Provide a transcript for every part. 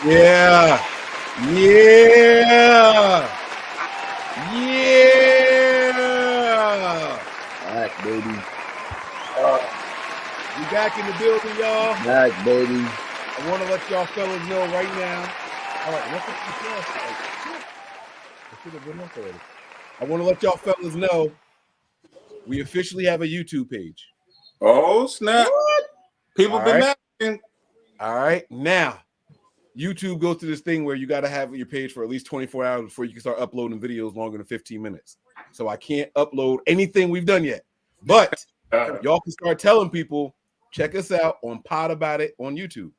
Yeah. Yeah. Yeah. Back, baby. We back in the building, y'all. Back, baby. I want to let y'all fellas know right now. All right, what's the I want to let y'all fellas know we officially have a YouTube page. Oh, snap. What? People All been right. asking. All right. Now, YouTube goes through this thing where you got to have your page for at least 24 hours before you can start uploading videos longer than 15 minutes. So I can't upload anything we've done yet. But y'all can start telling people, check us out on Pod About It on YouTube.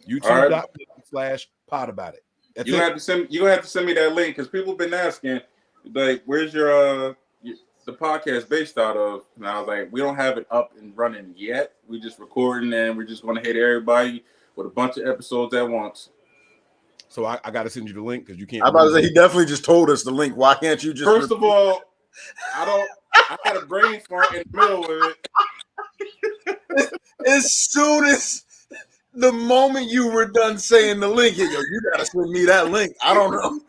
YouTube.com/Pod About It. That's You're gonna have to send me that link because people been asking, like, where's the podcast based out of? And I was like, we don't have it up and running yet. We just recording and we're just gonna hit everybody with a bunch of episodes at once. So I got to send you the link because you can't. I'm about to say he definitely just told us the link. Why can't you just? First of all, I had a brain fart in the middle of it. As soon as the moment you were done saying the link, you gotta send me that link. I don't know.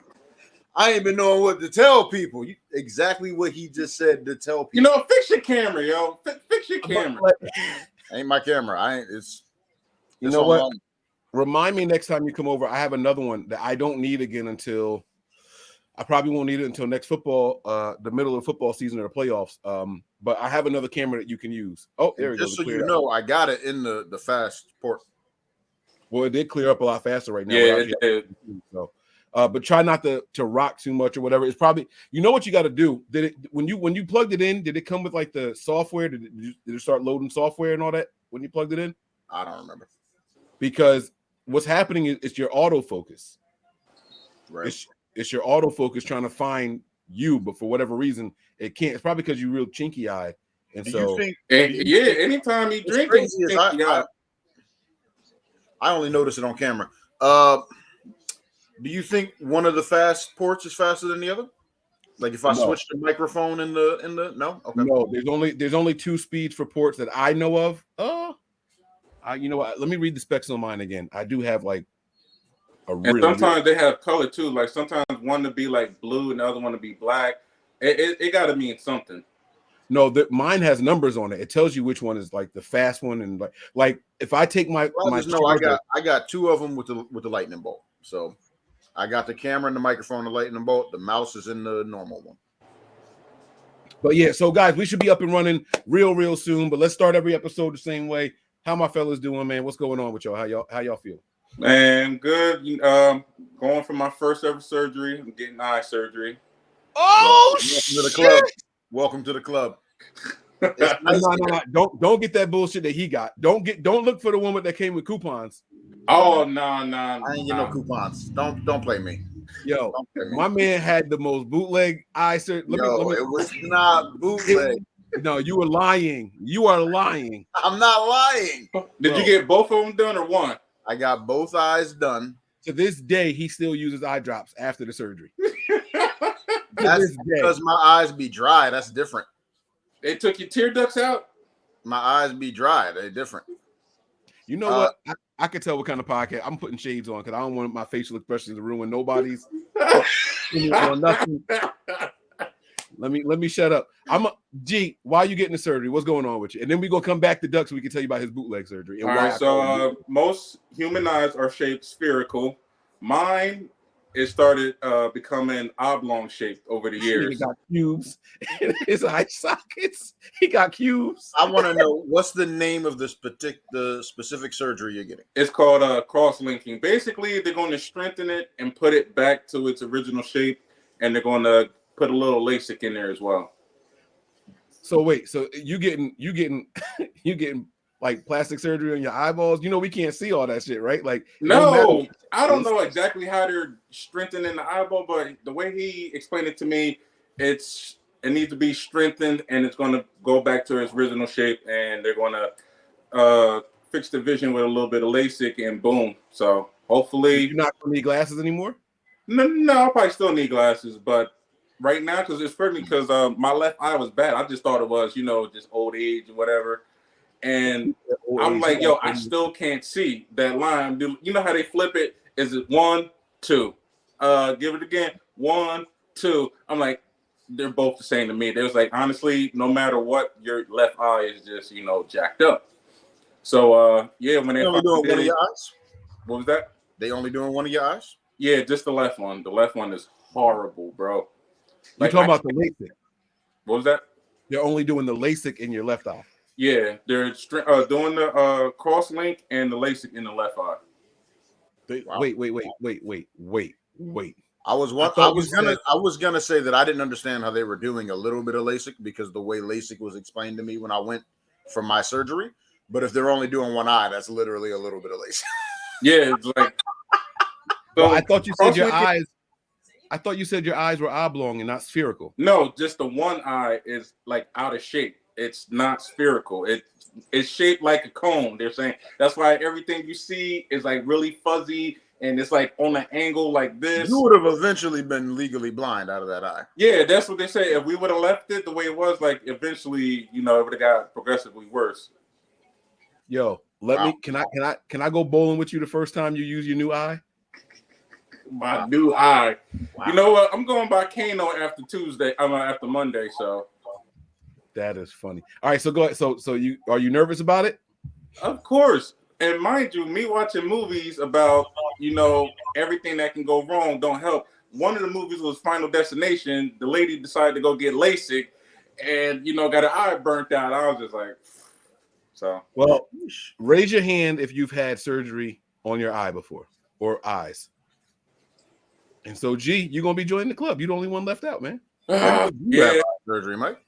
I ain't been knowing what to tell people. Exactly what he just said to tell people. You know, fix your camera, yo. Fix your camera. Ain't my camera. I ain't. It's. You know what? Remind me next time you come over. I have another one that I don't need again until I probably won't need it until next football, the middle of the football season or the playoffs. But I have another camera that you can use. Oh, there we go. Just so you know, I got it in the fast port. Well, it did clear up a lot faster right now. Yeah, it did. So, but try not to rock too much or whatever. It's probably, you know what you got to do. Did it when you plugged it in? Did it come with like the software? Did it start loading software and all that when you plugged it in? I don't remember. Because what's happening is it's your autofocus. Right. It's your autofocus trying to find you, but for whatever reason it can't. It's probably because you're real chinky eyed. And anytime you drink, I only notice it on camera. Do you think one of the fast ports is faster than the other? Like if I switch the microphone in the no? Okay. No, there's only two speeds for ports that I know of. You know what? Let me read the specs on mine again. I do have like and sometimes they have color too. Like sometimes one to be like blue and the other one to be black. It got to mean something. No, mine has numbers on it. It tells you which one is like the fast one, and like if I take my I got two of them with the lightning bolt. So I got the camera and the microphone, the lightning bolt. The mouse is in the normal one. But yeah, so guys, we should be up and running real soon. But let's start every episode the same way. How my fellas doing, man? What's going on with y'all? How y'all feel? Man, good. Going for my first ever surgery. I'm getting eye surgery. Oh, Welcome to the club. No. Don't get that bullshit that he got. Don't look for the woman that came with coupons. Oh no. I ain't get no coupons. Don't play me. Yo, my man had the most bootleg eye surgery. It was not bootleg. No, you were lying. You are lying. I'm not lying. Did you get both of them done or one? I got both eyes done. To this day, he still uses eye drops after the surgery. That's because my eyes be dry. That's different. They took your tear ducts out? My eyes be dry. They're different. You know what? I could tell what kind of podcast. I'm putting shades on because I don't want my facial expressions to ruin nobody's or nothing. Let me shut up. G, why are you getting the surgery? What's going on with you? And then we gonna come back to Duck so we can tell you about his bootleg surgery. And all right, so most human eyes are shaped spherical. Mine, it started becoming oblong shaped over the years. He got cubes in his eye sockets. He got cubes. I want to know what's the name of the specific surgery you're getting. It's called cross-linking. Basically, they're going to strengthen it and put it back to its original shape, and they're going to put a little LASIK in there as well. So wait, so you getting like plastic surgery on your eyeballs? You know we can't see all that shit, right? Like no, I don't know exactly how they're strengthening the eyeball, but the way he explained it to me, it needs to be strengthened and it's going to go back to its original shape, and they're going to fix the vision with a little bit of LASIK, and boom. So hopefully you're not going to need glasses anymore. No, I'll probably still need glasses, but right now, because my left eye was bad. I just thought it was, just old age or whatever. And I'm like, yo, I still can't see that line. You know how they flip it Is it 1, 2? Give it again. 1, 2. I'm like, they're both the same to me. They was like, honestly, no matter what, your left eye is just, jacked up. So yeah, when they only doing one of your eyes. What was that? They only doing one of your eyes? Yeah, just the left one. The left one is horrible, bro. You're talking about the LASIK. What was that? They're only doing the LASIK in your left eye. Yeah, they're doing the cross link and the LASIK in the left eye. Wow. Wait. I was gonna say that I didn't understand how they were doing a little bit of LASIK because the way LASIK was explained to me when I went for my surgery. But if they're only doing one eye, that's literally a little bit of LASIK. Yeah, it's like. So well, I thought you said your eyes. I thought you said your eyes were oblong and not spherical. No, just the one eye is like out of shape. It's not spherical. It's shaped like a cone. They're saying that's why everything you see is like really fuzzy and it's like on an angle like this. You would have eventually been legally blind out of that eye. Yeah, that's what they say. If we would have left it the way it was, like eventually, it would have got progressively worse. Yo, can I go bowling with you the first time you use your new eye? My new eye. Wow. You know what? I'm going by Kano after Tuesday. After Monday. So that is funny. All right, so go ahead. So are you nervous about it? Of course. And mind you, me watching movies about everything that can go wrong don't help. One of the movies was Final Destination. The lady decided to go get LASIK, and got her eye burnt out. I was just like, so. Well, raise your hand if you've had surgery on your eye before or eyes. And so, G, you're gonna be joining the club. You're the only one left out, man. Yeah. You have eye surgery, Mike?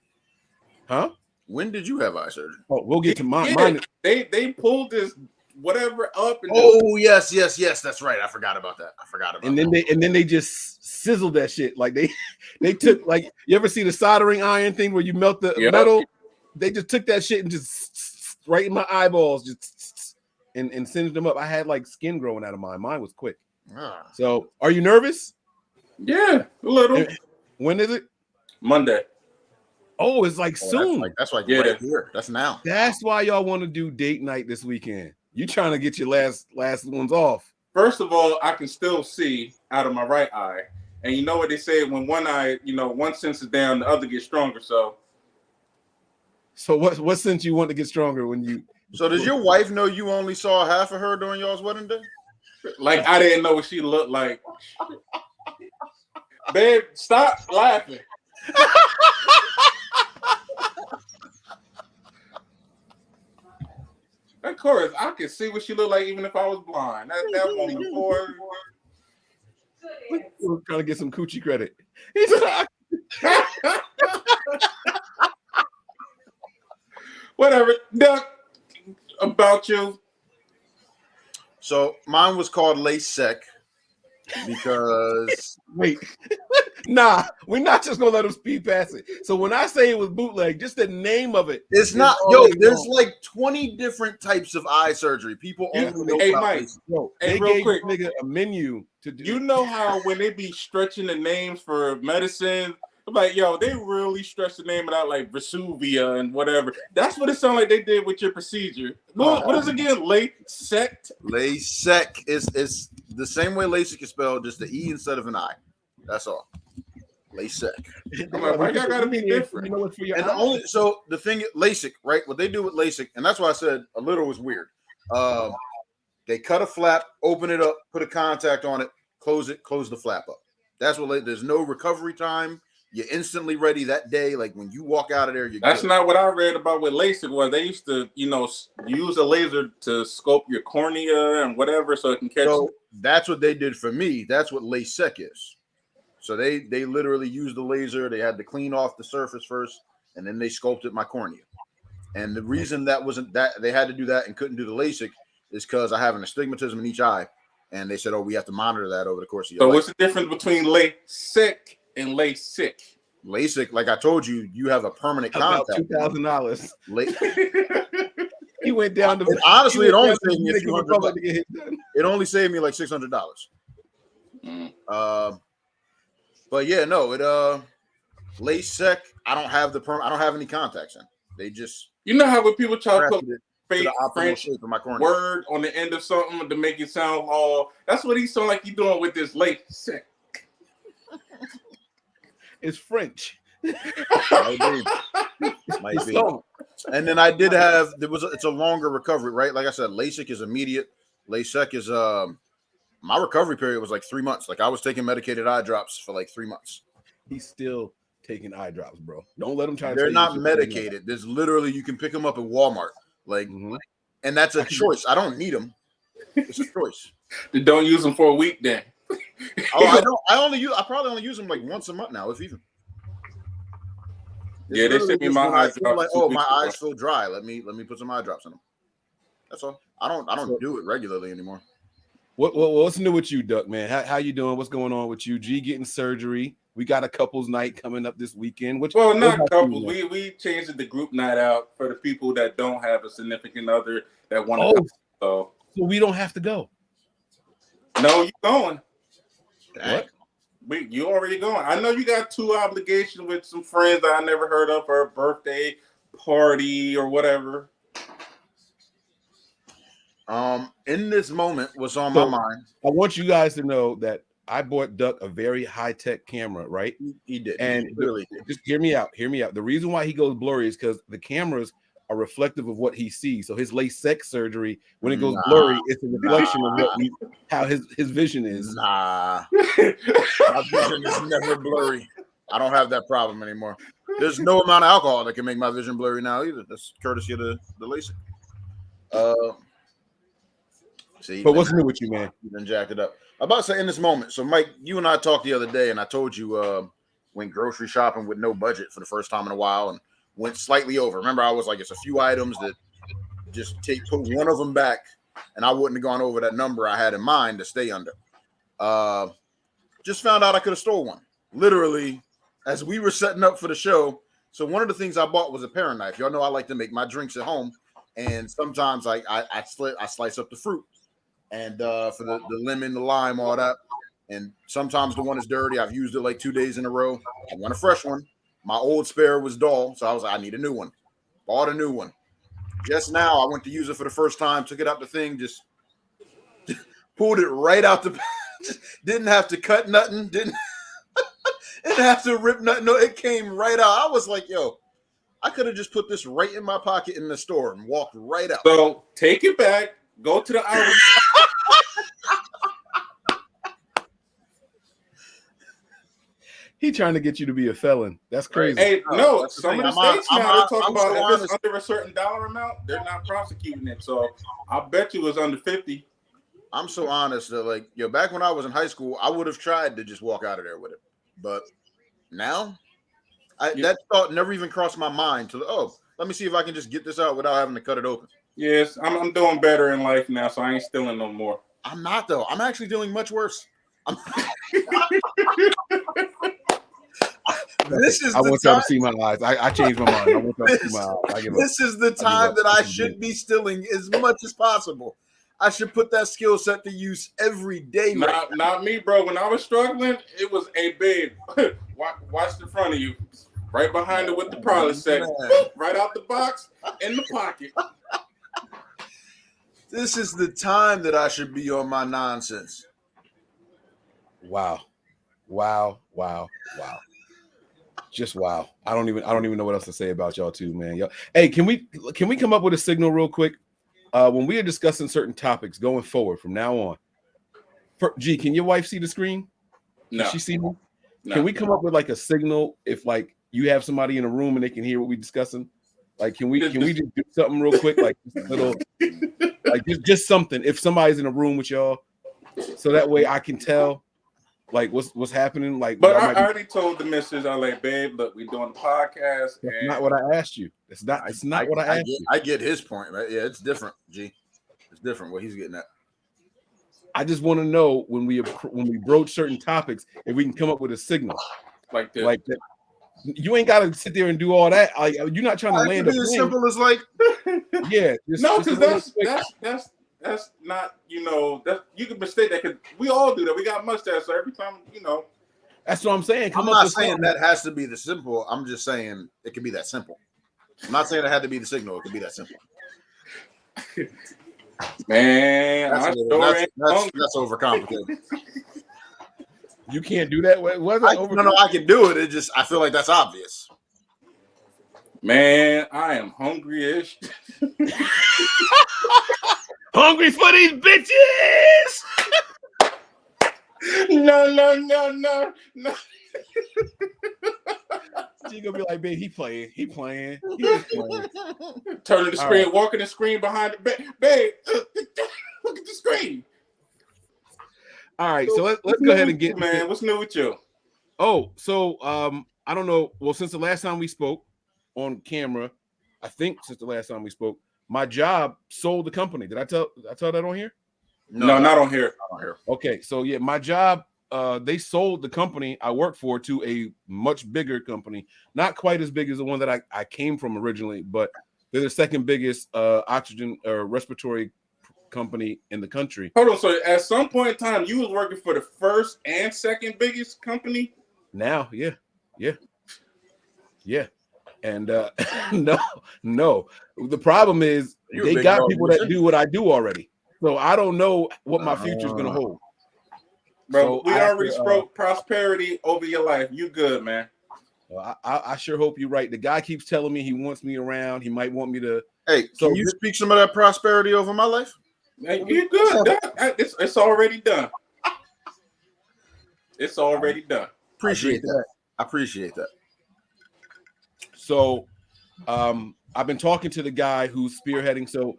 Huh? When did you have eye surgery? Oh, we'll get to mine. They pulled this whatever up. And yes. That's right. I forgot about that. And then they just sizzled that shit. Like they took like you ever see the soldering iron thing where you melt the metal? They just took that shit and just right in my eyeballs, just and singed them up. I had like skin growing out of mine. Mine was quick. So, are you nervous? Yeah, a little. When is it? Monday. Oh, it's like soon. That's like right here. That's now. That's why y'all want to do date night this weekend. You trying to get your last ones off. First of all, I can still see out of my right eye, and you know what they say: when one eye, one sense is down, the other gets stronger. So what sense you want to get stronger when you? So does your wife know you only saw half of her during y'all's wedding day? Like I didn't know what she looked like. Babe, stop laughing. Of course, I could see what she looked like even if I was blind. That woman, boy. We're trying to get some coochie credit. Whatever. Duck, about you. So mine was called LASIK because wait, nah, we're not just gonna let them speed past it. So when I say it was bootleg, just the name of it. It's not. There's like 20 different types of eye surgery. People only know hey, about Mike. LASIK. Yo, hey, they real gave quick, nigga a menu to do. You know how when they be stretching the names for medicine, I'm like, yo, they really stretch the name out like Vesuvia and whatever. That's what it sounded like they did with your procedure. What is it again? LASIK? LASIK is the same way LASIK is spelled, just the E instead of an I. That's all. LASIK. I'm like, why y'all gotta be different? You know what's for your so the thing, LASIK, right? What they do with LASIK, and that's why I said a little was weird. They cut a flap, open it up, put a contact on it, close the flap up. That's what. There's no recovery time. You're instantly ready that day. Like when you walk out of there, That's not what I read about with LASIK. Was they used to, use a laser to scope your cornea and whatever, so it can catch. So that's what they did for me. That's what LASIK is. So they literally used the laser. They had to clean off the surface first, and then they sculpted my cornea. And the reason that wasn't that they had to do that and couldn't do the LASIK is because I have an astigmatism in each eye, and they said, "Oh, we have to monitor that over the course of your life." So what's the difference between LASIK and LASIK? LASIK, like I told you, you have a permanent contact. $2,000. He went down to. Honestly, it only saved me $200. It only saved me like $600. But yeah, no, it LASIK. I don't have any contacts in. They just how when people try to put fake the optimal French shape of my cornea. word on the end of something to make it sound all. That's what he sound like he doing with this LASIK. It's French. Might be. So, And then I did have it's a longer recovery, right? Like I said, LASIK is immediate. LASIK is my recovery period was like 3 months. Like I was taking medicated eye drops for like 3 months. he's still taking eye drops, bro. Don't let him try to. They're tell not you medicated. There's literally you can pick them up at Walmart, like, and that's a choice. I don't need them. It's a choice. Don't use them for a week, then. Oh, I don't. I probably only use them like once a month now, if even. Yeah, they sent me my eye drops. Like, oh, my eyes feel dry. Let me put some eye drops in them. That's all. I don't do it regularly anymore. What's new with you, Duck, man? How you doing? What's going on with you? G getting surgery. We got a couples night coming up this weekend. Well, not couples. We changed it to group night out for the people that don't have a significant other that want to come. So we don't have to go. No, you going. What? You already going. I know you got 2 obligations with some friends that I never heard of for a birthday party or whatever. In this moment, what's on my mind? I want you guys to know that I bought Duck a very high-tech camera, right? He did. And he really did. Just hear me out. The reason why he goes blurry is because the cameras are reflective of what he sees. So his LASIK surgery, when it goes blurry, it's a reflection of how his vision is. Nah, my vision is never blurry. I don't have that problem anymore. There's no amount of alcohol that can make my vision blurry now either. That's courtesy of the LASIK. See, but what's new with you, man? You done jacked it up. I'm about to say in this moment. So, Mike, you and I talked the other day, and I told you went grocery shopping with no budget for the first time in a while, and went slightly over. Remember, I was like, it's a few items that just put one of them back, and I wouldn't have gone over that number I had in mind to stay under. Just found out I could have stole one. Literally, as we were setting up for the show. So one of the things I bought was a paring knife. Y'all know I like to make my drinks at home, and sometimes I slice up the fruit, and for the lemon, the lime, all that. And sometimes the one is dirty. I've used it like 2 days in a row. I want a fresh one. My old spare was dull, so I was like, I need a new one. Bought a new one. Just now, I went to use it for the first time, took it out the thing, just pulled it right out the didn't have to cut nothing, didn't have to rip nothing. No, it came right out. I was like, yo, I could have just put this right in my pocket in the store and walked right out. So take it back, go to the hour. He trying to get you to be a felon. That's crazy. Hey, no, some of the states now I'm talk about so if it's under a certain dollar amount, they're not prosecuting it. So I bet you it was under 50. I'm so honest that, like, back when I was in high school, I would have tried to just walk out of there with it. But now, that thought never even crossed my mind to, let me see if I can just get this out without having to cut it open. Yes, I'm doing better in life now, so I ain't stealing no more. I'm not, though. I'm actually doing much worse. I want y'all to see my eyes. I changed my mind. I want y'all to see my eyes. This is the time that I should be stealing as much as possible. I should put that skill set to use every day. Not me, bro. When I was struggling, it was a babe. Watch the front of you. Right behind it with the Prilosec. Right out the box, in the pocket. This is the time that I should be on my nonsense. Wow. Just wow. I don't even know what else to say about y'all too, man. Yo, hey, can we come up with a signal real quick? When we are discussing certain topics going forward from now on. G, can your wife see the screen? No. Can she see me? No. Can we come up with like a signal if like you have somebody in a room and they can hear what we're discussing? Like, can we just do something real quick? Like just a little, like just something. If somebody's in a room with y'all, so that way I can tell like what's happening. Like, but I already told the missus, I'm like, babe, look, we're doing the podcast. That's not what I asked you. It's not what I asked you. I get his point, right? Yeah, it's different, G. It's different what he's getting at. I just want to know when we broach certain topics, if we can come up with a signal like this. Like that. You ain't got to sit there and do all that. You're not trying to land a plane. As simple as like, yeah. No, because that's not, that you can mistake that because we all do that. We got mustache, so every time, That's what I'm saying. I'm not saying that has to be the simple. I'm just saying it could be that simple. I'm not saying it had to be the signal. It could be that simple. Man, I sure ain't hungry. That's overcomplicated. You can't do that. Was it over? No, I can do it. It just I feel like that's obvious. Man, I am hungry-ish. Hungry for these bitches. No. She gonna be like, babe, he playing. He just playing. Turning the screen, right. Walking the screen behind the bed. Babe, look at the screen. All right, so let's go ahead and get man. What's new with you? Oh, so I don't know. Well, since the last time we spoke on camera, I think since the last time we spoke, my job sold the company. Did I tell that on here? No, not on here. Okay, so yeah, my job, they sold the company I work for to a much bigger company, not quite as big as the one that I came from originally, but they're the second biggest oxygen or respiratory company in the country. Hold on, so at some point in time, you was working for the first and second biggest company? Now, yeah. And no. The problem is they got people that do what I do already. So I don't know what my future is gonna hold. Bro, so we already spoke prosperity over your life. You good, man. I sure hope you're right. The guy keeps telling me he wants me around. He might want me to. Hey, can you speak some of that prosperity over my life? Hey, you good? It's already done. It's already done. Appreciate that. I appreciate that. So, I've been talking to the guy who's spearheading. So,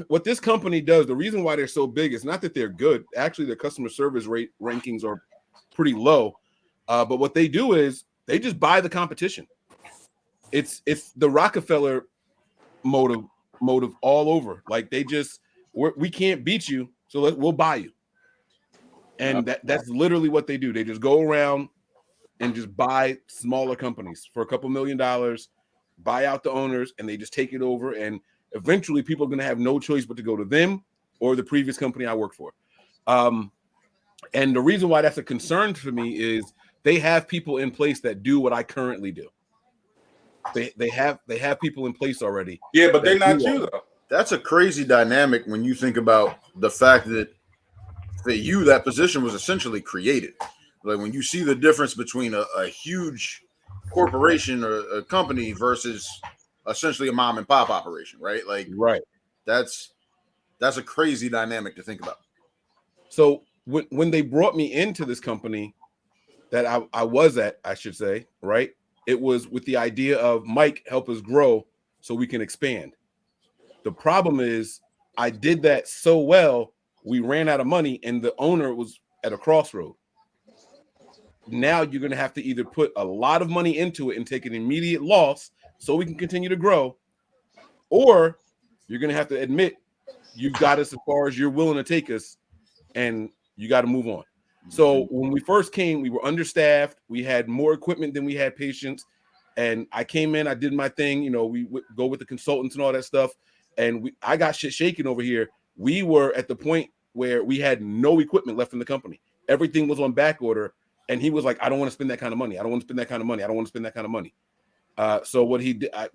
what this company does, the reason why they're so big is not that they're good. Actually, their customer service rate rankings are pretty low. But what they do is they just buy the competition. It's the Rockefeller motive all over. Like we can't beat you, so we'll buy you. And that's literally what they do. They just go around and just buy smaller companies for a couple $1 million, buy out the owners, and they just take it over. And eventually people are going to have no choice but to go to them or the previous company I worked for. And the reason why that's a concern for me is they have people in place that do what I currently do. They have people in place already. Yeah, but they're not you though. That's a crazy dynamic when you think about the fact that that position was essentially created. Like when you see the difference between a huge corporation or a company versus essentially a mom and pop operation, right? Like, right. That's a crazy dynamic to think about. So when they brought me into this company that I was at, I should say, right? It was with the idea of Mike, help us grow so we can expand. The problem is I did that so well, we ran out of money and the owner was at a crossroad. Now you're going to have to either put a lot of money into it and take an immediate loss so we can continue to grow, or you're going to have to admit you've got us as far as you're willing to take us and you got to move on. So when we first came, we were understaffed. We had more equipment than we had patients. And I came in, I did my thing. You know, we go with the consultants and all that stuff. And I got shit shaking over here. We were at the point where we had no equipment left in the company. Everything was on back order. And he was like, I don't want to spend that kind of money. I don't want to spend that kind of money. I don't want to spend that kind of money. So what he did, I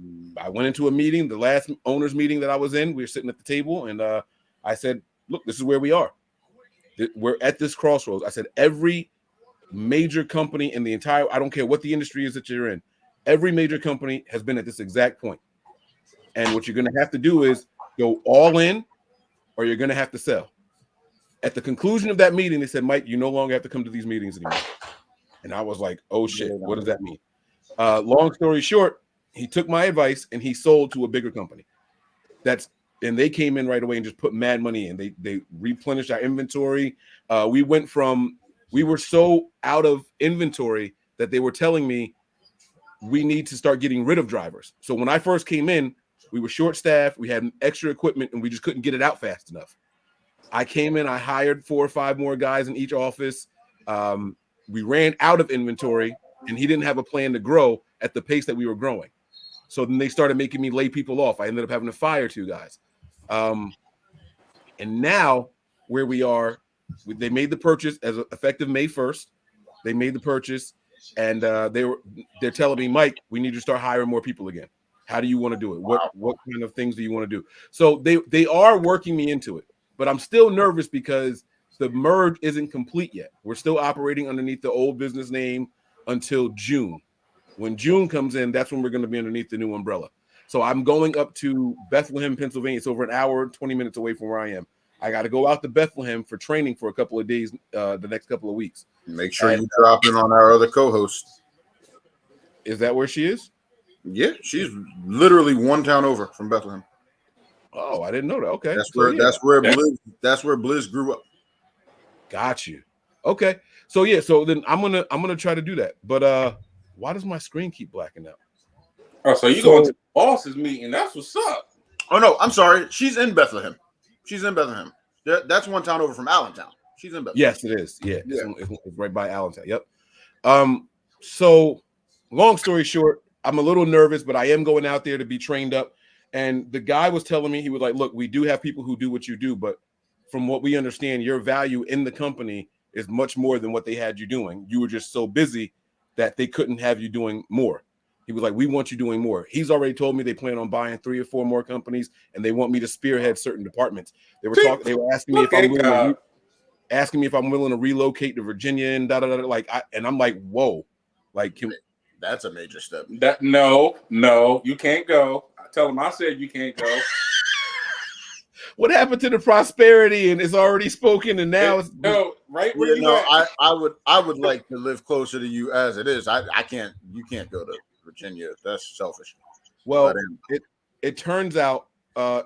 went into a meeting, the last owners meeting that I was in, we were sitting at the table. And I said, look, this is where we are. We're at this crossroads. I said, every major company in the entire, I don't care what the industry is that you're in, every major company has been at this exact point. And what you're going to have to do is go all in or you're going to have to sell. At the conclusion of that meeting, they said, Mike, you no longer have to come to these meetings anymore. And I was like, oh shit, what does that mean? Long story short, he took my advice and he sold to a bigger company. And they came in right away and just put mad money in. They replenished our inventory. We were so out of inventory that they were telling me we need to start getting rid of drivers. So when I first came in, we were short staffed, we had extra equipment, and we just couldn't get it out fast enough. I came in, I hired 4 or 5 more guys in each office. We ran out of inventory, and he didn't have a plan to grow at the pace that we were growing. So then they started making me lay people off. I ended up having to fire 2 guys. And now where we are, they made the purchase as effective May 1st. They made the purchase, and they're telling me, Mike, we need to start hiring more people again. How do you want to do it? What kind of things do you want to do? So they are working me into it, but I'm still nervous because the merge isn't complete yet. We're still operating underneath the old business name until June. When June comes in, that's when we're going to be underneath the new umbrella. So I'm going up to Bethlehem, Pennsylvania. It's over an hour, 20 minutes away from where I am. I got to go out to Bethlehem for training for a couple of days, the next couple of weeks. Make sure you drop in on our other co-host. Is that where she is? Yeah, she's literally one town over from Bethlehem. Oh, I didn't know that. Okay, that's where Blizz grew up. Got you. Okay, so yeah, so then I'm gonna try to do that. But why does my screen keep blacking out? Oh, so you going to the boss's meeting? That's what's up. Oh no, I'm sorry. She's in Bethlehem. That's one town over from Allentown. She's in Bethlehem. Yes, it is. Yeah, it's right by Allentown. Yep. So long story short, I'm a little nervous, but I am going out there to be trained up. And the guy was telling me, he was like, look, we do have people who do what you do, but from what we understand, your value in the company is much more than what they had you doing. You were just so busy that they couldn't have you doing more. He was like, we want you doing more. He's already told me they plan on buying 3 or 4 more companies, and they want me to spearhead certain departments. They were asking me if I'm willing to relocate to Virginia and da da da. Like, and I'm like, whoa, like, that's a major step. No, you can't go. I tell him I said you can't go. What happened to the prosperity? And it's already spoken, and now it's right where you at. I would like to live closer to you as it is. I can't. You can't go to Virginia. That's selfish. Well, it turns out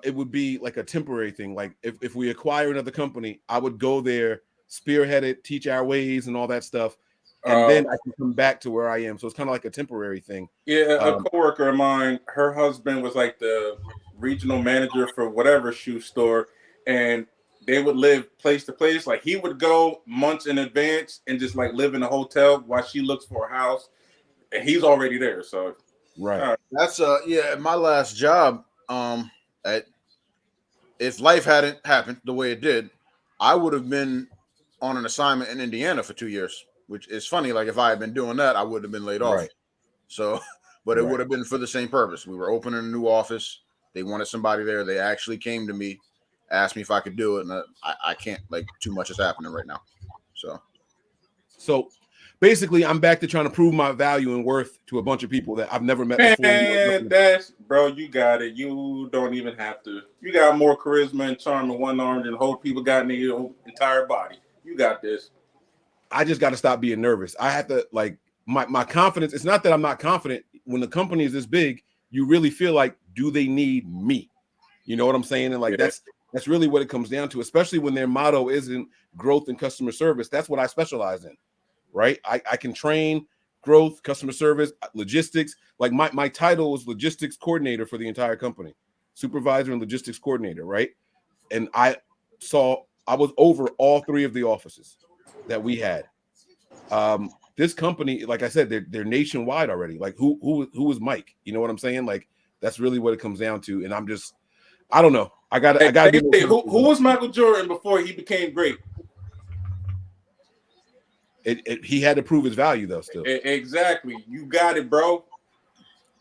it would be like a temporary thing. Like if we acquire another company, I would go there, spearhead it, teach our ways and all that stuff. And then I can come back to where I am. So it's kind of like a temporary thing. Yeah, a coworker of mine, her husband was like the regional manager for whatever shoe store, and they would live place to place. Like he would go months in advance and just like live in a hotel while she looks for a house, and he's already there. So right, that's my last job. If life hadn't happened the way it did, I would have been on an assignment in Indiana for 2 years. Which is funny. Like if I had been doing that, I would have been laid off. Right. So, but it would have been for the same purpose. We were opening a new office. They wanted somebody there. They actually came to me, asked me if I could do it, and I can't. Like too much is happening right now. So basically, I'm back to trying to prove my value and worth to a bunch of people that I've never met before. Man, you got it. You don't even have to. You got more charisma and charm in one arm than the whole people got in your entire body. You got this. I just got to stop being nervous. I have to like my confidence. It's not that I'm not confident. When the company is this big, you really feel like, do they need me? You know what I'm saying? And like that's really what it comes down to, especially when their motto isn't growth and customer service. That's what I specialize in, right? I can train growth, customer service, logistics. Like my title was logistics coordinator for the entire company, supervisor and logistics coordinator, right? And I was over all 3 of the offices that we had. This company, like I said, they're nationwide already. Like who is Mike? You know what I'm saying? Like that's really what it comes down to. And I don't know. I got who was Michael Jordan before he became great? He had to prove his value though. Still, exactly. You got it, bro.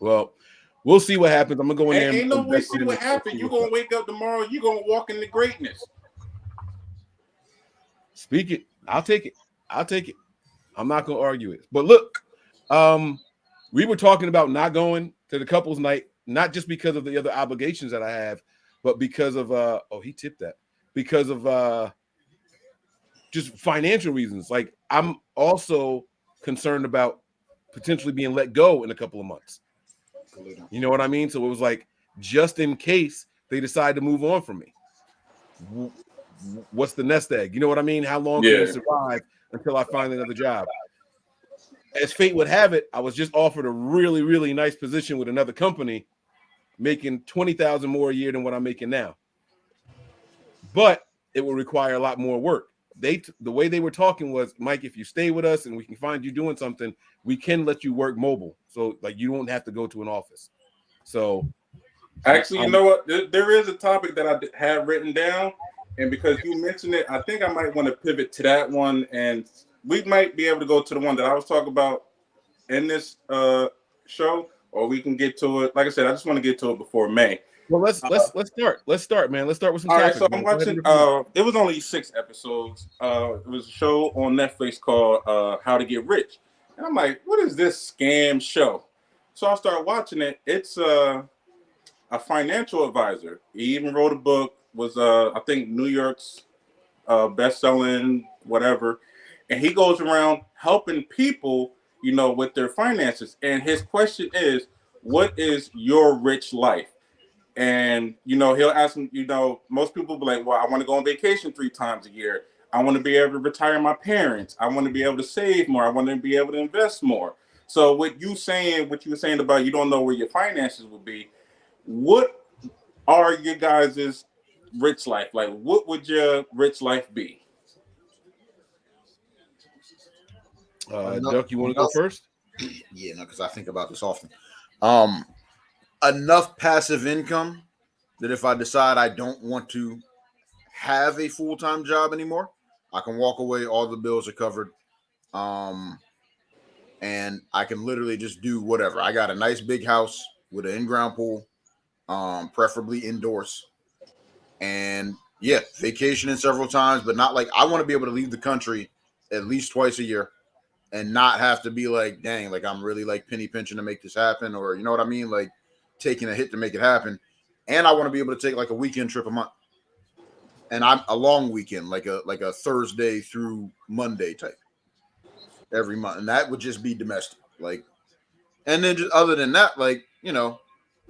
Well, we'll see what happens. I'm gonna go in there. Ain't no way see what happens. You're gonna wake up tomorrow. You're gonna walk into greatness. Speak it. I'll take it. I'm not gonna argue it. But look, we were talking about not going to the couples night, not just because of the other obligations that I have, but because of he tipped that. Because of just financial reasons. Like I'm also concerned about potentially being let go in a couple of months. You know what I mean? So it was like, just in case they decide to move on from me. What's the nest egg? You know what I mean? How long can you survive until I find another job? As fate would have it, I was just offered a really, really nice position with another company, making $20,000 more a year than what I'm making now. But it will require a lot more work. The way they were talking was, Mike, if you stay with us and we can find you doing something, we can let you work mobile. So like you don't have to go to an office. So actually, you know what? There is a topic that I have written down. And because you mentioned it, I think I might want to pivot to that one. And we might be able to go to the one that I was talking about in this show. or we can get to it. Like I said, I just want to get to it before May. Well, let's start. Let's start, man. Let's start with some All right, topics. so Man. I'm watching. It was only 6 episodes. It was a show on Netflix called How to Get Rich, and I'm like, what is this scam show? So I started watching it. It's a financial advisor. He even wrote a book. Was I think New York's best-selling whatever, and he goes around helping people, with their finances. And his question is, what is your rich life? And he'll ask them, most people be like, well, I want to go on vacation 3 times a year. I want to be able to retire my parents. I want to be able to save more. I want to be able to invest more. So what you were saying about you don't know where your finances will be, what are your guys' rich life? Like, what would your rich life be? Duck, you want to go first? Yeah, no, because I think about this often. Enough passive income that if I decide I don't want to have a full-time job anymore, I can walk away, all the bills are covered. And I can literally just do whatever. I got a nice big house with an in-ground pool, preferably indoors. And yeah, vacationing several times, but not like I want to be able to leave the country at least twice a year and not have to be like, dang, like I'm really like penny pinching to make this happen, or you know what I mean? Like taking a hit to make it happen. And I want to be able to take like a weekend trip a month. And I'm a long weekend, like a Thursday through Monday type every month. And that would just be domestic. Like, and then just other than that, like,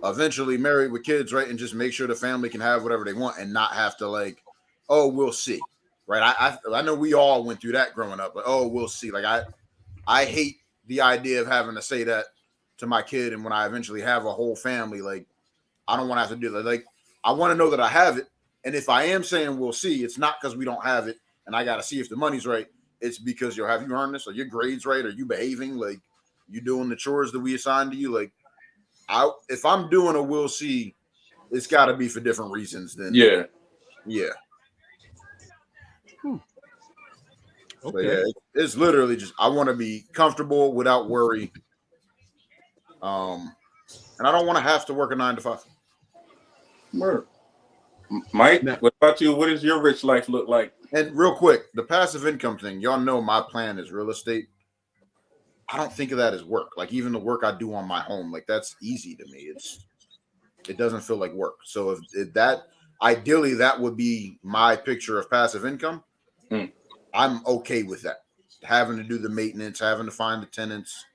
eventually married with kids, right? And just make sure the family can have whatever they want and not have to like, oh, we'll see. Right. I know we all went through that growing up, but oh, we'll see. Like I hate the idea of having to say that to my kid. And when I eventually have a whole family, like I don't want to have to do that. Like I want to know that I have it. And if I am saying we'll see, it's not because we don't have it and I got to see if the money's right. It's because have you earned this? Are your grades right? Are you behaving? Like you doing the chores that we assigned to you? Like if I'm doing a we'll see, it's got to be for different reasons than yeah. Okay. So yeah, it's literally just I want to be comfortable without worry. And I don't want to have to work a 9 to 5. Word. Mike, what about you? What does your rich life look like? And real quick, the passive income thing, y'all know my plan is real estate. I don't think of that as work. Like even the work I do on my home, like that's easy to me. It doesn't feel like work. So if that ideally that would be my picture of passive income. I'm okay with that. Having to do the maintenance, having to find the tenants,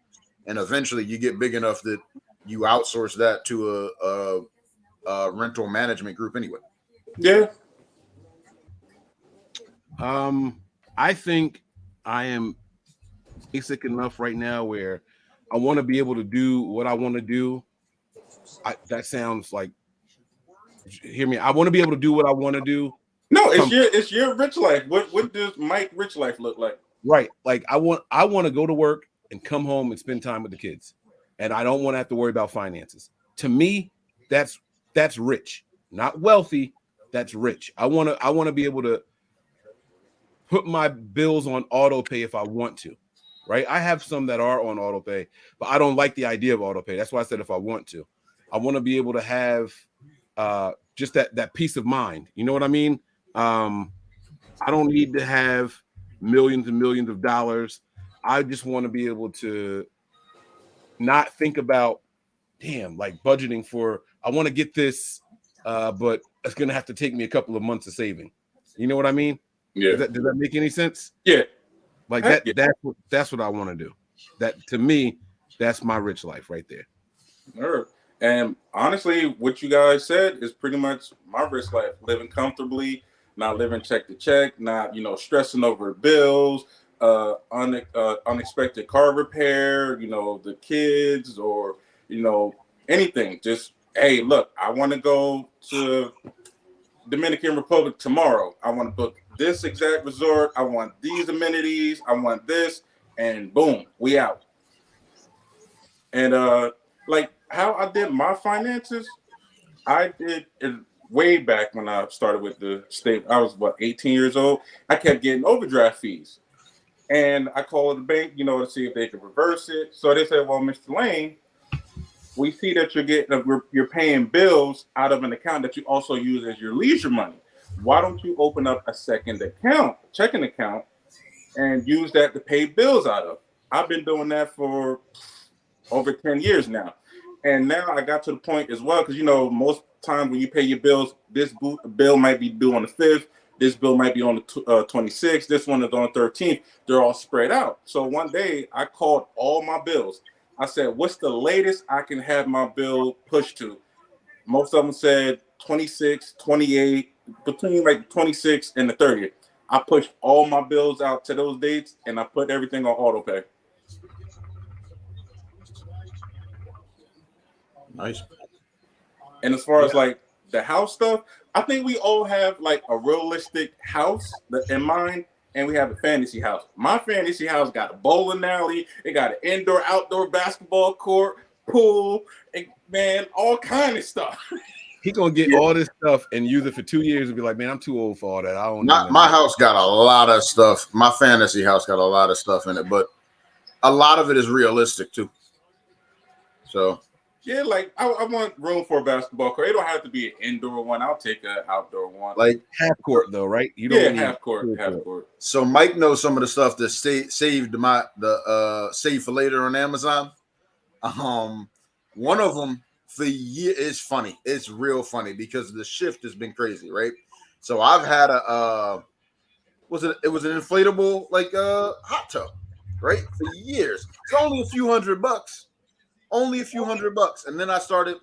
and eventually you get big enough that you outsource that to a rental management group anyway. Yeah. I think I am basic enough right now where I want to be able to do what I want to do. That sounds like, hear me. I want to be able to do what I want to do. No, it's your rich life. What does Mike rich life look like? Right. Like I want to go to work and come home and spend time with the kids. And I don't want to have to worry about finances. To me, that's rich. Not wealthy, that's rich. I want to be able to put my bills on auto pay if I want to. Right? I have some that are on auto pay, but I don't like the idea of auto pay. That's why I said if I want to. I want to be able to have just that peace of mind. You know what I mean? I don't need to have millions and millions of dollars. I just want to be able to not think about, like budgeting for, I want to get this, but it's going to have to take me a couple of months of saving. You know what I mean? Yeah. Does that make any sense? Yeah. Like that. Yeah. That's what I want to do. That to me, that's my rich life right there. Sure. And honestly, what you guys said is pretty much my rich life, living comfortably, not living check to check, not, stressing over bills, unexpected car repair, the kids or, anything. Just, hey, look, I want to go to Dominican Republic tomorrow. I want to book this exact resort. I want these amenities. I want this. And boom, we out. And like how I did my finances, I did it way back when I started with the state. I was 18 years old. I kept getting overdraft fees. And I called the bank, to see if they could reverse it. So they said, well, Mr. Lane, we see that you're paying bills out of an account that you also use as your leisure money. Why don't you open up a second account, checking account, and use that to pay bills out of? I've been doing that for over 10 years now. And now I got to the point as well, because most times when you pay your bills, this bill might be due on the 5th, this bill might be on the 26th, this one is on the 13th. They're all spread out. So one day I called all my bills. I said, what's the latest I can have my bill pushed to? Most of them said 26, 28, between like 26 and the 30th. I pushed all my bills out to those dates, and I put everything on auto pay. Nice. And as far as like the house stuff, I think we all have like a realistic house in mind, and we have a fantasy house. My fantasy house got a bowling alley, it got an indoor-outdoor basketball court, pool, and man, all kind of stuff. He gonna get all this stuff and use it for 2 years and be like, man, I'm too old for all that. I don't know. My house got a lot of stuff. My fantasy house got a lot of stuff in it, but a lot of it is realistic too. So yeah, like I want room for a basketball court. It don't have to be an indoor one. I'll take an outdoor one. like half court though, right? You don't need half court. So Mike knows some of the stuff that saved save for later on Amazon. One of them for the year is funny. It's real funny because the shift has been crazy, right? So I've had it was an inflatable like hot tub, right? For years. It's only a few $100. Only a few $100. And then I started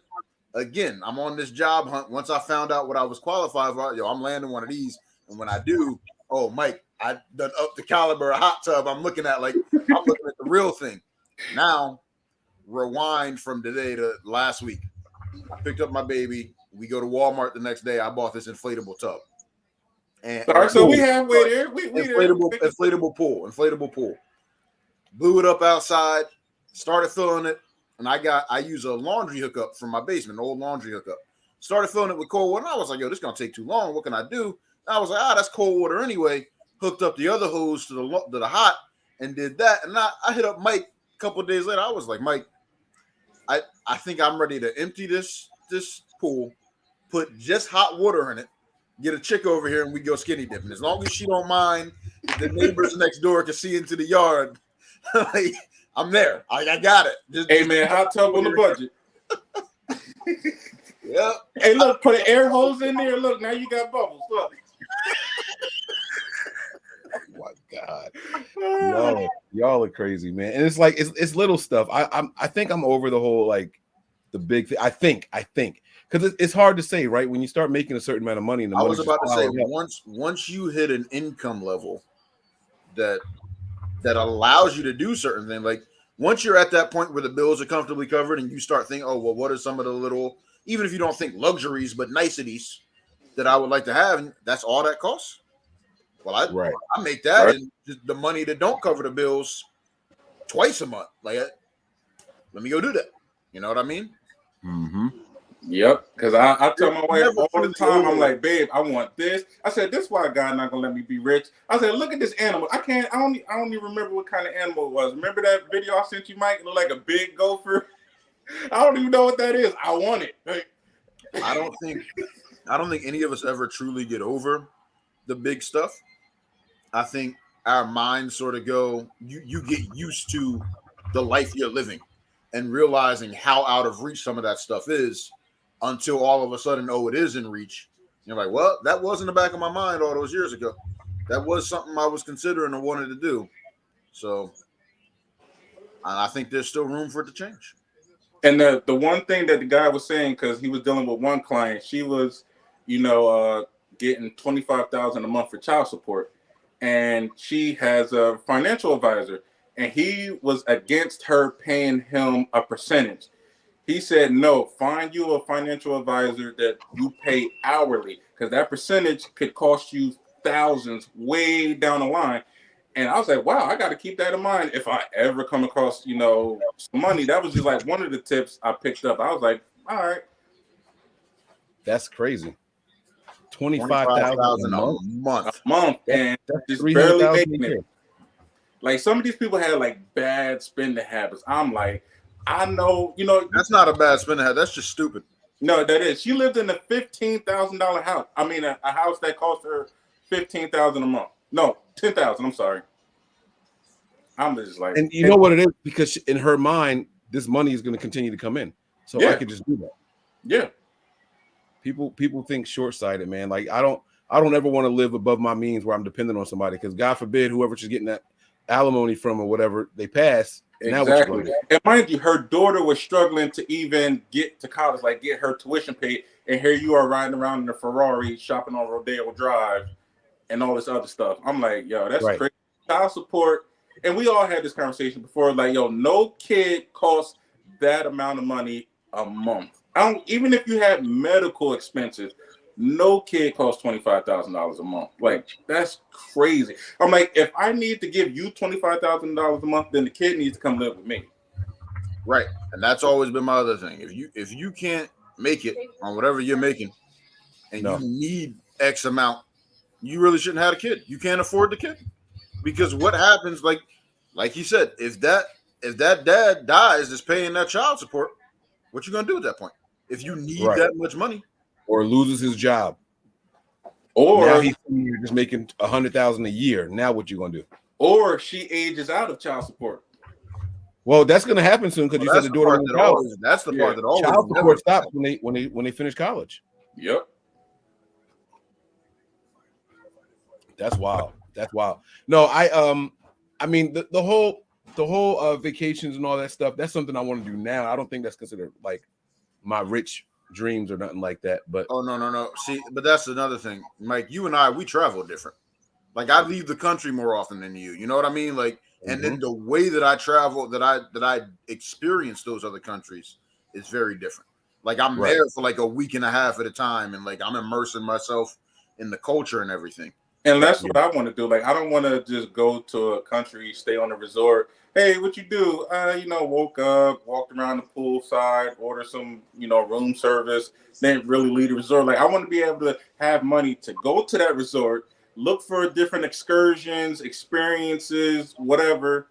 again. I'm on this job hunt. Once I found out what I was qualified for, I'm landing one of these. And when I do, oh Mike, I done up the caliber of hot tub. I'm looking at the real thing. Now, rewind from today to last week. I picked up my baby. We go to Walmart the next day. I bought this inflatable tub. And so we halfway there. We inflatable pool. Blew it up outside. Started filling it. And I use a laundry hookup from my basement, an old laundry hookup. Started filling it with cold water. And I was like, yo, this is going to take too long. What can I do? And I was like, that's cold water anyway. Hooked up the other hose to the hot and did that. And I hit up Mike a couple of days later. I was like, Mike, I think I'm ready to empty this pool, put just hot water in it, get a chick over here, and we go skinny dipping. As long as she don't mind, the neighbors next door can see into the yard. I'm there. I got it. Hey man, hot tub on the budget. Yep. Hey, look, put an air hose in there. Look, now you got bubbles. Look. Oh my God, y'all are crazy, man. And it's like it's little stuff. I think I'm over the whole like the big thing. I think because it's hard to say, right? When you start making a certain amount of money, and the I money was about to say up. once you hit an income level that allows you to do certain things, like once you're at that point where the bills are comfortably covered, and you start thinking, oh well, what are some of the little, even if you don't think luxuries, but niceties that I would like to have, and that's all that costs. Well, I make that and the money that don't cover the bills twice a month. Like, let me go do that. You know what I mean? Mm-hmm. Yep. Because I tell my wife all the time, I'm like, babe, I want this. I said, this is why God not gonna let me be rich. I said, look at this animal. I don't even remember what kind of animal it was. Remember that video I sent you, Mike? It looked like a big gopher. I don't even know what that is. I want it. Like, I don't think any of us ever truly get over the big stuff. I think our minds sort of go, you get used to the life you're living and realizing how out of reach some of that stuff is until all of a sudden, oh, it is in reach. You're like, well, that was in the back of my mind all those years ago. That was something I was considering and wanted to do. So I think there's still room for it to change. And the one thing that the guy was saying, because he was dealing with one client, she was, getting $25,000 a month for child support. And she has a financial advisor, and he was against her paying him a percentage. He said, no, find you a financial advisor that you pay hourly, because that percentage could cost you thousands way down the line. And I was like, wow, I got to keep that in mind if I ever come across, some money. That was just like one of the tips I picked up. I was like, all right. That's crazy. $25,000 a month, and just barely making it. Like some of these people had like bad spending habits. I'm like, I know, That's not a bad spending habit. That's just stupid. no, that is. She lived in a $15,000 house. I mean, a house that cost her $15,000 a month. No, $10,000. I'm sorry. I'm just like, And you know what it is? Because in her mind, this money is going to continue to come in. So Yeah. I could just do that. yeah, People think short-sighted, man. Like I don't ever want to live above my means where I'm dependent on somebody, because God forbid whoever she's getting that alimony from or whatever they pass. Now what you exactly. gonna do? And mind you, her daughter was struggling to even get to college, like get her tuition paid. And here you are riding around in a Ferrari, shopping on Rodeo Drive, and all this other stuff. I'm like, yo, that's Right. crazy. Child support. And we all had this conversation before, like, yo, no kid costs that amount of money a month. Even if you had medical expenses, no kid costs $25,000 a month. Like, that's crazy. I'm like, if I need to give you $25,000 a month, then the kid needs to come live with me. Right. And that's always been my other thing. If you can't make it on whatever you're making and No. you need X amount, you really shouldn't have a kid. You can't afford the kid. Because what happens, like he said, if that dad dies is paying that child support, what you gonna do at that point? If you need Right. that much money. Or loses his job. Or Now he's just making $100,000 a year. Now what you gonna do? or she ages out of child support. Well, that's gonna happen soon because you said the daughter part went to that college. always, that's the Yeah. part that always Child never- support stops when they finish college. Yep. That's wild. That's wild. No, I mean the whole vacations and all that stuff. That's something I want to do now. I don't think that's considered like my rich dreams or nothing like that. But Oh no. See, but that's another thing. Mike, you and I, we travel different. Like I leave the country more often than you. You know what I mean? Like, and then the way that I travel, that I experience those other countries is very different. Like I'm Right. there for like a week and a half at a time, and like I'm immersing myself in the culture and everything. And that's what I want to do. Like, I don't want to just go to a country, stay on a resort. Hey, what you do? Woke up, walked around the pool side, order some, room service, then really leave the resort. Like, I want to be able to have money to go to that resort, look for different excursions, experiences, whatever,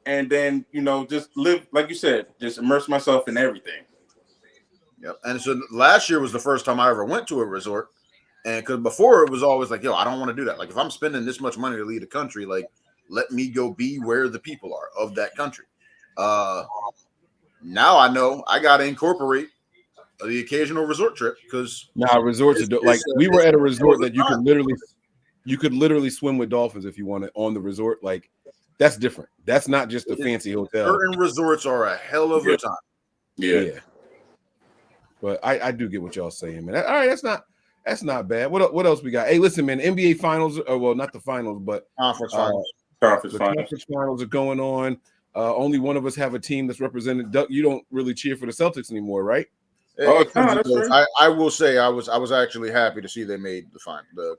and then, just live, like you said, just immerse myself in everything. Yep. And so last year was the first time I ever went to a resort. And because before it was always like, yo, I don't want to do that. Like if I'm spending this much money to leave the country, like let me go be where the people are of that country. Now I know I got to incorporate the occasional resort trip because now resorts are like we were at a resort that you could literally swim with dolphins if you wanted on the resort. Like that's different. That's not just a fancy hotel. Certain resorts are a hell of a time. Yeah. But I do get what y'all saying, man. All right, that's not bad. What else we got? Hey, listen, man. NBA finals, well, not the finals, but Conference finals. Conference the finals. conference finals are going on. Only one of us have a team that's represented. Doug, you don't really cheer for the Celtics anymore, right? Oh, no, that's right. I will say I was actually happy to see they made the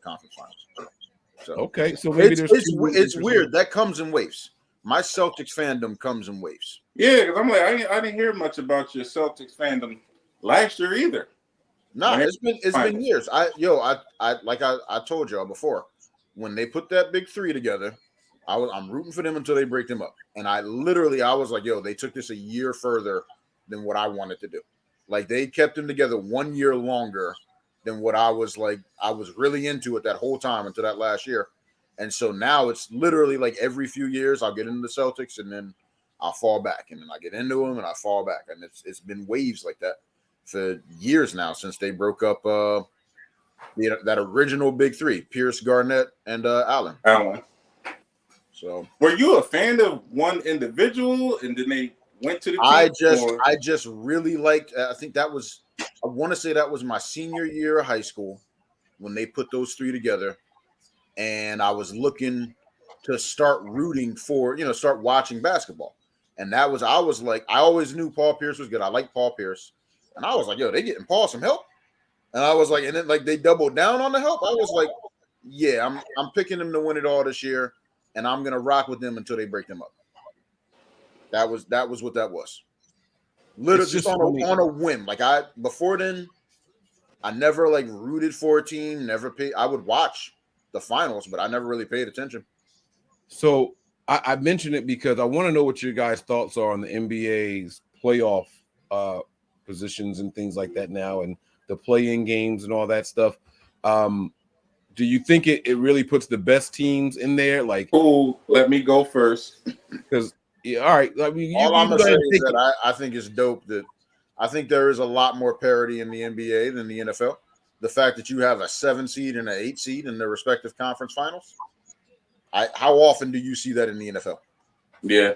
conference finals. So Okay, so maybe it's weird. That comes in waves. My Celtics fandom comes in waves. Yeah, because I'm like, I didn't hear much about your Celtics fandom last year either. No, it's been years. I told y'all before, when they put that big three together, I'm rooting for them until they break them up. And I was like, yo, they took this a year further than what I wanted to do. Like they kept them together 1 year longer than what I was really into it that whole time until that last year. And so now it's literally like every few years I'll get into the Celtics and then I'll fall back, and then I get into them and I fall back. And it's been waves like that for years now since they broke up that original big three, Pierce, Garnett, and Allen. So were you a fan of one individual and then they went to the team? I just really liked, I want to say that was my senior year of high school when they put those three together. And I was looking to start rooting for, start watching basketball. And I was like, I always knew Paul Pierce was good. I like Paul Pierce. And I was like, yo, they getting Paul some help. And I was like, and then like they doubled down on the help. I was like, yeah, I'm picking them to win it all this year. And I'm going to rock with them until they break them up. That was what that was. Literally just on a whim. Like before then, I never like rooted for a team, never paid. I would watch the finals, but I never really paid attention. So I mentioned it because I want to know what your guys' thoughts are on the NBA's playoff positions and things like that now, and the play-in games and all that stuff. Do you think it really puts the best teams in there? Like, let me go first. Because all right, I mean, All I'm you gonna say go is that I think it's dope that I think there is a lot more parity in the NBA than the NFL. The fact that you have a 7 seed and an 8 seed in their respective conference finals. How often do you see that in the NFL? Yeah.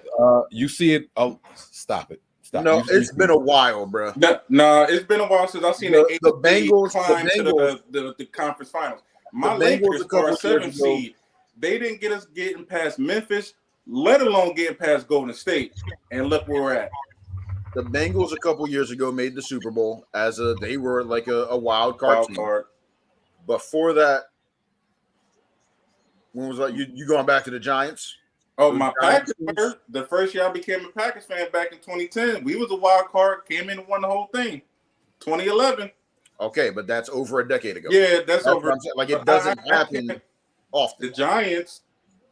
You see it. Oh, stop it. Stop. No, it's been a while, bro. No, it's been a while since I've seen the Bengals climb to the conference finals. My Lakers are a 7 seed. They didn't get us getting past Memphis, let alone getting past Golden State. And look where we're at. The Bengals a couple years ago made the Super Bowl they were like a wild card team. Before that, when was that? You going back to the Giants? Oh, my Packers. The first year I became a Packers fan back in 2010, we was a wild card, came in and won the whole thing. 2011. Okay, but that's over a decade ago. Yeah, that's over. Like it doesn't happen often. The Giants,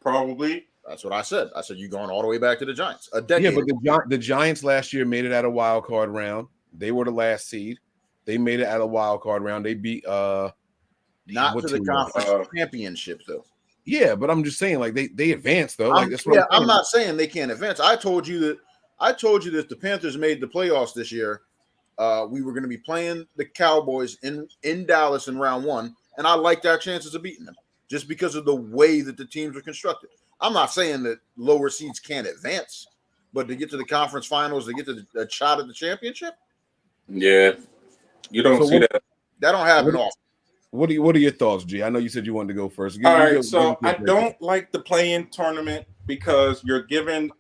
probably. That's what I said. I said you're going all the way back to the Giants. A decade. Yeah, but the Giants last year made it out of wild card round. They were the last seed. They made it out of wild card round. They beat not to the conference championship though. Yeah, but I'm just saying, like they advanced though. I'm not saying they can't advance. I told you that if the Panthers made the playoffs this year, we were going to be playing the Cowboys in Dallas in round 1, and I liked our chances of beating them just because of the way that the teams are constructed. I'm not saying that lower seeds can't advance, but to get to the conference finals, to get to a shot at the championship, yeah, you don't see that. That don't happen often. What are your thoughts, G? I know you said you wanted to go first. All right, so I don't like the play-in tournament because you're giving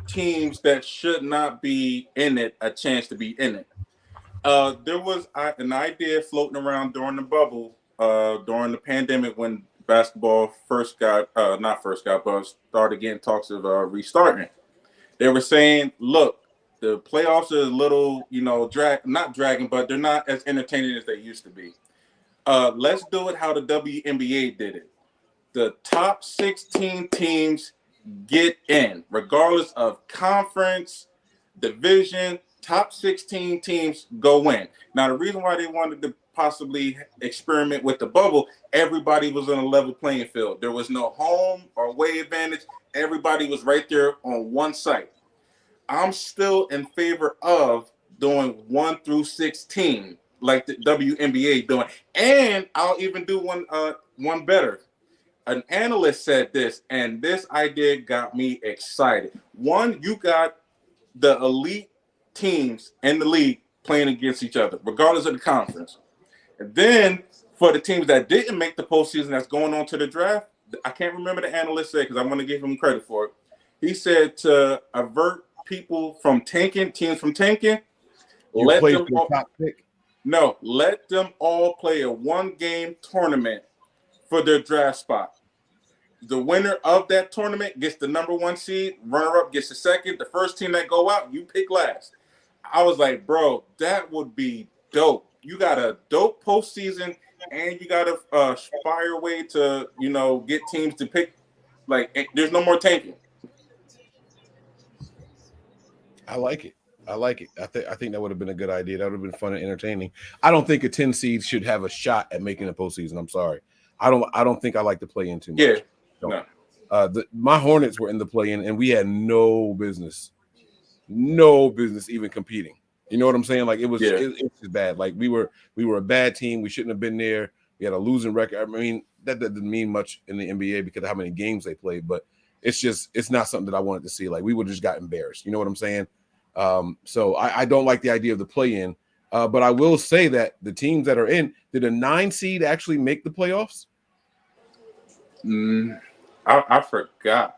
teams that should not be in it a chance to be in it. There was an idea floating around during the bubble, during the pandemic when basketball but started getting talks of restarting. They were saying, look, the playoffs are a little, not dragging, but they're not as entertaining as they used to be. Let's do it how the WNBA did it. The top 16 teams get in, regardless of conference, division. Top 16 teams go in. Now, the reason why they wanted to possibly experiment with the bubble, everybody was on a level playing field. There was no home or away advantage. Everybody was right there on one site. I'm still in favor of doing 1 through 16. Like the WNBA doing, and I'll even do one better. An analyst said this, and this idea got me excited. One, you got the elite teams in the league playing against each other, regardless of the conference. And then for the teams that didn't make the postseason, that's going on to the draft. I can't remember the analyst said because I want to give him credit for it. He said to avert people from tanking, teams from tanking. Let them top pick. No, let them all play a 1-game tournament for their draft spot. The winner of that tournament gets the number 1 seed. Runner-up gets the second. The first team that go out, you pick last. I was like, bro, that would be dope. You got a dope postseason, and you got a fire way to, get teams to pick. Like, there's no more tanking. I like it. I think that would have been a good idea. That would have been fun and entertaining. I don't think a 10 seed should have a shot at making a postseason. I'm sorry. I don't think I like to play in too much. Yeah. No. My Hornets were in the play-in, and we had no business even competing. You know what I'm saying? Like it was just bad. Like we were a bad team. We shouldn't have been there. We had a losing record. I mean, that doesn't mean much in the NBA because of how many games they played, but it's not something that I wanted to see. Like we would have just got embarrassed. You know what I'm saying? So I don't like the idea of the play-in. But I will say that the teams that are in, did a 9 seed actually make the playoffs? I forgot.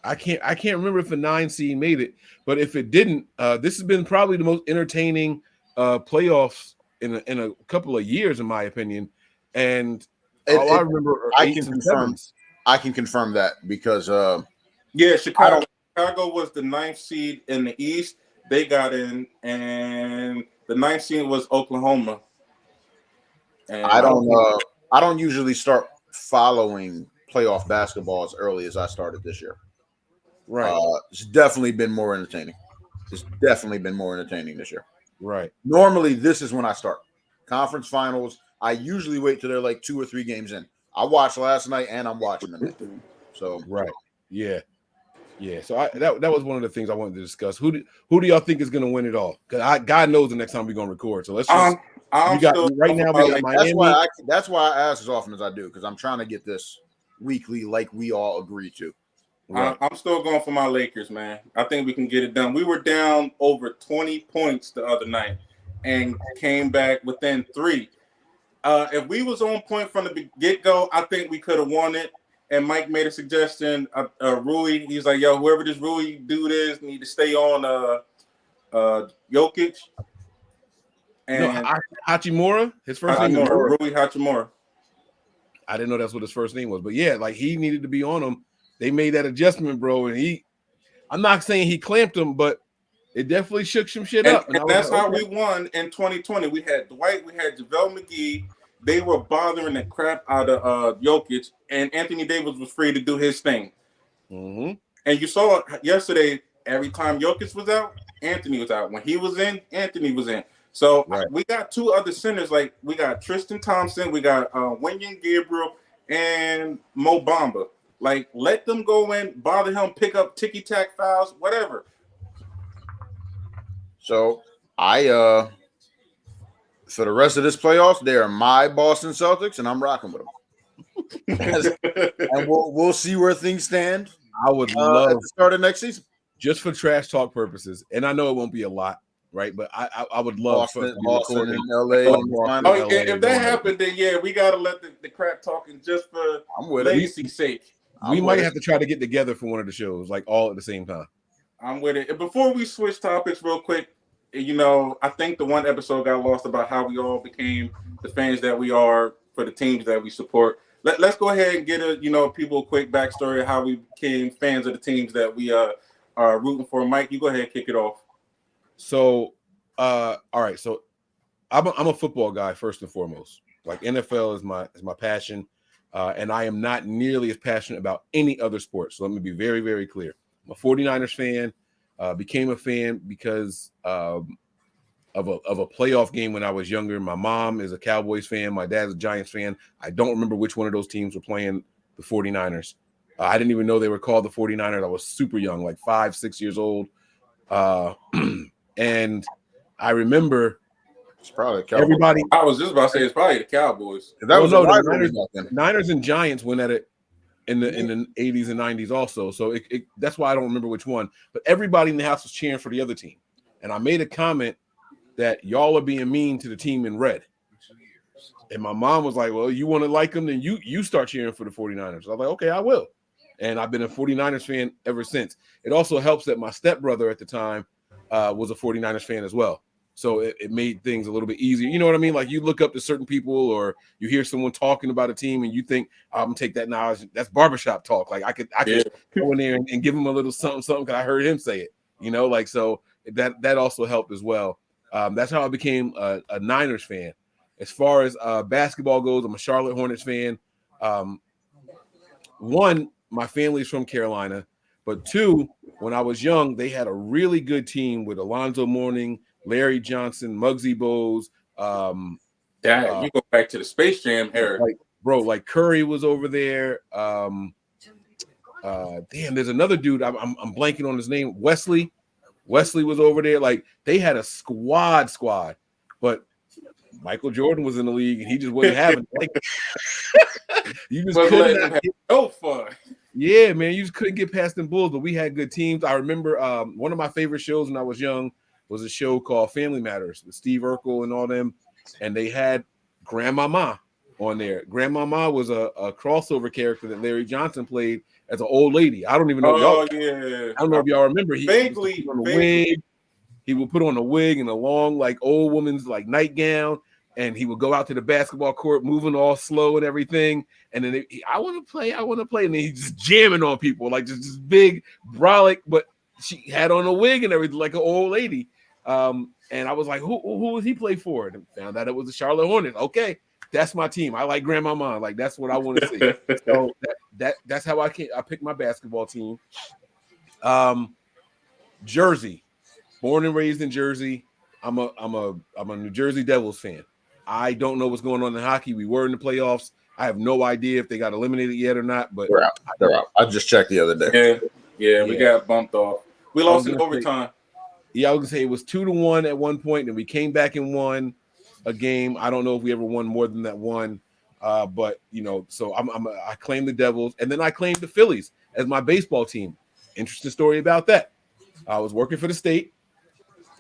I can't remember if a 9 seed made it, but if it didn't, this has been probably the most entertaining playoffs in a couple of years, in my opinion. And all I remember are 8s and 7s. I can confirm that because Chicago was the 9th seed in the East. They got in, and the 9th seed was Oklahoma. And I don't usually start following playoff basketball as early as I started this year. Right. It's definitely been more entertaining. It's definitely been more entertaining this year. Right. Normally, this is when I start. Conference finals, I usually wait till they're like 2 or 3 games in. I watched last night and I'm watching them. So right. Yeah. Yeah. So that was one of the things I wanted to discuss. Who do y'all think is going to win it all? Because God knows the next time we're going to record. So let's just I'm still right now we got Miami. That's why I ask as often as I do, because I'm trying to get this weekly like we all agree to. Right. I'm still going for my Lakers, man. I think we can get it done. We were down over 20 points the other night and came back within 3. If we was on point from the get-go, I think we could have won it. And Mike made a suggestion. Rui, he's like, yo, whoever this Rui dude is, need to stay on Jokic. And Hachimura, his first name is Rui Hachimura. I didn't know that's what his first name was, but yeah, like he needed to be on him. They made that adjustment, bro, and I'm not saying he clamped him, but it definitely shook some shit up. And that's how we won in 2020. We had Dwight, we had JaVale McGee. They were bothering the crap out of Jokic, and Anthony Davis was free to do his thing. Mm-hmm. And you saw yesterday, every time Jokic was out, Anthony was out. When he was in, Anthony was in. So we got 2 other centers. Like we got Tristan Thompson, we got Wenyen Gabriel, and Mo Bamba. Like let them go in, bother him, pick up ticky-tack fouls, whatever. So I for the rest of this playoffs, they are my Boston Celtics, and I'm rocking with them. And we'll see where things stand. I would love at the start of next season, just for trash talk purposes, and I know it won't be a lot, right? But I would love Boston and LA. If that happened, then yeah, we gotta let the crap talking just for legacy's sake. We might have to try to get together for one of the shows, like all at the same time. I'm with it. And before we switch topics real quick, I think the one episode got lost about how we all became the fans that we are for the teams that we support. Let's go ahead and get people a quick backstory of how we became fans of the teams that we are rooting for. Mike, you go ahead and kick it off. So, all right. So, I'm a football guy first and foremost. Like NFL is my passion, and I am not nearly as passionate about any other sport. So let me be very, very clear. I'm a 49ers fan. Became a fan because of a playoff game when I was younger. My mom is a Cowboys fan. My dad's a Giants fan. I don't remember which one of those teams were playing the 49ers. I didn't even know they were called the 49ers. I was super young, like 5-6 years old. And I remember it's probably everybody. I was just about to say it's probably the Cowboys. The Niners and Giants went at it in the 80s and 90s also. So that's why I don't remember which one. But everybody in the house was cheering for the other team. And I made a comment that y'all are being mean to the team in red. And my mom was like, well, you want to like them, then you start cheering for the 49ers. I was like, okay, I will. And I've been a 49ers fan ever since. It also helps that my stepbrother at the time was a 49ers fan as well. So it made things a little bit easier. You know what I mean? Like you look up to certain people or you hear someone talking about a team and you think, I'm going to take that knowledge. That's barbershop talk. Like I could go in there and give him a little something because I heard him say it, so that also helped as well. That's how I became a Niners fan. As far as basketball goes, I'm a Charlotte Hornets fan. One, my family's from Carolina, but 2, when I was young, they had a really good team with Alonzo Mourning, Larry Johnson, Muggsy Bogues. You go back to the Space Jam era. Like Curry was over there. There's another dude. I'm blanking on his name. Wesley was over there. Like they had a squad, but Michael Jordan was in the league and he just wasn't having it. You just couldn't have no fun. Yeah, man, you just couldn't get past them Bulls, but we had good teams. I remember one of my favorite shows when I was young was a show called Family Matters with Steve Urkel and all them, and they had Grandmama on there. Grandmama was a crossover character that Larry Johnson played as an old lady. I don't even know. I don't know if y'all remember. He would put on a wig and a long, like old woman's like nightgown, and he would go out to the basketball court, moving all slow and everything. And then I want to play, and then he's just jamming on people, like just this big brolic, but she had on a wig and everything, like an old lady. And I was like, who was he play for? And found out it was the Charlotte Hornets. Okay, that's my team. I like Grandmama. Like that's what I want to see. So that's how I picked my basketball team. Jersey. born and raised in Jersey. I'm a New Jersey Devils fan. I don't know what's going on in hockey. We were in the playoffs. I have no idea if they got eliminated yet or not. But they're out. They're out. I just checked the other day. Yeah, we got bumped off. We lost in overtime. I was gonna say it was 2-1 at one point, and we came back and won a game. I don't know if we ever won more than that one, but so I claim the Devils, and then I claimed the Phillies as my baseball team. Interesting story about that. I was working for the state.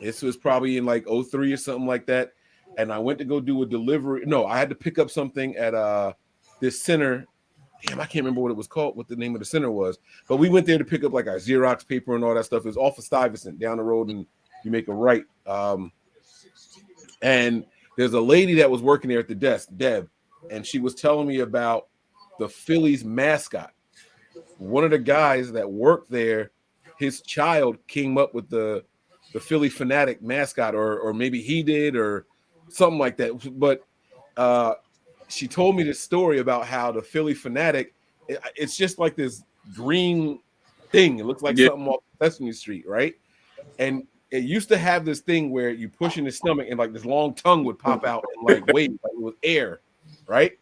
This was probably in like 03 or something like that, and I went to go do a delivery. No, I had to pick up something at this center. Damn, I can't remember what it was called, what the name of the center was. But we went there to pick up like our Xerox paper and all that stuff. It was off of Stuyvesant down the road, and you make a right. And there's a lady that was working there at the desk, Deb, and she was telling me about the Phillies mascot. One of the guys that worked there, his child came up with the Philly Fanatic mascot, or maybe he did, or something like that. But she told me this story about how the Philly Fanatic, it's just like this green thing. It looks like something off Sesame Street, right? And it used to have this thing where you push in the stomach and like this long tongue would pop out and like wave, like it was air, right?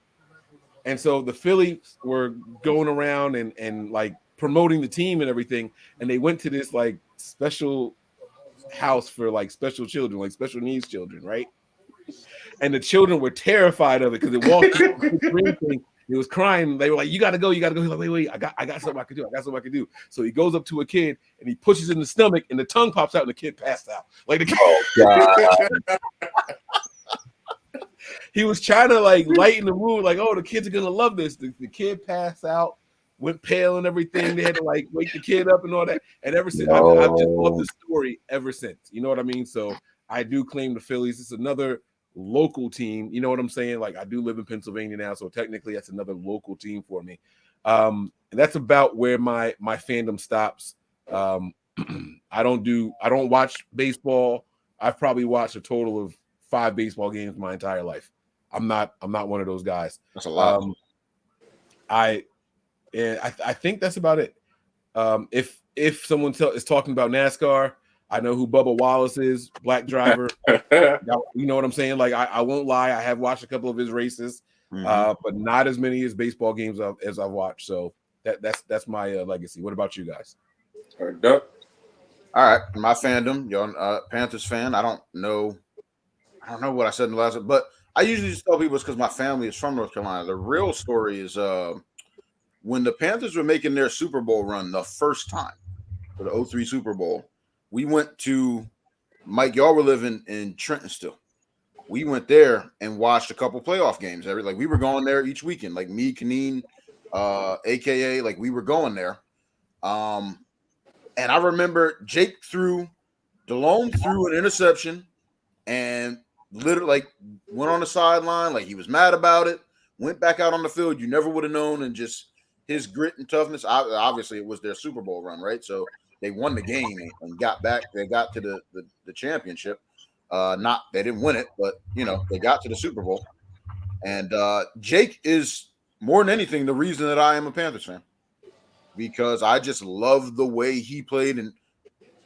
And so the Phillies were going around and like promoting the team and everything, and they went to this like special house for like special children, like special needs children, right? And the children were terrified of it because it walked through the green thing. It was crying. They were like, "You got to go. You got to go." He's like, "Wait. I got something I can do. I got something I can do." So he goes up to a kid and he pushes in the stomach, and the tongue pops out, and the kid passed out. Like the he was trying to like lighten the mood, like, "Oh, the kids are gonna love this." The kid passed out, went pale and everything. They had to like wake the kid up and all that. And ever since, I've just loved the story ever since. You know what I mean? So I do claim the Phillies. It's another local team. You know what I'm saying? Like I do live in Pennsylvania now, so technically that's another local team for me. And that's about where my fandom stops. I don't watch baseball. I've probably watched a total of 5 baseball games my entire life. I'm not one of those guys. That's a lot. I think that's about it. If someone is talking about NASCAR, I know who Bubba Wallace is, black driver. You know what I'm saying? Like I won't lie, I have watched a couple of his races, but not as many as baseball games as I've watched. So that's my legacy. What about you guys? All right, my fandom, y'all, Panthers fan. I don't know what I said in the last, but I usually just tell people it's because my family is from North Carolina. The real story is when the Panthers were making their Super Bowl run the first time for the 03 Super Bowl. We went to Mike. Y'all were living in Trenton still. We went there and watched a couple playoff games. We were going there each weekend. Like me, Kaneen, AKA, like we were going there. And I remember Jake DeLome threw an interception and literally like went on the sideline. Like he was mad about it. Went back out on the field. You never would have known, and just his grit and toughness. Obviously, it was their Super Bowl run, right? So they won the game and got back. They got to the championship. They didn't win it, but they got to the Super Bowl. And Jake is more than anything the reason that I am a Panthers fan, because I just love the way he played. And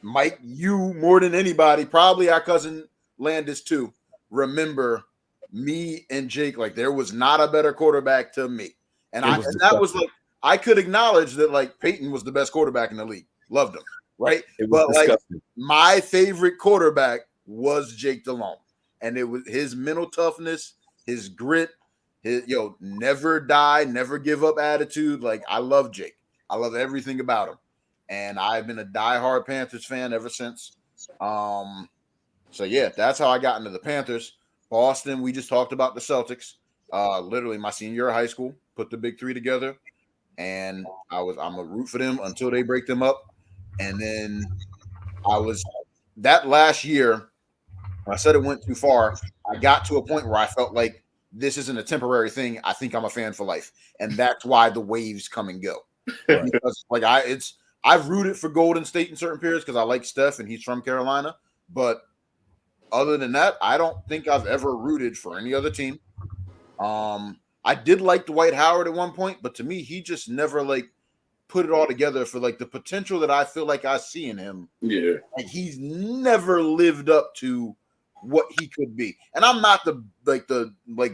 Mike, you more than anybody, probably our cousin Landis too, remember me and Jake. Like there was not a better quarterback to me, and that was like I could acknowledge that like Peyton was the best quarterback in the league. Loved him, right? But disgusting. Like my favorite quarterback was Jake DeLome, and it was his mental toughness, his grit, his never die, never give up attitude. Like I love Jake. I love everything about him, and I've been a diehard Panthers fan ever since. So yeah, that's how I got into the Panthers. Boston, we just talked about the Celtics. Literally my senior year of high school, put the big three together, and I'm a root for them until they break them up. And then that last year, I said it went too far. I got to a point where I felt like this isn't a temporary thing. I think I'm a fan for life. And that's why the waves come and go. Because like I've rooted for Golden State in certain periods because I like Steph and he's from Carolina. But other than that, I don't think I've ever rooted for any other team. I did like Dwight Howard at one point, but to me, he just never like put it all together for like the potential that I feel like I see in him. Yeah. And he's never lived up to what he could be. And I'm not the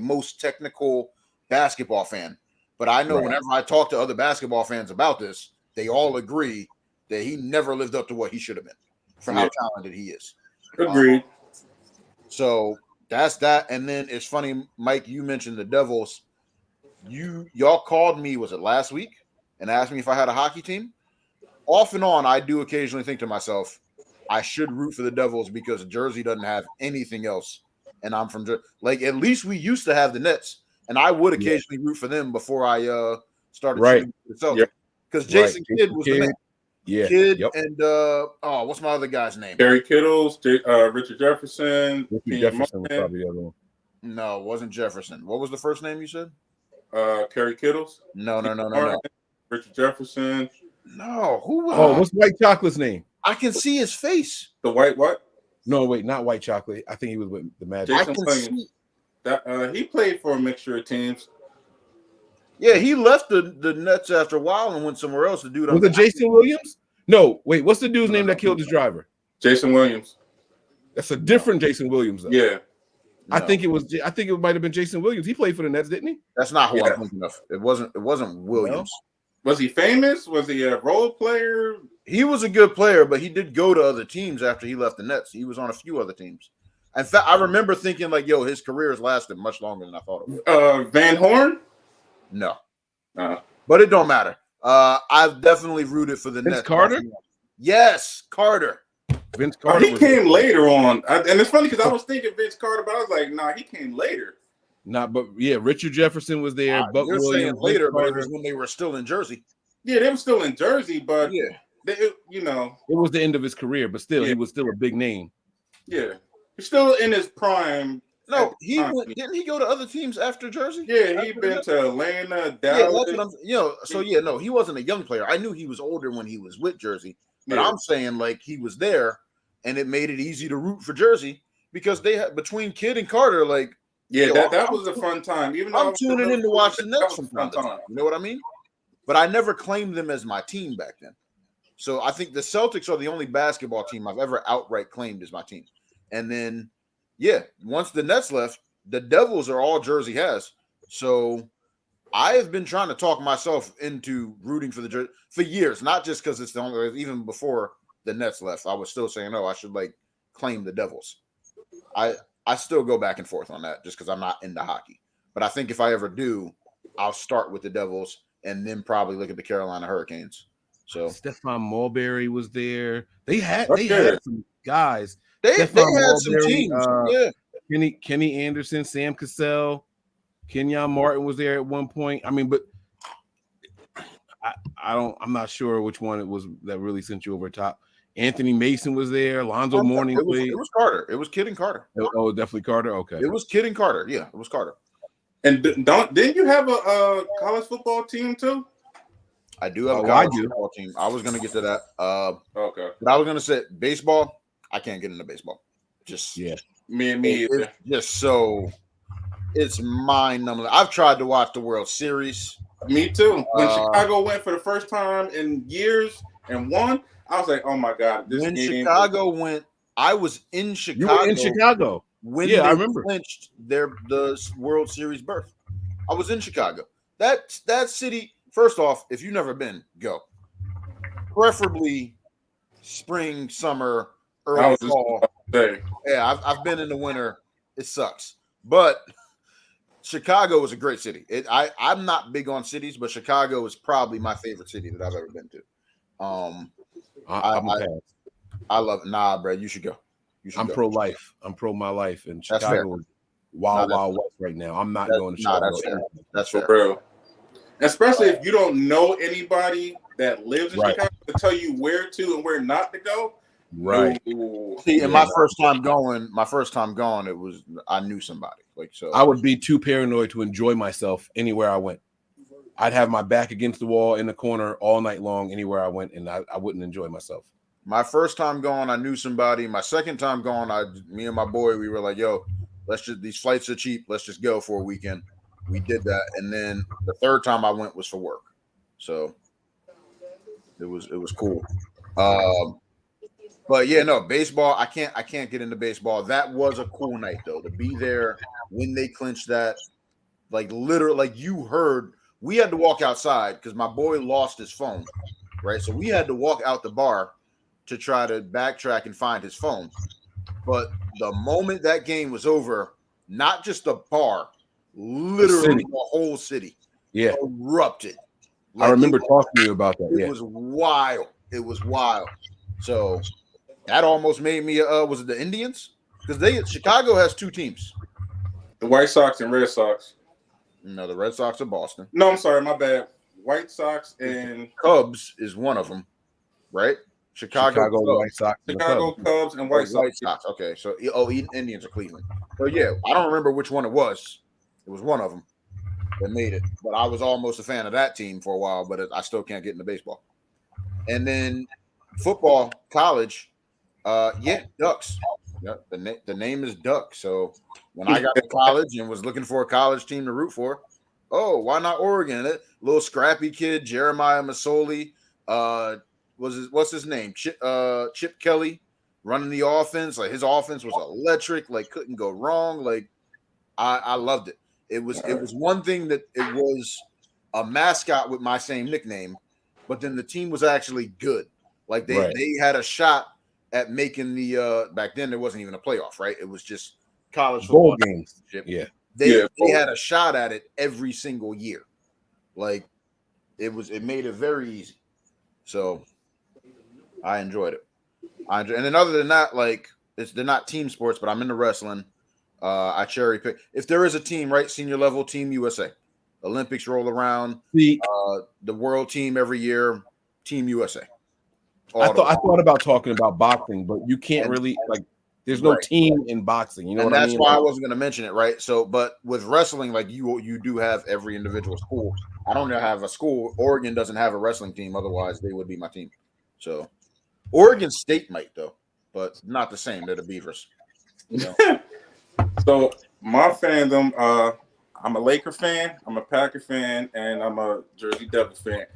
most technical basketball fan, but I know whenever I talk to other basketball fans about this, they all agree that he never lived up to what he should have been for how talented he is. Agreed. So that's that. And then it's funny, Mike, you mentioned the Devils. Y'all called me, was it last week, and asked me if I had a hockey team? Off and on, I do occasionally think to myself, I should root for the Devils because Jersey doesn't have anything else. And I'm from like at least we used to have the Nets, and I would occasionally root for them before I started shooting for the Celtics. Because Jason Kidd was the man. Yeah. Kidd and what's my other guy's name? Kerry Kittles, Richard Jefferson. Richard Jefferson was probably the other one. No, it wasn't Jefferson. What was the first name you said? Kerry Kittles. No. Richard Jefferson. No, who? What's White Chocolate's name? I can see his face. The white what? No, wait, not White Chocolate. I think he was with the Magic. Jason Williams. He played for a mixture of teams. Yeah, he left the Nets after a while and went somewhere else to do that. Was it Jason Williams? No, wait, what's the dude's name that killed his driver? Jason Williams. That's a different Jason Williams, though. Yeah. No. I think it might have been Jason Williams. He played for the Nets, didn't he? That's not who I'm thinking of. It wasn't Williams. No? Was he famous? Was he a role player? He was a good player, but he did go to other teams after he left the Nets. He was on a few other teams. In fact, I remember thinking like, "Yo, his career has lasted much longer than I thought it would." Van Horn? No. But it don't matter. I've definitely rooted for the Vince Nets. Carter? Yes, Carter. Vince Carter. He came later on. And it's funny because I was thinking Vince Carter, but I was like, nah, he came later. But yeah, Richard Jefferson was there. Buck You're Williams, saying later, but it was when they were still in Jersey. Yeah, they were still in Jersey, but yeah, it was the end of his career, but still, he was still a big name. Yeah, he's still in his prime. No, didn't he go to other teams after Jersey? Yeah, he been to Atlanta, Dallas. Yeah, he wasn't a young player. I knew he was older when he was with Jersey, but I'm saying like he was there, and it made it easy to root for Jersey because they had between Kidd and Carter, like that was a fun time. Even though I'm tuning in to watch the Nets from time to time. You know what I mean? But I never claimed them as my team back then. So I think the Celtics are the only basketball team I've ever outright claimed as my team. And then, once the Nets left, the Devils are all Jersey has. So I have been trying to talk myself into rooting for the Jersey for years, not just because it's the only. Even before the Nets left, I was still saying, I should claim the Devils. I still go back and forth on that just because I'm not into hockey. But I think if I ever do, I'll start with the Devils and then probably look at the Carolina Hurricanes. So Stephon Marbury was there. They had some guys. They had some teams. Kenny Anderson, Sam Cassell, Kenyon Martin was there at one point. I mean, but I'm not sure which one it was that really sent you over top. Anthony Mason was there. Alonzo Mourning played. It was Carter. It was Kidd and Carter. Oh, definitely Carter. Okay. It was Kidd and Carter. Yeah, it was Carter. And didn't you have a college football team too? I do have a college football team. I was going to get to that. Okay. But I was going to say baseball. I can't get into baseball. Me either. It's mind-numbing. I've tried to watch the World Series. Me too. When Chicago went for the first time in years and won, I was like, "Oh my god!" Chicago went, I was in Chicago. You were in Chicago when I remember clinched the World Series berth. I was in Chicago. That city. First off, if you've never been, go. Preferably spring, summer, early fall. Yeah, I've been in the winter. It sucks, but Chicago is a great city. I'm not big on cities, but Chicago is probably my favorite city that I've ever been to. I love it. Nah, bro, you should go. I'm pro-life. I'm pro my life, and Chicago is wild west right now. I'm not going to Chicago. That's fair. Bro. Especially if you don't know anybody that lives in Chicago to tell you where to and where not to go. Right. See, and my first time going, it was I knew somebody. So I would be too paranoid to enjoy myself anywhere I went. I'd have my back against the wall in the corner all night long anywhere I went, and I wouldn't enjoy myself. My first time going, I knew somebody. My second time going, me and my boy, we were like, "Yo, these flights are cheap. Let's just go for a weekend." We did that, and then the third time I went was for work. So It was cool. But yeah, no, baseball. I can't get into baseball. That was a cool night though, to be there when they clinched that. Like literally, like you heard, we had to walk outside because my boy lost his phone, right? So we had to walk out the bar to try to backtrack and find his phone. But the moment that game was over, not just the bar, literally the whole city erupted. Like, I remember talking to you about that. It was wild. It was wild. So that almost made me was it the Indians? Because Chicago has two teams. The White Sox and Red Sox. No, the Red Sox are Boston. No, I'm sorry, my bad. White Sox and Cubs is one of them, right? Chicago White Sox. Chicago Cubs and White Sox. Okay, so Indians are Cleveland. So yeah, I don't remember which one it was. It was one of them that made it. But I was almost a fan of that team for a while, but I still can't get into baseball. And then football, college, Ducks. Yeah, the name is Duck. So when I got to college and was looking for a college team to root for, why not Oregon? Little scrappy kid, Jeremiah Masoli. What's his name? Chip Kelly running the offense. Like his offense was electric. Like couldn't go wrong. Like I loved it. It was one thing that it was a mascot with my same nickname, but then the team was actually good. Like they had a shot at making the back then there wasn't even a playoff, right? It was just college football games. Yeah. They had a shot at it every single year. Like it made it very easy. So I enjoyed it. And then other than that, like they're not team sports, but I'm into wrestling. I cherry pick. If there is a team, right, senior level, Team USA. Olympics roll around. The world team every year, Team USA. I thought about talking about boxing, but you can't really like. There's no team in boxing. You know what I mean? That's why I wasn't going to mention it, right? So, but with wrestling, like you do have every individual school. I don't have a school. Oregon doesn't have a wrestling team. Otherwise, they would be my team. So, Oregon State might though, but not the same. They're the Beavers. You know? So my fandom, I'm a Laker fan, I'm a Packer fan, and I'm a Jersey Devil fan.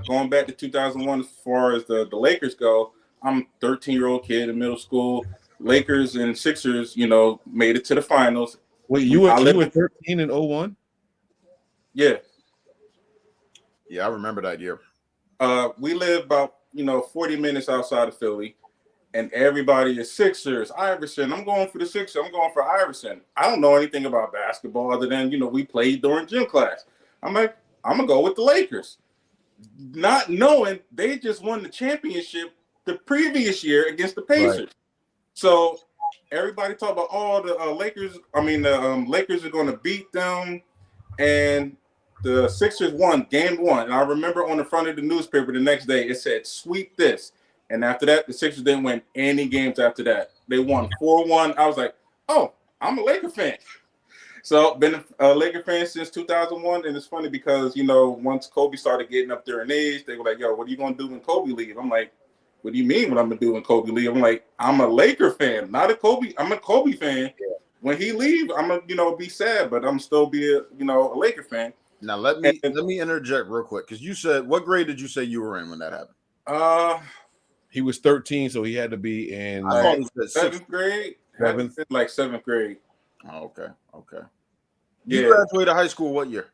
Going back to 2001, as far as the Lakers go, I'm a 13-year-old kid in middle school. Lakers and Sixers, made it to the finals. Wait, you were 13 in 01? Yeah. Yeah, I remember that year. We live about 40 minutes outside of Philly, and everybody is Sixers, Iverson. I'm going for the Sixers. I'm going for Iverson. I don't know anything about basketball other than we played during gym class. I'm like, I'm gonna go with the Lakers, not knowing they just won the championship the previous year against the Pacers. Right. So everybody talk about the Lakers. I mean, the Lakers are going to beat them, and the Sixers won game 1. And I remember on the front of the newspaper the next day it said sweep this. And after that, the Sixers didn't win any games after that. They won 4-1. I was like, oh, I'm a Laker fan. So been a Laker fan since 2001. And it's funny because, once Kobe started getting up there in age, they were like, yo, what are you going to do when Kobe leaves? I'm like, what do you mean what I'm going to do when Kobe leaves? I'm like, I'm a Laker fan, not a Kobe. I'm a Kobe fan. Yeah. When he leaves, I'm going to, be sad, but I'm still be a Laker fan. Now, let me interject real quick. Because you said, what grade did you say you were in when that happened? He was 13, so he had to be in seventh grade. Like seventh grade. Oh, okay. You graduated high school what year?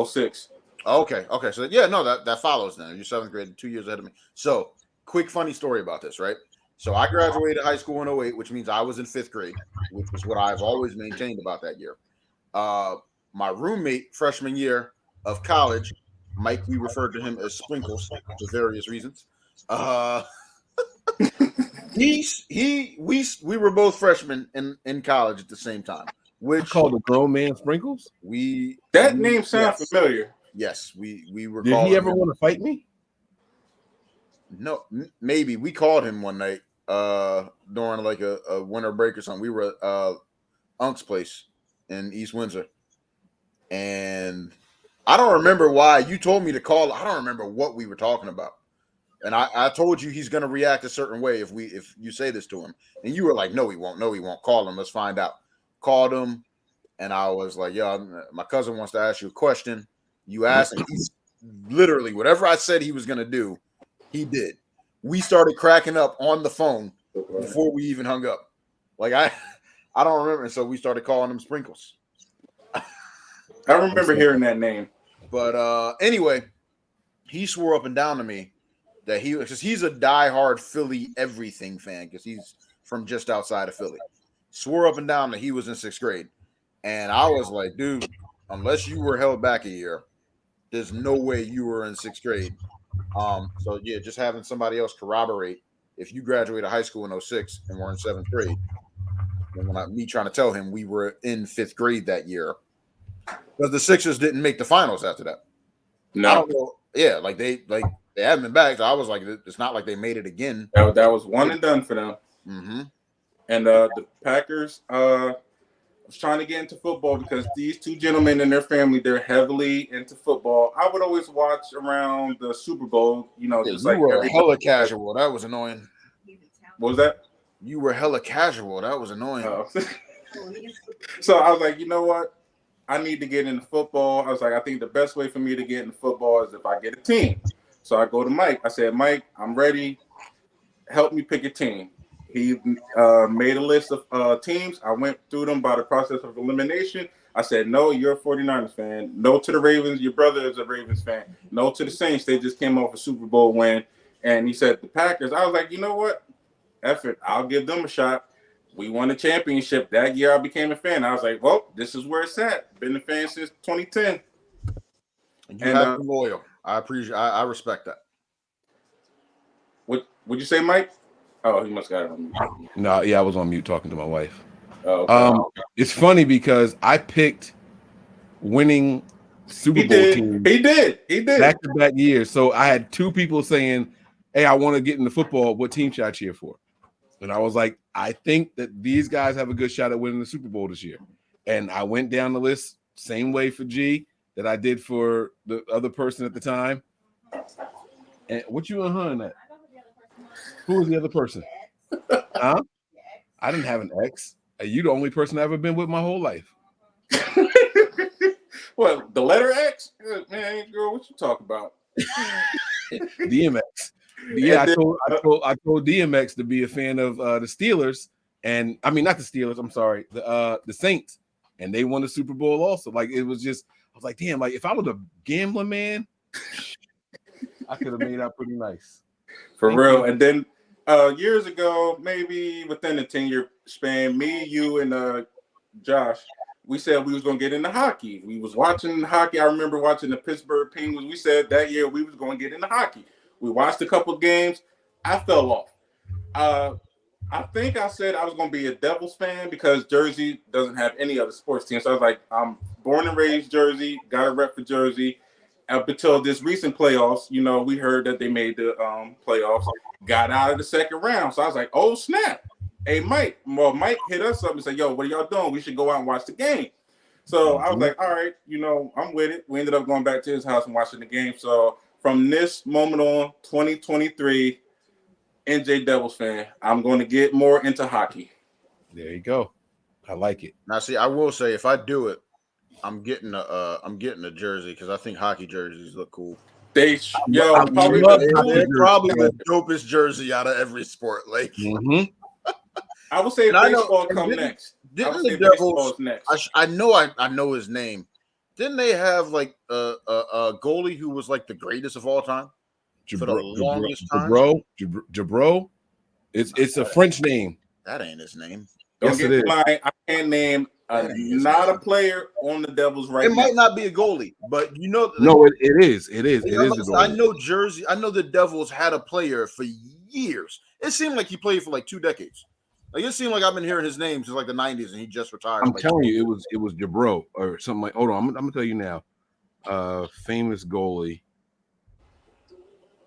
06. Okay. So yeah, no, that follows then. You're seventh grade, 2 years ahead of me. So quick funny story about this, right? So I graduated high school in 08, which means I was in 5th grade, which was what I've always maintained about that year. My roommate freshman year of college, Mike, we referred to him as Sprinkles for various reasons. We were both freshmen in college at the same time. Which called a grown man Sprinkles? That name sounds familiar. Yes, we were. Did he ever want to fight me? No, maybe we called him one night during like a winter break or something. We were at Unc's place in East Windsor, and I don't remember why you told me to call. I don't remember what we were talking about. And I told you he's going to react a certain way if you say this to him. And you were like, no, he won't. No, he won't. Call him. Let's find out. Called him. And I was like, yo, my cousin wants to ask you a question. You asked him. He's literally whatever I said he was going to do, He did. We started cracking up on the phone before we even hung up. Like I don't remember. So we started calling him Sprinkles. I remember hearing that name. But anyway, he swore up and down to me that because he's a diehard Philly everything fan because he's from just outside of Philly. Swore up and down that he was in 6th grade. And I was like, dude, unless you were held back a year, there's no way you were in 6th grade. So yeah, just having somebody else corroborate if you graduated high school in 06 and were in 7th grade. And me trying to tell him we were in 5th grade that year. Because the Sixers didn't make the finals after that. No. I don't know. Yeah, they haven't been back. So I was like, it's not like they made it again. That was one and done for them. Mm-hmm. And the Packers was trying to get into football because these two gentlemen and their family, they're heavily into football. I would always watch around the Super Bowl, just you were hella casual. That was annoying. What was that? You were hella casual. That was annoying. So I was like, you know what? I need to get into football. I was like, I think the best way for me to get into football is if I get a team. So I go to Mike. I said, Mike, I'm ready. Help me pick a team. He made a list of teams. I went through them by the process of elimination. I said, no, you're a 49ers fan. No to the Ravens. Your brother is a Ravens fan. No to the Saints. They just came off a Super Bowl win. And he said the Packers. I was like, you know what? Effort. I'll give them a shot. We won a championship. That year I became a fan. I was like, well, this is where it's at. Been a fan since 2010. You have been loyal. I appreciate I respect that. What would you say, Mike? Oh, he must got it on mute. No, yeah, I was on mute talking to my wife. Oh, okay. It's funny because I picked winning Super Bowl team. He did. Back-to-back years. So I had two people saying, hey, I want to get into football. What team should I cheer for? And I was like, I think that these guys have a good shot at winning the Super Bowl this year. And I went down the list, same way for G that I did for the other person at the time. And what you and her in that? Who was the other person? Huh? I didn't have an ex. You the only person I've ever been with my whole life. What, the letter X? Man, girl, what you talking about? DMX. Yeah, I told DMX to be a fan of the Steelers, and I mean not the Steelers. I'm sorry, the Saints, and they won the Super Bowl also. Like it was just, I was like, damn, like if I was a gambling man, I could have made out pretty nice. For real. And then years ago, maybe within a 10-year span, me, you, and Josh, we said we was gonna get into hockey. We was watching hockey. I remember watching the Pittsburgh Penguins. We said that year we was gonna get into hockey. We watched a couple of games. I fell off. I think I said I was going to be a Devils fan because Jersey doesn't have any other sports team. So I was like, I'm born and raised Jersey, got a rep for Jersey. Up until this recent playoffs, we heard that they made the playoffs, got out of the second round. So I was like, oh, snap. Hey, Mike. Well, Mike hit us up and said, yo, what are y'all doing? We should go out and watch the game. So I was like, all right, I'm with it. We ended up going back to his house and watching the game. So from this moment on, 2023, NJ Devils fan, I'm going to get more into hockey. There you go. I like it. Now, see, I will say, if I do it, I'm getting a jersey because I think hockey jerseys look cool. They're probably the dopest jersey out of every sport. Like, I would say baseball come next. Didn't the Devils next? I know his name. Didn't they have like a goalie who was like the greatest of all time for the longest time? Jabro. It's a French name. That ain't his name. Don't get me lying. I can't name not a player on the Devils right now. It might not be a goalie, but no, it is. It is. It is. I know Jersey. I know the Devils had a player for years. It seemed like he played for like 2 decades. Like it seemed like I've been hearing his name since like the 90s, and he just retired. I'm telling you, it was Jabro or something like. Hold on, I'm gonna tell you now. Famous goalie.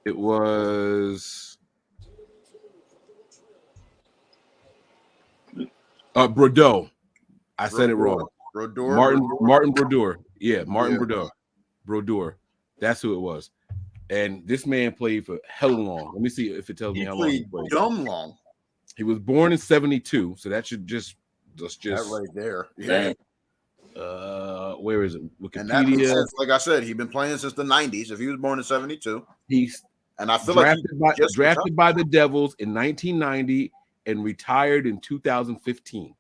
It was Brodeur. I said it wrong. Martin Brodeur. Yeah, Martin Brodeur. Brodeur. That's who it was. And this man played for hell long. Let me see if it tells me how long he played. Dumb long. He was born in 72, so that should just that right there. Yeah. Where is it? Wikipedia. And that, like I said, he's been playing since the 90s. If he was born in 72, he's And I feel like he drafted by the Devils in 1990 and retired in 2015.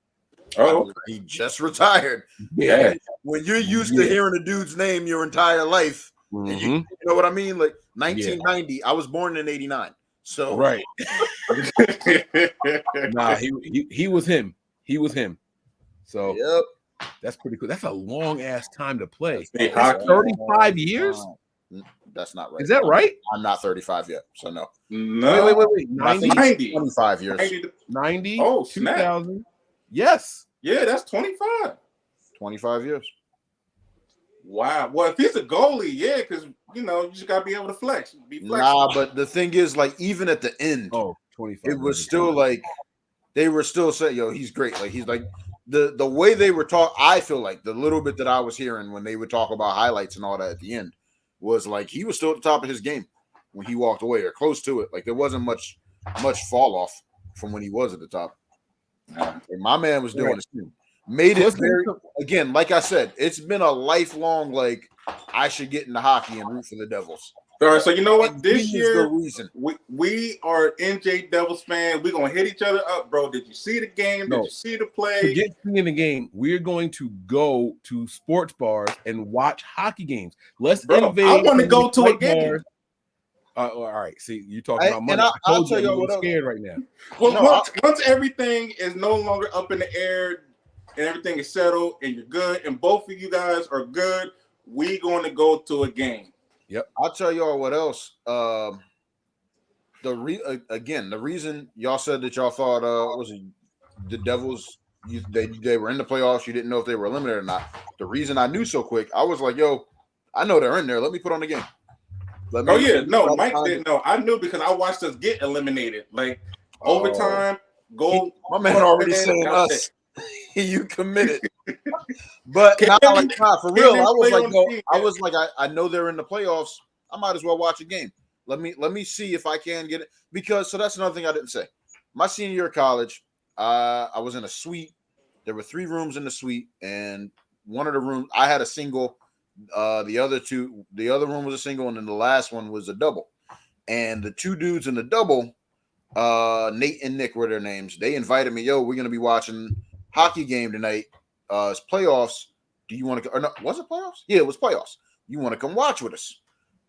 Oh, he just retired. yeah. When you're used to hearing a dude's name your entire life, and you know what I mean? Like 1990, I was born in 89. So right. Nah, he was him. He was him. So yep. That's pretty cool. That's a long ass time to play. Hey, hockey. 35 years? That's not right. Is that right? I'm not 35 yet, so no. No. Wait. 90. 25 years. 90. Oh, 2000. Yes. Yeah, that's 25. 25 years. Wow. Well, if he's a goalie, yeah, because you just gotta be able to flex. Be flexible. Nah, but the thing is, like, even at the end, 25. It was still like they were still saying, "Yo, he's great." Like he's like the way they were talk. I feel like the little bit that I was hearing when they would talk about highlights and all that at the end was like he was still at the top of his game when he walked away or close to it. Like there wasn't much fall off from when he was at the top. And my man was doing his thing. Made it very again, like I said, it's been a lifelong like I should get into hockey and root for the Devils. All right, so you know what? And This year, the reason. we are NJ Devils fans. We're gonna hit each other up, bro. Did you see the game? No. Did you see the play? Forget seeing the game. We're going to go to sports bars and watch hockey games. Let's invade. I want to go to a game. Bars. All right. See, you're talking about money. And I'll I tell you I'm what scared right now. Well, once everything is no longer up in the air and everything is settled and you're good and both of you guys are good, we going to go to a game. Yep. I'll tell y'all what else. The reason y'all said that y'all thought was it the Devils they were in the playoffs, you didn't know if they were eliminated or not. The reason I knew so quick, I was like, yo, I know they're in there. Let me put on the game. Mike didn't know. I knew because I watched us get eliminated. Like overtime, goal. My man already saying us. You committed. But for real, I was like, I know they're in the playoffs. I might as well watch a game. Let me see if I can get it. Because so that's another thing I didn't say. My senior year of college, I was in a suite. There were 3 rooms in the suite, and one of the rooms I had a single. The other room was a single, and then the last one was a double. And the 2 dudes in the double, Nate and Nick were their names. They invited me, yo, we're gonna be watching hockey game tonight. It's playoffs. Do you want to? Or no, was it playoffs? Yeah, it was playoffs. You want to come watch with us?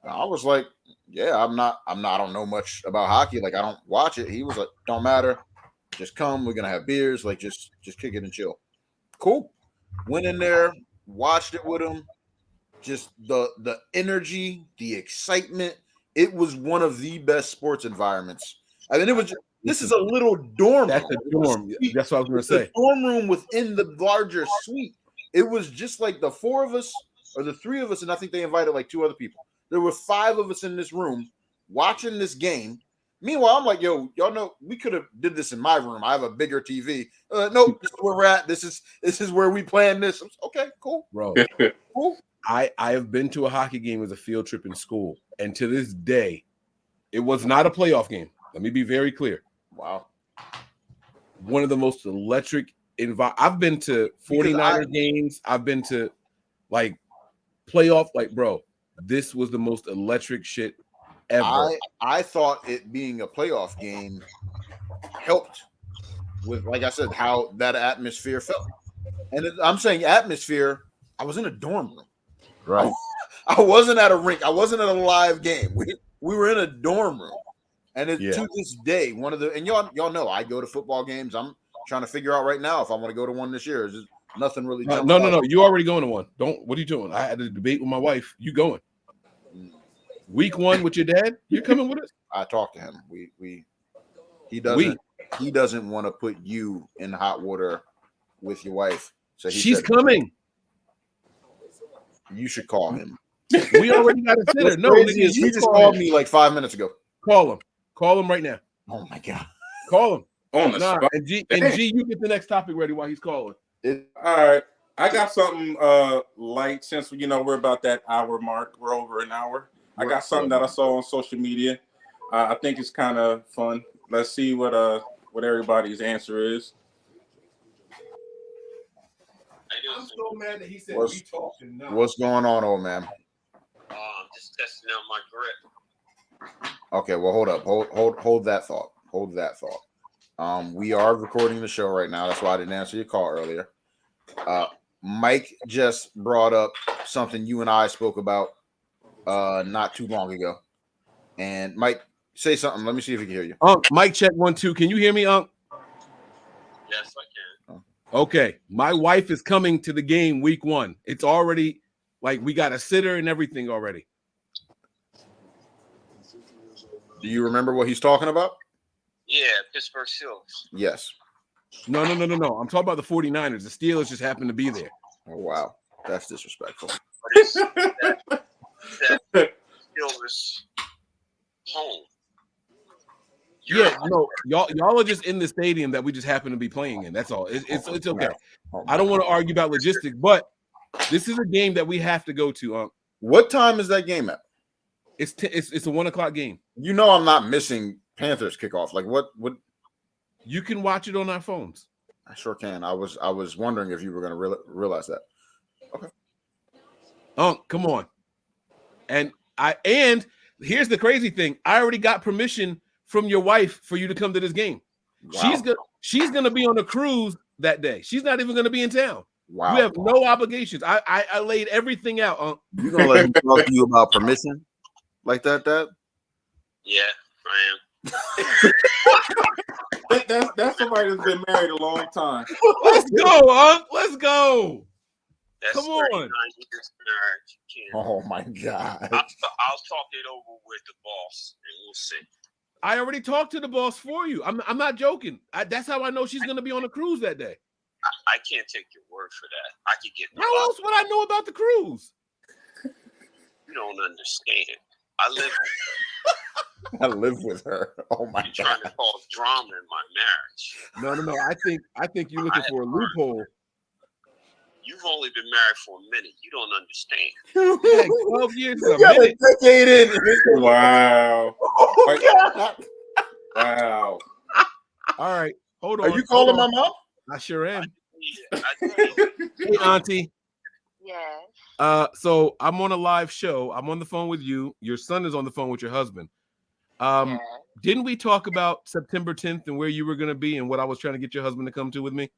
And I was like, yeah, I'm not. I don't know much about hockey. Like I don't watch it. He was like, don't matter. Just come. We're gonna have beers. Like just kick it and chill. Cool. Went in there, watched it with him. Just the energy, the excitement. It was one of the best sports environments. I mean, it was. This is a little dorm. That's a dorm. That's what I was going to say. Dorm room within the larger suite. It was just like the 4 of us or the 3 of us, and I think they invited like 2 other people. There were 5 of us in this room watching this game. Meanwhile, I'm like, yo, y'all know we could have did this in my room. I have a bigger TV. Nope, this is where we're at. This is where we plan this. Okay, cool, bro. Cool. I have been to a hockey game as a field trip in school, and to this day, it was not a playoff game. Let me be very clear. Wow. One of the most electric I've been to 49er games. I've been to like playoff, like, bro, this was the most electric shit ever. I thought it being a playoff game helped with, like I said, how that atmosphere felt. And I'm saying atmosphere, I was in a dorm room. Right. I wasn't at a rink. I wasn't at a live game. We were in a dorm room. And to this day, one of the and y'all know I go to football games. I'm trying to figure out right now if I want to go to one this year. There's nothing really. No. You already going to one. What are you doing? I had a debate with my wife. You going? Week 1 with your dad? You're coming with us? I talked to him. He doesn't want to put you in hot water with your wife. So she's coming. You should call him. We already got a sitter. No, he just called me like 5 minutes ago. Call him right now. Oh my god. Call him. On the spot. And G, you get the next topic ready while he's calling. All right. I got something light since we're about that hour mark. We're over an hour. I got something that I saw on social media. I think it's kind of fun. Let's see what everybody's answer is. I'm so mad that he said we talking now. What's going on, old man? I'm just testing out my grip. Okay, well, hold up. Hold that thought. Hold that thought. We are recording the show right now. That's why I didn't answer your call earlier. Mike just brought up something you and I spoke about not too long ago. And Mike, say something. Let me see if he can hear you. Mike, check 1 2. Can you hear me, Unc? Yes, I can. Okay. My wife is coming to the game week 1. It's already like we got a sitter and everything already. Do you remember what he's talking about? Yeah, Pittsburgh Steelers. Yes. No. I'm talking about the 49ers. The Steelers just happen to be there. Oh, wow. That's disrespectful. But it's that Steelers home. Yeah, no, y'all are just in the stadium that we just happen to be playing in. That's all. It's okay. I don't want to argue about logistics, but this is a game that we have to go to. What time is that game at? It's a 1 o'clock game. You know I'm not missing Panthers kickoff. Like what? You can watch it on our phones. I sure can. I was wondering if you were going to realize that. Okay. Come on. And here's the crazy thing. I already got permission from your wife for you to come to this game. Wow. She's gonna be on a cruise that day. She's not even gonna be in town. Wow. You have no obligations. I laid everything out. You gonna let him talk to you about permission like that, Dad? Yeah, I am. That's somebody that's been married a long time. Let's go, Let's go. That's Come on. 39 years of marriage. Oh my God. I'll talk it over with the boss, and we'll see. I already talked to the boss for you. I'm not joking. That's how I know she's gonna be on a cruise that day. I can't take your word for that. I could get. How else would I know about the cruise? You don't understand. I live with her. Oh my You're trying to cause drama in my marriage. No. I think you're looking for a loophole. You've only been married for a minute. You don't understand. Yeah, 12 years is a got minute. a decade in. Wow. Oh, God. Wow. All right, hold on. Are you calling my mom? I sure am. Yeah, I did. Hey, Auntie. Yes. So I'm on a live show. I'm on the phone with you. Your son is on the phone with your husband. Yes. Didn't we talk about September 10th and where you were going to be and what I was trying to get your husband to come to with me?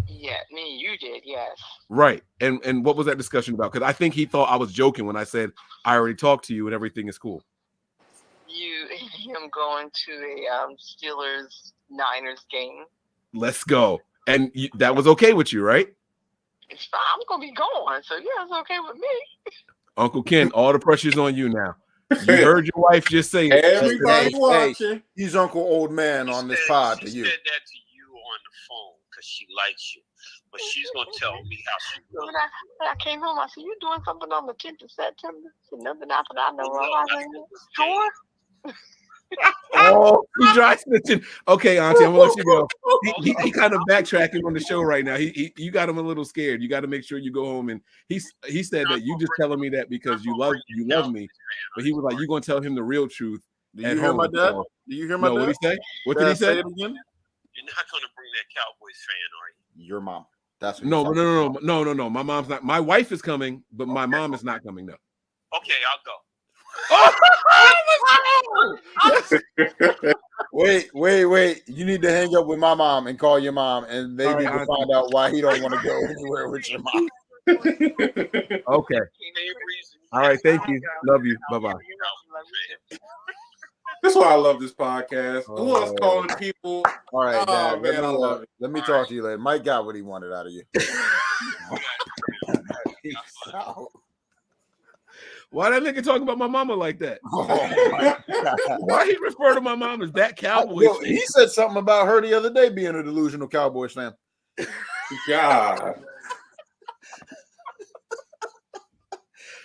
Yeah, me and you did, yes. Right. And what was that discussion about? Because I think he thought I was joking when I said I already talked to you and everything is cool. You and him going to a Steelers-Niners game. Let's go. And that was okay with you, right? It's fine. I'm going to be going, so yeah, it's okay with me. Uncle Ken, all the pressure's on you now. You heard your wife just say Everybody Hey, watching. He's Uncle Old Man on this pod to you. She said that to you on the phone because she likes you. But she's going to tell me how she When really I came home, I said, you doing something on the 10th of September? I said, nothing after that. I know. Well, I that's said, what was sure? Oh, he dry snitching. Okay, Auntie, I'm gonna let you go. He kind of backtracking on the show right now. You got him a little scared. You got to make sure you go home. And he said that you just telling me that because you love me, but he was like, you gonna tell him the real truth. Do you hear my dad? Do you hear my dad? What did he say? What did he say? It again? You're not going to bring that Cowboys fan, are you? Your mom. That's what No. My mom's not. My wife is coming, but my mom is not coming. No. Okay, I'll go. Wait. You need to hang up with my mom and call your mom, and they need to find out why he don't want to go anywhere with your mom. Okay. All right. Thank you. Love you. Bye-bye. That's why I love this podcast. Who else calling people? All right, Oh, Dad. man, I love it. Let me talk to you later. Mike got what he wanted out of you. Why that nigga talking about my mama like that? Oh, my God. Why he refer to my mom as that cowboy? Yo, he said something about her the other day being a delusional Cowboys fan. God.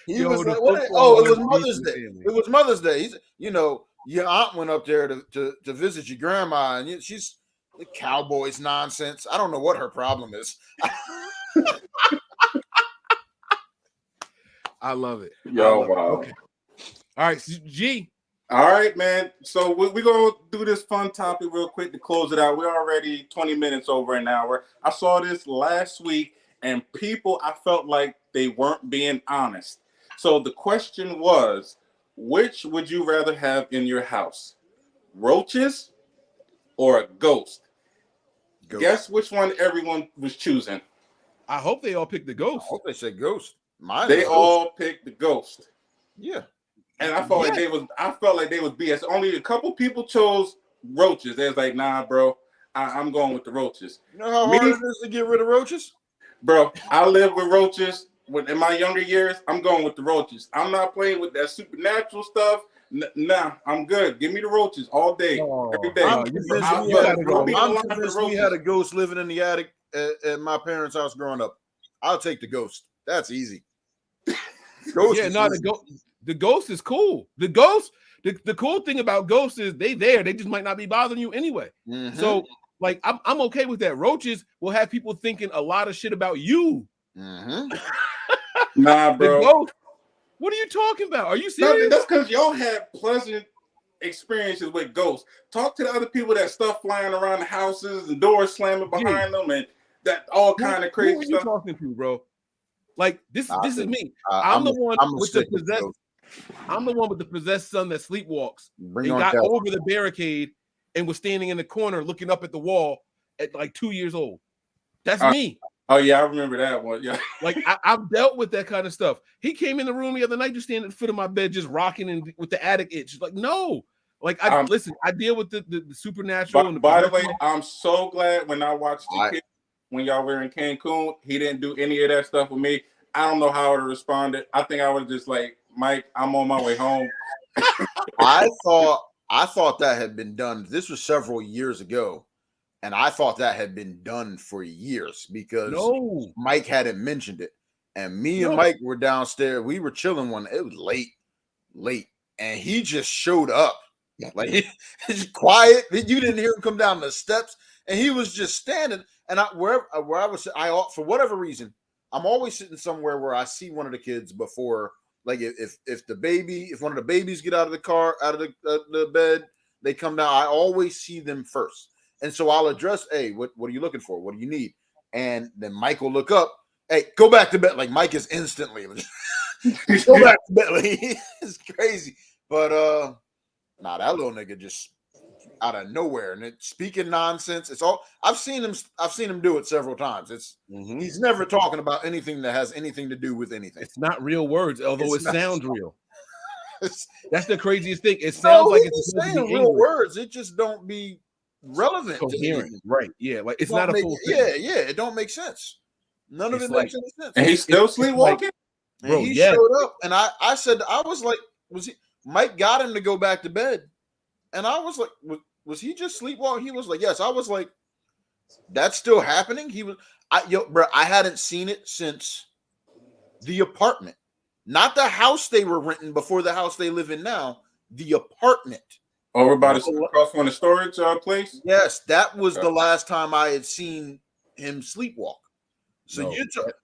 He was like, it was Mother's Day. It was Mother's Day. He's, your aunt went up there to visit your grandma, and she's the Cowboys nonsense. I don't know what her problem is. I love it. Yo, wow. Okay. All right, G. All right, man. So we're going to do this fun topic real quick to close it out. We're already 20 minutes over an hour. I saw this last week, and I felt like they weren't being honest. So the question was, which would you rather have in your house? Roaches or a ghost? Guess which one everyone was choosing. I hope they all picked the I ghost. hope they said ghost. Mine They is ghost. all picked the ghost. Yeah. And I felt like they was BS. Only a couple people chose roaches. They was like, nah, bro, I'm going with the roaches. You know how hard it is to get rid of roaches? Bro, I lived with roaches in my younger years. I'm going with the roaches. I'm not playing with that supernatural stuff. Nah, I'm good. Give me the roaches all day, every day. I'm convinced we had a ghost living in the attic at my parents' house growing up. I'll take the ghost. That's easy. Ghost the ghost is cool. The ghost, the cool thing about ghosts is they just might not be bothering you anyway. Mm-hmm. So like I'm okay with that. Roaches will have people thinking a lot of shit about you. Mm-hmm. Nah, bro. Ghost, what are you talking about? Are you serious? That's because y'all had pleasant experiences with ghosts. Talk to the other people that stuff flying around the houses and doors slamming behind them and that all kind of crazy who are stuff. you talking to, bro? Like this is me. I'm the one with the possessed. I'm the one with the possessed son that sleepwalks and got over the barricade and was standing in the corner looking up at the wall at like 2 years old. That's me. Oh yeah, I remember that one. Yeah, like I've dealt with that kind of stuff. He came in the room the other night, just standing at the foot of my bed, just rocking and with the attic itch. Like no, like listen. I deal with the supernatural. By the way, I'm so glad when I watched the kid when y'all were in Cancun, he didn't do any of that stuff with me. I don't know how I would have responded. I think I would have just like, Mike, I'm on my way home. I thought that had been done. This was several years ago. And I thought that had been done for years because Mike hadn't mentioned it. And me and Mike were downstairs. We were chilling one. It was late. And he just showed up. Like he's quiet. You didn't hear him come down the steps. And he was just standing. And where I was, for whatever reason, I'm always sitting somewhere where I see one of the kids before. Like if one of the babies get out of the car, out of the bed, they come down. I always see them first. And so I'll address, hey, what are you looking for? What do you need? And then Mike will look up, hey, go back to bed. Like Mike is instantly go back to bed. Like, it's crazy. But that little nigga just out of nowhere and it's speaking nonsense. It's all I've seen him do it several times. He's never talking about anything that has anything to do with anything. It's not real words, although it sounds real. That's the craziest thing. It sounds like it's saying real words. It just don't be relevant, coherent, right? Yeah, like it's not a full thing. Yeah, it don't make sense. None of it makes any sense. And he's still sleepwalking. Bro, he showed up, and I said, I was like, was he? Mike got him to go back to bed, and I was like, was he just sleepwalking? He was like, yes. I was like, that's still happening. He was, bro. I hadn't seen it since the apartment, not the house they were renting before the house they live in now. The apartment. Over by across from the storage place? Yes, that was the last time I had seen him sleepwalk. So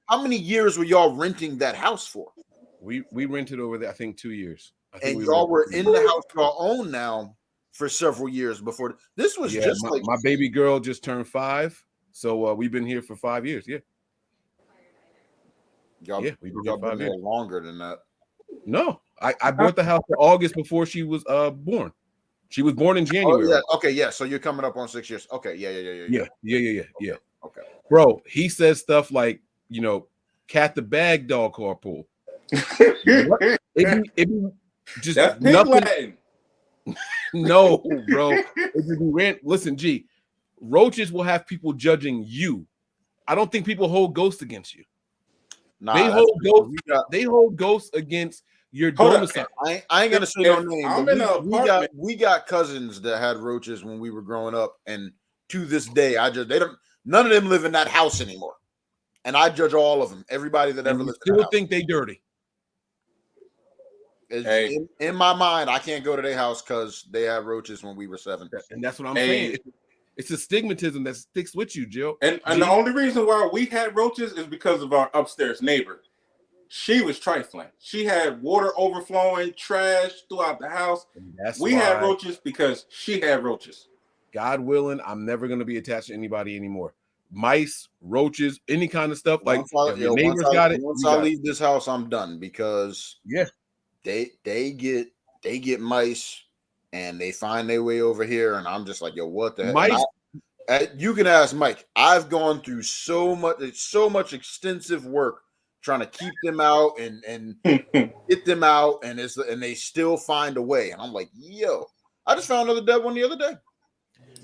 how many years were y'all renting that house for? We rented over there, I think 2 years. And y'all were in the house y'all own now for several years before. This was just my baby girl just turned 5. So we've been here for 5 years. Yeah. Y'all been here longer than that. No, I bought the house in August before she was born. She was born in January. Oh, yeah. Okay, yeah. So you're coming up on 6 years. Okay, yeah. Okay, bro. He says stuff like, cat the bag, dog carpool. It be just that's nothing. No, bro. Listen, G. Roaches will have people judging you. I don't think people hold ghosts against you. Nah, they hold ghosts against your domicile. I ain't gonna say no name. We got cousins that had roaches when we were growing up, and to this day, none of them live in that house anymore. And I judge all of them. Everybody that ever lived in that house. Think they dirty. In my mind, I can't go to their house because they had roaches when we were 7. And that's what I'm saying. It's a stigmatism that sticks with you, Jill. And the only reason why we had roaches is because of our upstairs neighbor. She was trifling. She had water overflowing, trash throughout the house. We had roaches because she had roaches. God willing, I'm never going to be attached to anybody anymore. Mice, roaches, any kind of stuff. Like if your neighbors got it. Once I leave this house, I'm done because they get they get mice and they find their way over here, and I'm just like, yo, what the heck? Mice. You can ask Mike. I've gone through so much extensive work trying to keep them out and get them out, and they still find a way. And I'm like, yo, I just found another dead one the other day.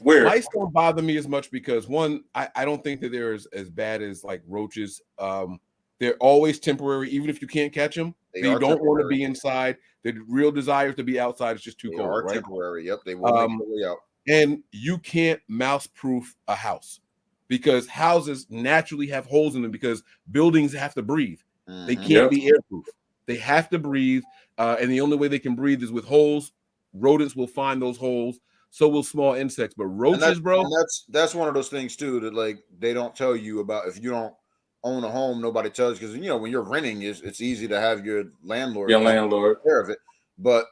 Where? Mice don't bother me as much because one, I don't think that they're as bad as like roaches. They're always temporary, even if you can't catch them. They don't want to be inside. The real desire to be outside is just too cold. Right? Temporary. Yep, they will make their way out. And you can't mouse-proof a house because houses naturally have holes in them because buildings have to breathe. They can't be airproof. They have to breathe, and the only way they can breathe is with holes. Rodents will find those holes. So will small insects, but roaches, bro. And that's one of those things too that like they don't tell you about. If you don't own a home, nobody tells you because when you're renting, it's easy to have your landlord take care of it. But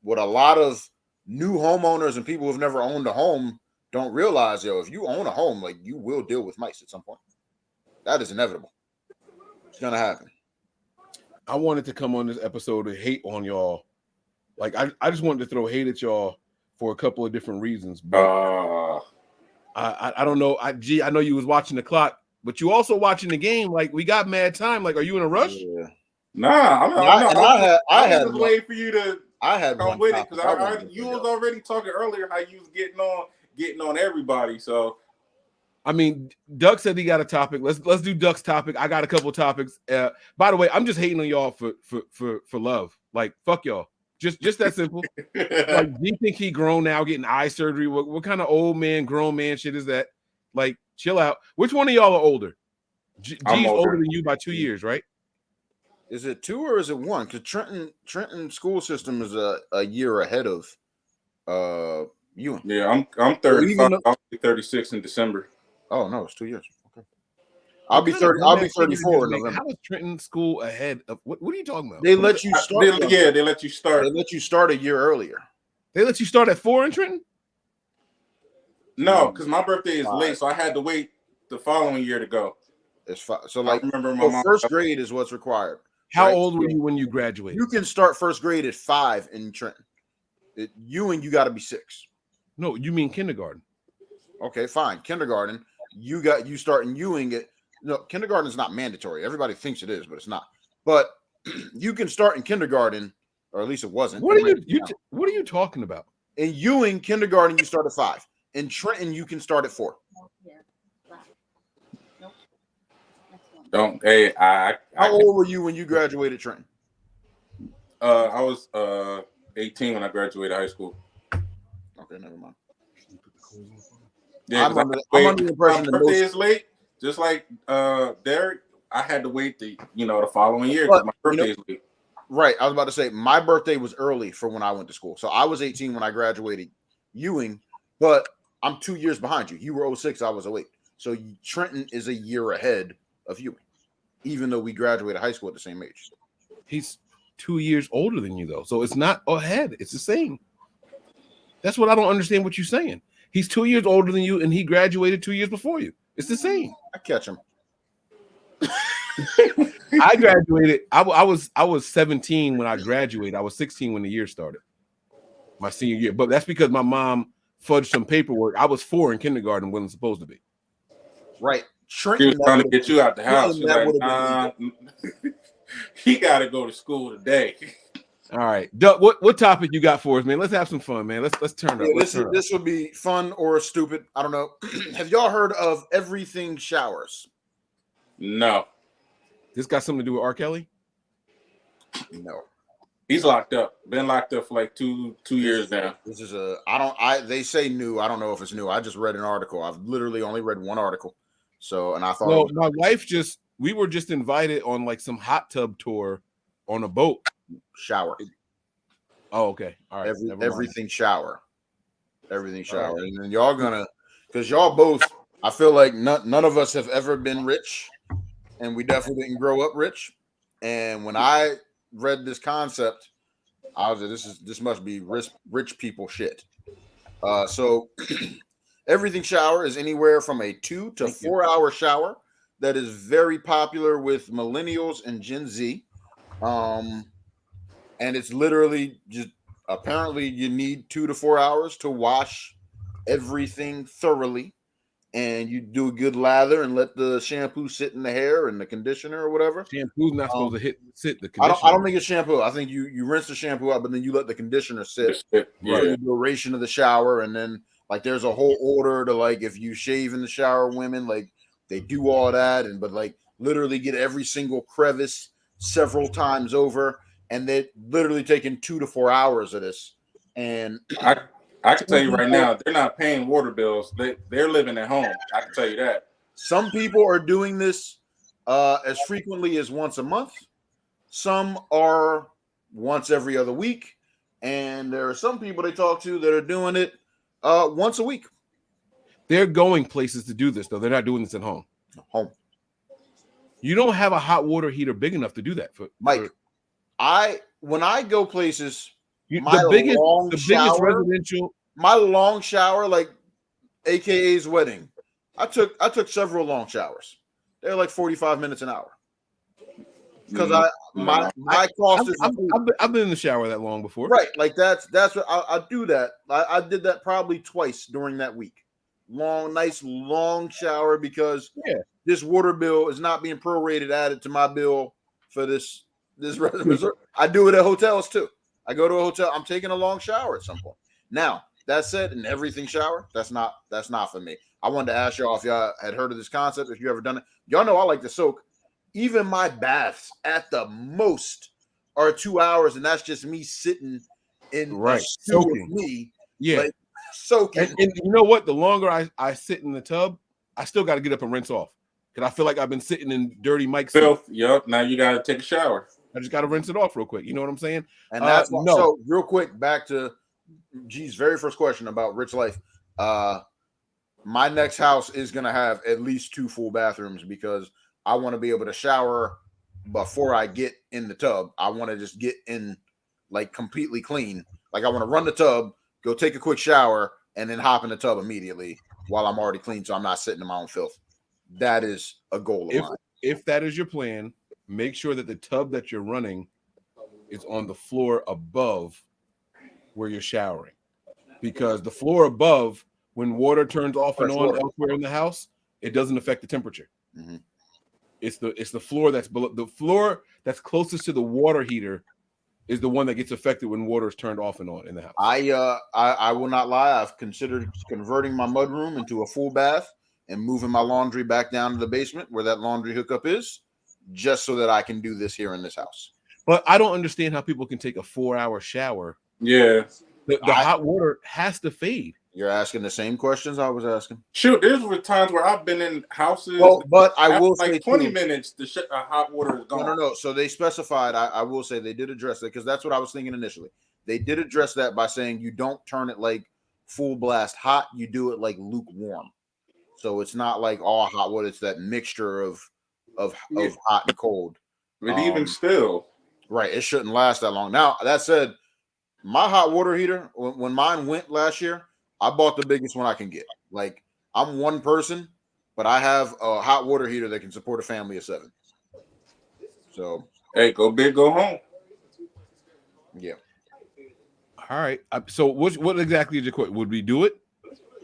what a lot of new homeowners and people who've never owned a home don't realize, if you own a home, like you will deal with mice at some point. That is inevitable. It's gonna happen. I wanted to come on this episode to hate on y'all. Like I just wanted to throw hate at y'all for a couple of different reasons. But I don't know. I know you was watching the clock, but you also watching the game. Like we got mad time. Like, are you in a rush? Yeah. Nah, I had was waiting for you to come with it because you was already talking earlier how you was getting on everybody. So I mean, Duck said he got a topic. Let's do Duck's topic. I got a couple of topics. By the way, I'm just hating on y'all for love. Like, fuck y'all. Just that simple. Like, do you think he grown now getting eye surgery? What kind of old man, grown man shit is that? Like, chill out. Which one of y'all are older? G's older than you by 2 years, right? Is it 2 or is it 1? Because Trenton school system is a year ahead of you. Yeah, I'm 35. I'll be 36 in December. Oh no, it's 2 years. Okay. I'll be 30. I'll be 34 in November. How is Trenton school ahead of what are you talking about? They let you start. They let you start. They let you start a year earlier. They let you start at 4 in Trenton? No, because my birthday is late, so I had to wait the following year to go. It's 5. So like, I remember my mom, first grade is what's required. How old were you when you graduated? You can start first grade at 5 in Trenton. You got to be 6. No, you mean kindergarten. Okay, fine. Kindergarten. You start in Ewing at kindergarten is not mandatory. Everybody thinks it is, but it's not. But you can start in kindergarten, or at least it wasn't. What are you talking about? In Ewing, kindergarten, you start at 5. In Trenton, you can start at 4. Don't. Hey, How old were you when you graduated Trenton? I was 18 when I graduated high school. Okay, never mind. Yeah, I'm under the impression my birthday is late. Just like Derek, I had to wait the following year because my birthday is late. Right. I was about to say my birthday was early for when I went to school. So I was 18 when I graduated Ewing, but I'm 2 years behind you. You were 06, I was 08. So Trenton is a year ahead of Ewing, even though we graduated high school at the same age. He's 2 years older than you, though. So it's not ahead. It's the same. That's what I don't understand what you're saying. He's 2 years older than you, and he graduated 2 years before you. It's the same. I catch him. I graduated. I was 17 when I graduated. I was 16 when the year started, my senior year. But that's because my mom fudged some paperwork. I was 4 in kindergarten, wasn't supposed to be. Right. She was trying to get you out the house. She's like, he got to go to school today. All right, Doug. What topic you got for us, man? Let's have some fun, man. Let's turn up. This would be fun or stupid. I don't know. Have y'all heard of Everything Showers? No. This got something to do with R. Kelly? No. He's locked up. Been locked up for like two years now. This is they say new. I don't know if it's new. I just read an article. I've literally only read one article. So, and I thought. Well, my wife we were just invited on like some hot tub tour on a boat. Shower. Oh, okay. All right. Everything shower. Everything shower. Right. And then y'all because y'all both, I feel like none of us have ever been rich, and we definitely didn't grow up rich. And when I read this concept, I was like, this must be rich people shit. So everything shower is anywhere from a 2 to 4 hour shower that is very popular with millennials and Gen Z. And it's literally just apparently you need 2 to 4 hours to wash everything thoroughly, and you do a good lather and let the shampoo sit in the hair and the conditioner or whatever. Shampoo's not supposed to sit the I conditioner. don't think it's shampoo. I think you rinse the shampoo out, but then you let the conditioner sit Yeah. for the duration of the shower, and then like there's a whole order to like if you shave in the shower, women like they do all that, and but like literally get every single crevice several times over, and they're literally taking 2 to 4 hours of this. And I can tell you right now, they're not paying water bills. They're living at home. I can tell you that. some people are doing this as frequently as once a month. Some are once every other week, and there are some people they talk to that are doing it once a week. They're going places to do this, though. They're not doing this at home. Home. You don't have a hot water heater big enough to do that. Mike, when I go places, the biggest residential. My long shower, like AKA's wedding, I took several long showers. They're like 45 minutes an hour. Because my cost is I've been in the shower that long before. Right. Like that's what I do that. I did that probably twice during that week. Nice long shower because this water bill is not being prorated added to my bill for this residence. I do it at hotels too. I go to a hotel. I'm taking a long shower at some point. Now, that said, in everything shower, that's not for me. I wanted to ask y'all if y'all had heard of this concept, if you ever done it. Y'all know I like to soak. Even my baths at the most are 2 hours, and that's just me sitting in soaking. Me, like, soaking. And you know what? The longer I sit in the tub, I still got to get up and rinse off because I feel like I've been sitting in dirty Mike's filth. Yep. Now you got to take a shower. I just got to rinse it off real quick. You know what I'm saying? And that's so real quick back to G's very first question about rich life. My next house is gonna have at least 2 full bathrooms because I want to be able to shower before I get in the tub. I want to just get in like completely clean. Like I want to run the tub, go take a quick shower, and then hop in the tub immediately while I'm already clean, so I'm not sitting in my own filth. That is a goal of mine. If that is your plan, make sure that the tub that you're running is on the floor above where you're showering, because the floor above, when water turns off and on elsewhere in the house, it doesn't affect the temperature. Mm-hmm. It's the floor that's below, the floor that's closest to the water heater is the one that gets affected when water is turned off and on in the house. I will not lie. I've considered converting my mudroom into a full bath and moving my laundry back down to the basement where that laundry hookup is, just so that I can do this here in this house. But I don't understand how people can take a 4-hour shower. Yeah. The hot water has to fade. You're asking the same questions I was asking. Shoot, there's times where I've been in houses. Well, but I will say 20 minutes, the hot water is gone. No. So they specified, I will say they did address that because that's what I was thinking initially. They did address that by saying you don't turn it like full blast hot. You do it like lukewarm. So it's not like all hot water. It's that mixture of hot and cold. But even still. Right. It shouldn't last that long. Now, that said, my hot water heater, when mine went last year, I bought the biggest one I can get. Like, I'm one person, but I have a hot water heater that can support a family of 7. So, hey, go big, go home. Yeah. All right. So, what exactly is your question? Would we do it?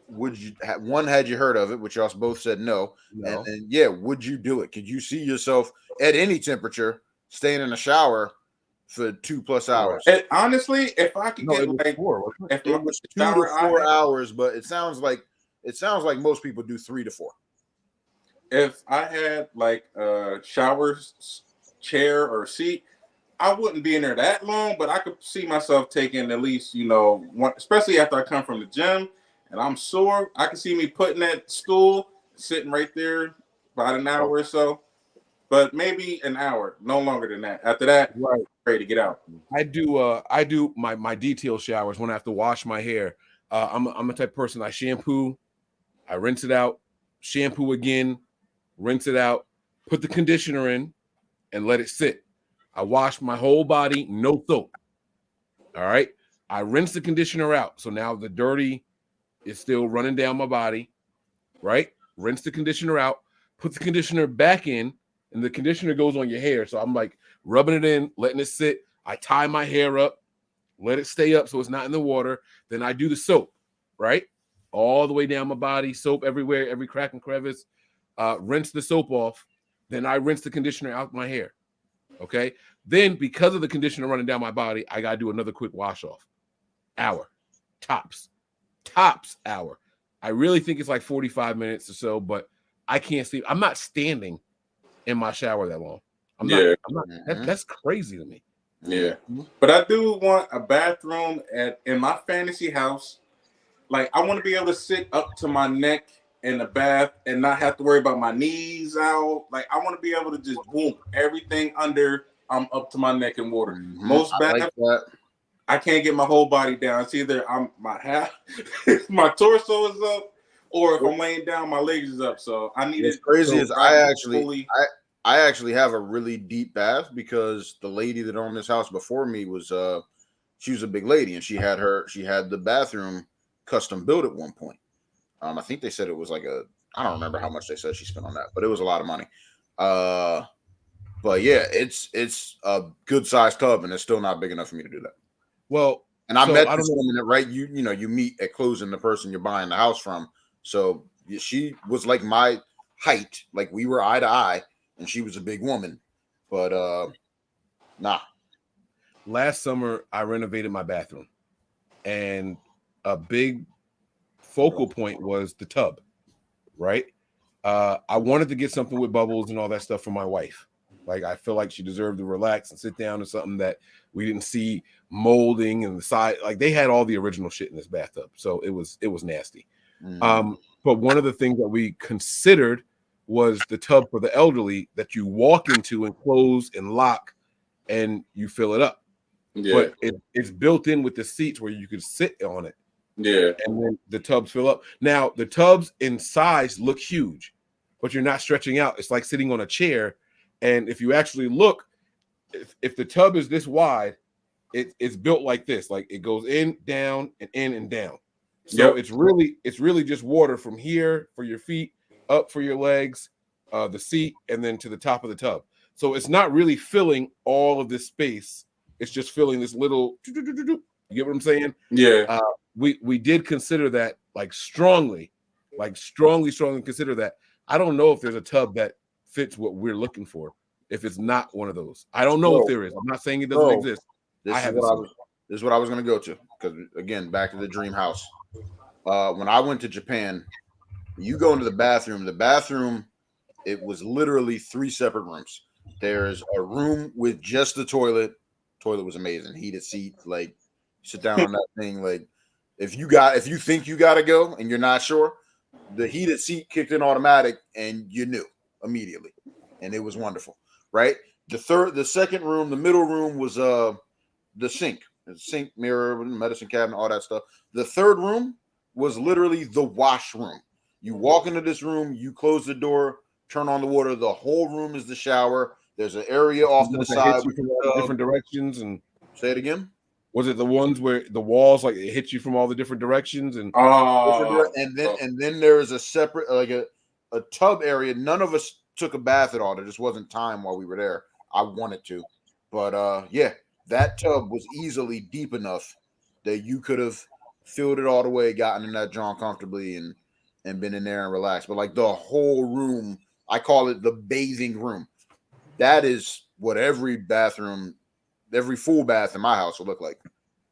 Would you? Had you heard of it? Which y'all both said no. And then, would you do it? Could you see yourself at any temperature staying in a shower for 2+ hours? And honestly, if I could get like 4, it was 2 to 4 hours, but it sounds like most people do 3 to 4. If I had like a shower chair or seat, I wouldn't be in there that long, but I could see myself taking at least, one, especially after I come from the gym and I'm sore. I can see me putting that stool, sitting right there about an hour or so. But maybe an hour, no longer than that. After that, right, ready to get out. I do my detail showers when I have to wash my hair. I'm a type of person. I shampoo, I rinse it out, shampoo again, rinse it out, put the conditioner in, and let it sit. I wash my whole body, no soap. All right. I rinse the conditioner out. So now the dirty is still running down my body. Right. Rinse the conditioner out, put the conditioner back in. And the conditioner goes on your hair. So I'm like rubbing it in, letting it sit. I tie my hair up. let it stay up so it's not in the water. Then I do the soap, right? All the way down my body, soap everywhere, every crack and crevice. Rinse the soap off. Then I rinse the conditioner out my hair. Okay. Then because of the conditioner running down my body, I got to do another quick wash off. Hour. Tops hour. I really think it's like 45 minutes or so, but I can't sleep. I'm not standing in my shower that long. I'm not. That's crazy to me. Yeah. But I do want a bathroom in my fantasy house. Like, I want to be able to sit up to my neck in the bath and not have to worry about my knees out. Like, I want to be able to just boom everything under. I'm up to my neck in water. Most baths, I can't get my whole body down. It's either my torso is up, or if I'm laying down, my legs is up. So I need it. Crazy is I actually have a really deep bath because the lady that owned this house before me was she was a big lady and she had the bathroom custom built at one point. I think they said it was like I don't remember how much they said she spent on that, but it was a lot of money. But yeah, it's a good sized tub and it's still not big enough for me to do that. Well, and I met this woman, right? You meet at closing the person you're buying the house from. So she was like my height, like we were eye to eye, and she was a big woman. But nah. Last summer I renovated my bathroom, and a big focal point was the tub, right? I wanted to get something with bubbles and all that stuff for my wife. Like, I feel like she deserved to relax and sit down to something that we didn't see molding and the side. Like, they had all the original shit in this bathtub, so it was nasty. But one of the things that we considered was the tub for the elderly that you walk into and close and lock, and you fill it up. Yeah. But it's built in with the seats where you could sit on it. Yeah, and then the tubs fill up. Now the tubs in size look huge, but you're not stretching out. It's like sitting on a chair. And if you actually look, if the tub is this wide, it's built like this. Like, it goes in, down, and in and down. So it's really just water from here for your feet, up for your legs, the seat, and then to the top of the tub. So it's not really filling all of this space. It's just filling this little. You get what I'm saying? Yeah. We did consider that, like, strongly consider that. I don't know if there's a tub that fits what we're looking for. If it's not one of those, I don't know if there is. I'm not saying it doesn't exist. This is what I was going to go to, because again, back to the dream house. When I went to Japan, you go into the bathroom, it was literally 3 separate rooms. There's a room with just the toilet. Toilet was amazing. Heated seat, like, sit down on that thing. Like, if you think you got to go and you're not sure, the heated seat kicked in automatic and you knew immediately. And it was wonderful, right? The second room, the middle room was the sink, mirror, medicine cabinet, all that stuff. The third room was literally the washroom. You walk into this room, you close the door, turn on the water. The whole room is the shower. There's an area off to the side with different directions. And say it again. Was it the ones where the walls, like, it hits you from all the different directions? And then there is a separate, like, a tub area. None of us took a bath at all. There just wasn't time while we were there. I wanted to, but yeah, that tub was easily deep enough that you could have filled it all the way, gotten in that joint comfortably, and been in there and relaxed. But like, the whole room, I call it the bathing room. That is what every full bath in my house will look like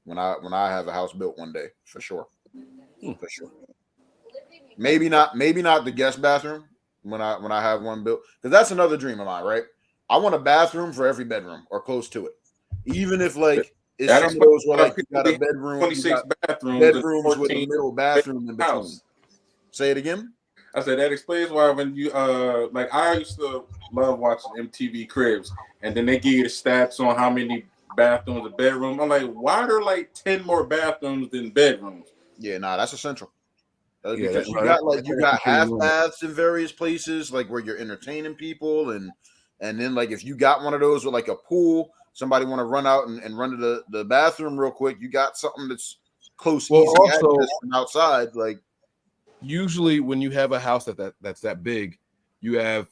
when I have a house built one day, for sure. For sure. Maybe not the guest bathroom when I have one built, because that's another dream of mine, right? I want a bathroom for every bedroom or close to it, even if, like, it's some of those where, like, you got a bedroom, 26 bathrooms with a middle bathroom in between. House. Say it again. I said that explains why when you like, I used to love watching MTV Cribs, and then they give you the stats on how many bathrooms a bedroom. I'm like, why are there like 10 more bathrooms than bedrooms? Yeah, nah, that's essential. Because you got half baths in various places, like, where you're entertaining people, and then, like, if you got one of those with, like, a pool, somebody want to run out and run to the bathroom real quick, you got something that's close, easy access from outside. Like, usually when you have a house that's that big, you have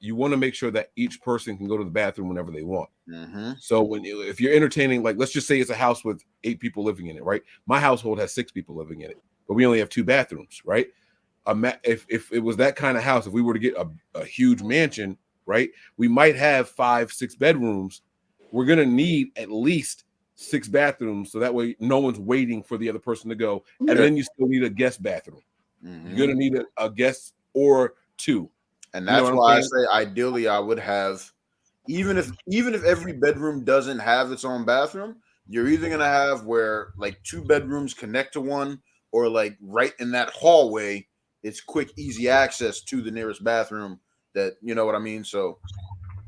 you want to make sure that each person can go to the bathroom whenever they want. Mm-hmm. So if you're entertaining, like let's just say it's a house with 8 people living in it, right? My household has 6 people living in it, but we only have 2 bathrooms, right? If it was that kind of house, if we were to get a huge mansion, right, we might have 5, 6 bedrooms. We're gonna need at least 6 bathrooms, so that way no one's waiting for the other person to go, and then you still need a guest bathroom. Mm-hmm. You're gonna need a guest or 2. And that's why I say ideally I would have, even if every bedroom doesn't have its own bathroom, you're either gonna have where like 2 bedrooms connect to one, or like right in that hallway, it's quick, easy access to the nearest bathroom. That, you know what I mean? So,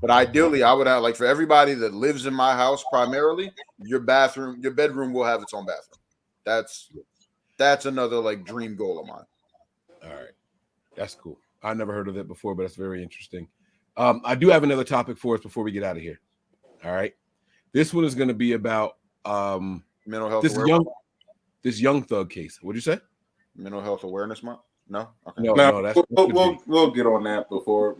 but ideally I would have, like, for everybody that lives in my house primarily, your bedroom will have its own bathroom. That's another like dream goal of mine. All right, that's cool. I never heard of it before, but it's very interesting. I do have another topic for us before we get out of here. All right, this one is going to be about mental health. This young thug case. What'd you say? Mental health awareness month? No, okay. No. We'll get on that before.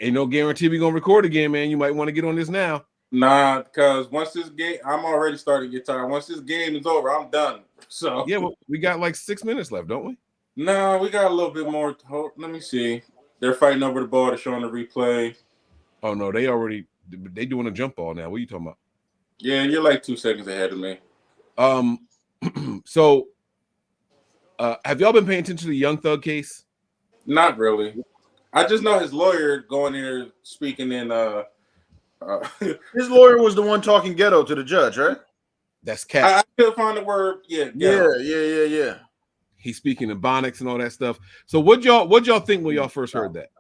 Ain't no guarantee we gonna record again, man. You might want to get on this now. Nah, because once this game, I'm already starting to get tired. Once this game is over, I'm done. So yeah, well, we got like 6 minutes left, don't we? No, we got a little bit more. Let me see. They're fighting over the ball. They're showing the replay. Oh no, they doing a jump ball now. What are you talking about? Yeah, you're like 2 seconds ahead of me. So have y'all been paying attention to the Young Thug case? Not really. I just know his lawyer going in there speaking in his lawyer was the one talking ghetto to the judge, right? That's Cat. I couldn't find the word. Yeah. He's speaking in Bonics and all that stuff. So what y'all think when y'all first heard that?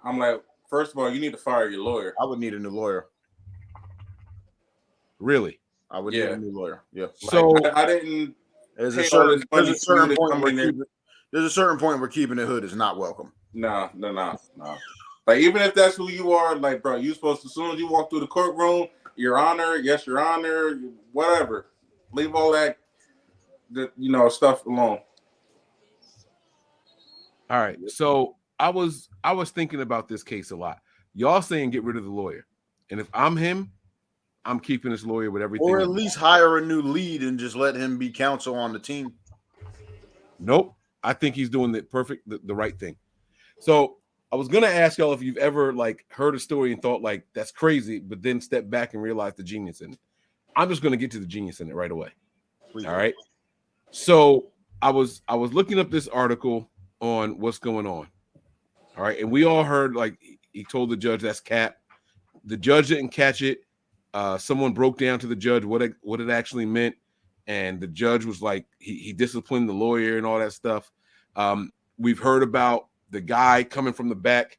I'm like, first of all, you need to fire your lawyer. I would need a new lawyer. Really? I would need a new lawyer. Yeah. So like, I didn't. There's a certain point where keeping it hood is not welcome. No. Like, even if that's who you are, like, bro, you supposed to, as soon as you walk through the courtroom, Your Honor, yes, Your Honor, whatever. Leave all that stuff alone. All right. So I was thinking about this case a lot. Y'all saying get rid of the lawyer. And if I'm him, I'm keeping this lawyer with everything. Or at least hire a new lead and just let him be counsel on the team. Nope. I think he's doing the right thing. So I was gonna ask y'all if you've ever like heard a story and thought like that's crazy, but then step back and realize the genius in it. I'm just gonna get to the genius in it right away. All right. So I was looking up this article on what's going on. All right, and we all heard like he told the judge that's Cap. The judge didn't catch it. Someone broke down to the judge what it actually meant, and the judge was like he disciplined the lawyer and all that stuff. We've heard about the guy coming from the back,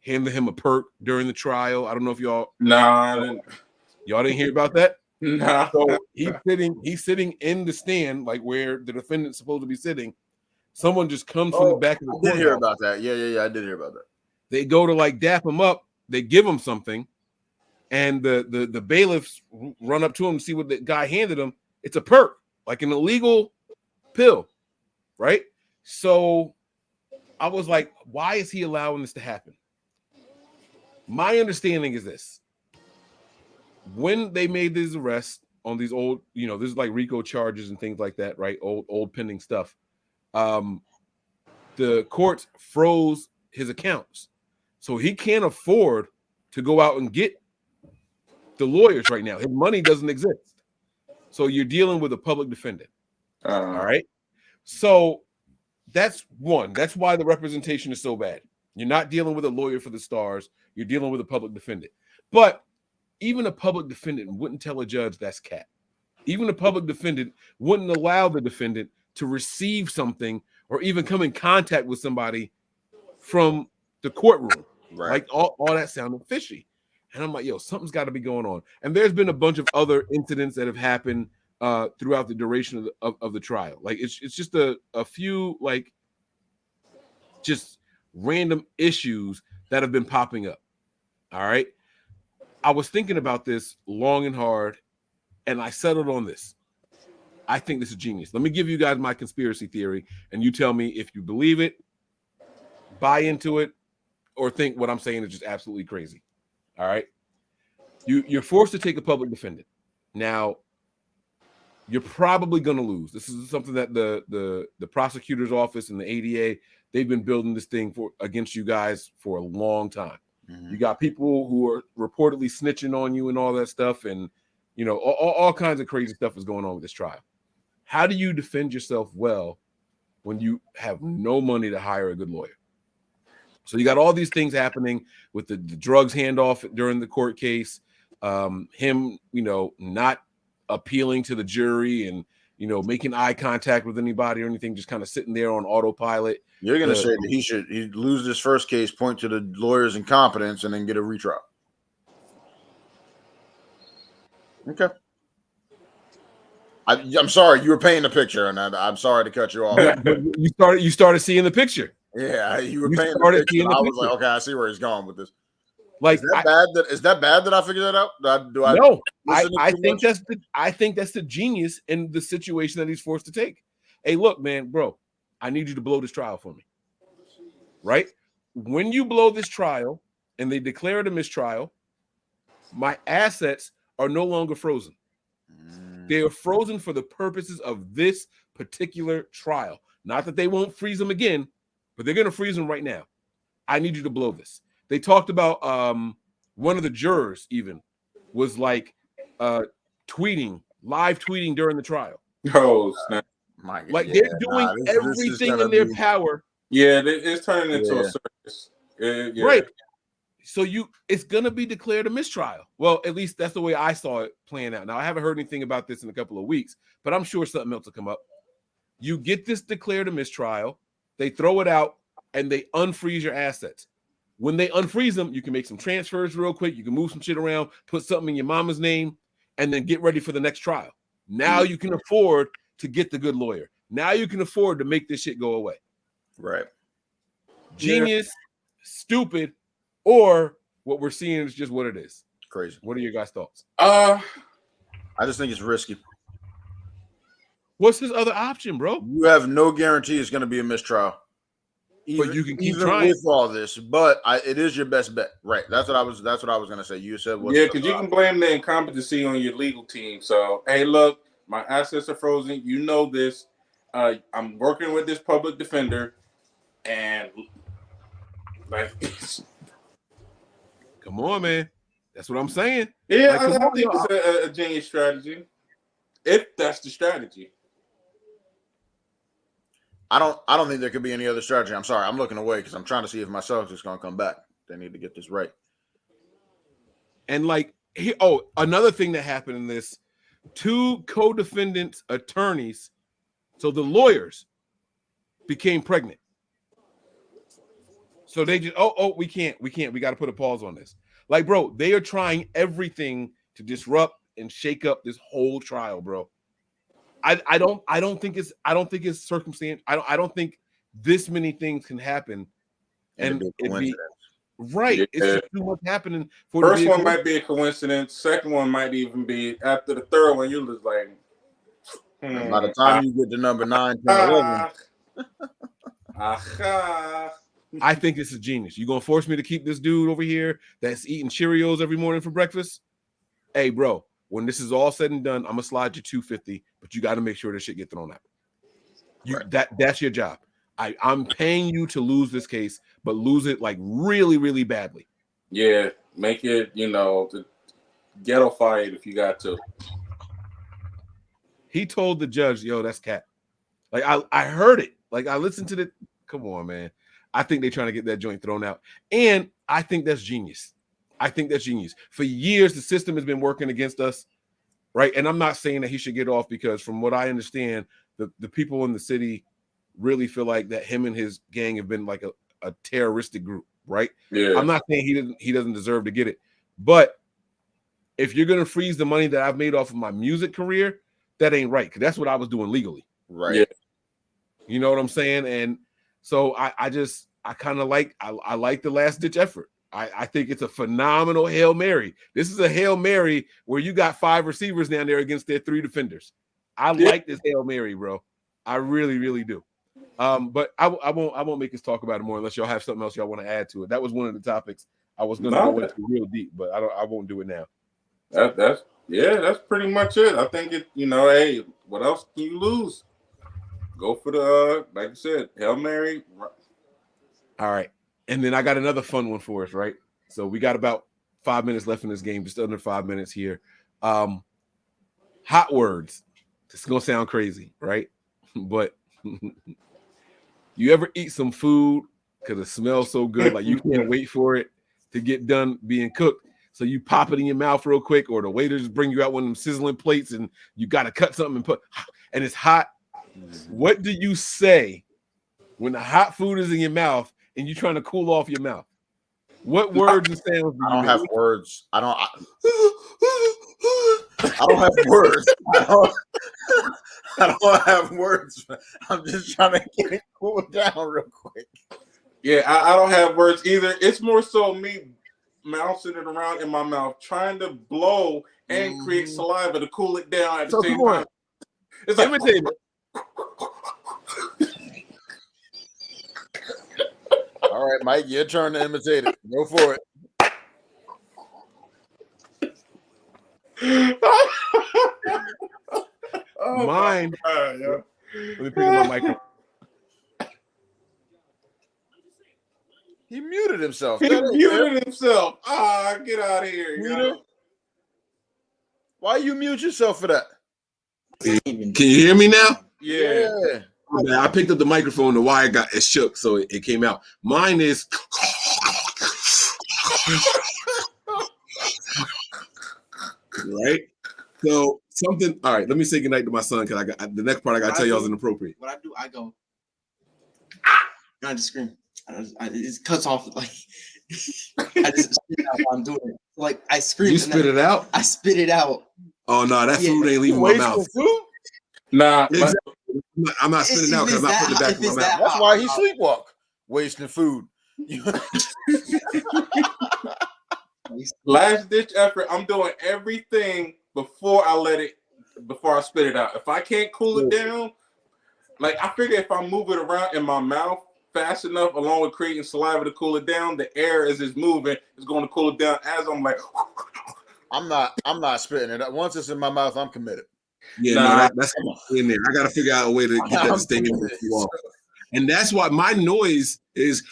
handing him a perk during the trial. I don't know if y'all y'all didn't hear about that. No. So he's sitting in the stand like where the defendant's supposed to be sitting. Someone just comes from the back of the courthouse. I did hear about that. Yeah, I did hear about that. They go to like dap him up. They give him something, and the bailiffs run up to him to see what the guy handed him. It's a perk, like an illegal pill, right? So I was like, why is he allowing this to happen? My understanding is this. When they made these arrests on these old, this is like RICO charges and things like that, right? Old pending stuff. The courts froze his accounts. So he can't afford to go out and get the lawyers right now. His money doesn't exist. So you're dealing with a public defendant. All right. So that's one. That's why the representation is so bad. You're not dealing with a lawyer for the stars. You're dealing with a public defendant. But even a public defendant wouldn't tell a judge that's Cat. Even a public defendant wouldn't allow the defendant to receive something or even come in contact with somebody from the courtroom. Right. Like all that sounded fishy. And I'm like, yo, something's got to be going on. And there's been a bunch of other incidents that have happened throughout the duration of the trial. Like it's just a few like just random issues that have been popping up. All right. I was thinking about this long and hard, and I settled on this. I think this is genius. Let me give you guys my conspiracy theory, and you tell me if you believe it, buy into it, or think what I'm saying is just absolutely crazy. All right. You're forced to take a public defendant. Now, you're probably going to lose. This is something that the prosecutor's office and the ADA, they've been building this thing against you guys for a long time. Mm-hmm. You got people who are reportedly snitching on you and all that stuff, and all kinds of crazy stuff is going on with this trial. How do you defend yourself well when you have no money to hire a good lawyer? So you got all these things happening with the drugs handoff during the court case, him, not appealing to the jury and, making eye contact with anybody or anything, just kind of sitting there on autopilot. You're going to say that he'd lose this first case, point to the lawyer's incompetence, and then get a retrial. Okay. I'm sorry, you were painting the picture, and I'm sorry to cut you off. You started seeing the picture. Yeah, you were painting the picture. I was like, okay, I see where he's going with this. Like, is that bad that I figured that out? No, I think that's the genius in the situation that he's forced to take. Hey, look, man, bro, I need you to blow this trial for me. Right? When you blow this trial and they declare it a mistrial, my assets are no longer frozen. They are frozen for the purposes of this particular trial. Not that they won't freeze them again, but they're going to freeze them right now. I need you to blow this. They talked about one of the jurors even was like live tweeting during the trial. Oh, snap. Like they're doing everything in their power. Yeah, it's turning into a circus. Yeah. Right. So it's gonna be declared a mistrial. Well, at least that's the way I saw it playing out. Now I haven't heard anything about this in a couple of weeks, but I'm sure something else will come up. You get this declared a mistrial, they throw it out, and they unfreeze your assets. When they unfreeze them, you can make some transfers real quick. You can move some shit around, put something in your mama's name, and then get ready for the next trial. Now you can afford to get the good lawyer. Now you can afford to make this shit go away. Right. Genius, stupid, or what we're seeing is just what it is. Crazy. What are your guys' thoughts? I just think it's risky. What's his other option, bro? You have no guarantee it's going to be a mistrial. But you can keep even trying with all this. But it is your best bet, right? That's what I was going to say. You said, because you can blame the incompetency on your legal team. So, hey, look, my assets are frozen. You know this. I'm working with this public defender, and like, come on, man. That's what I'm saying. Yeah, I think it's a genius strategy. If that's the strategy. I don't think there could be any other strategy. I'm sorry. I'm looking away because I'm trying to see if my Celtics is going to come back. They need to get this right. And another thing that happened in this, 2 co-defendants attorneys, so the lawyers became pregnant. So they just, we can't. We got to put a pause on this. Like, bro, they are trying everything to disrupt and shake up this whole trial, bro. I don't think it's circumstance. I don't think this many things can happen, and it'd be right. Yeah. It's just too much happening. First one might be a coincidence. Second one might even be after the third one. You're just like, by the time you get to number 9, 10, 11. I think this is genius. You gonna force me to keep this dude over here that's eating Cheerios every morning for breakfast? Hey, bro. When this is all said and done, I'm gonna slide you $250, but you got to make sure this shit get thrown out. That's your job. I'm paying you to lose this case, but lose it like really, really badly. Yeah, make it the ghetto fight if you got to. He told the judge, "Yo, that's cat." Like I heard it. Like I listened to the. Come on, man. I think they're trying to get that joint thrown out, and I think that's genius. For years, the system has been working against us, right? And I'm not saying that he should get off because from what I understand, the people in the city really feel like that him and his gang have been like a terroristic group, right? Yeah. I'm not saying he doesn't deserve to get it. But if you're going to freeze the money that I've made off of my music career, that ain't right because that's what I was doing legally. Right. Yeah. You know what I'm saying? And so I kind of like the last ditch effort. I think it's a phenomenal Hail Mary. This is a Hail Mary where you got 5 receivers down there against their 3 defenders. I like this Hail Mary, bro. I really, really do. But I won't make us talk about it more unless y'all have something else y'all want to add to it. That was one of the topics I was going to go into real deep, but I won't do it now. That's pretty much it. I think it. Hey, what else can you lose? Go for the like you said, Hail Mary. All right, and then I got another fun one for us. Right, so we got about 5 minutes left in this game, just under 5 minutes here. Hot words. This is gonna sound crazy, right? But you ever eat some food because it smells so good, like you can't wait for it to get done being cooked? So you pop it in your mouth real quick, or the waiter just bring you out one of them sizzling plates, and you got to cut something and put, and it's hot. What do you say when the hot food is in your mouth and you're trying to cool off your mouth? What words and sounds do you I don't make? have words. I don't have words. I don't have words. I'm just trying to get it cooled down real quick. Yeah, I don't have words either. It's more so me mousing it around in my mouth, trying to blow and create saliva to cool it down at the same time. It's like, imitate it. All right, Mike, your turn to imitate it. Go for it. Mine. God, yeah. Let me pick up my microphone. He muted himself. He muted himself. Get out of here. Muted? Why you mute yourself for that? Can you hear me now? Yeah. I picked up the microphone. The wire it shook, so it came out. Mine is. Right. So something. All right. Let me say goodnight to my son because I got the next part. I got to tell y'all is inappropriate. What I do, I go. And I just scream. It cuts off like. I just spit out while I'm doing it. Like I scream. You spit it out. I spit it out. Oh no, that food ain't leaving my mouth. Food? Nah, Exactly. I'm not spitting it out because I'm not putting it back in my mouth. That's why he sleepwalk, wasting food. last ditch effort. I'm doing everything before I spit it out. If I can't cool it down, like I figure if I move it around in my mouth fast enough, along with creating saliva to cool it down, the air as it's moving is going to cool it down. As I'm like, I'm not spitting it. Once it's in my mouth, I'm committed. Yeah, that's in there. I got to figure out a way to get that to stay in there. And that's why my noise is.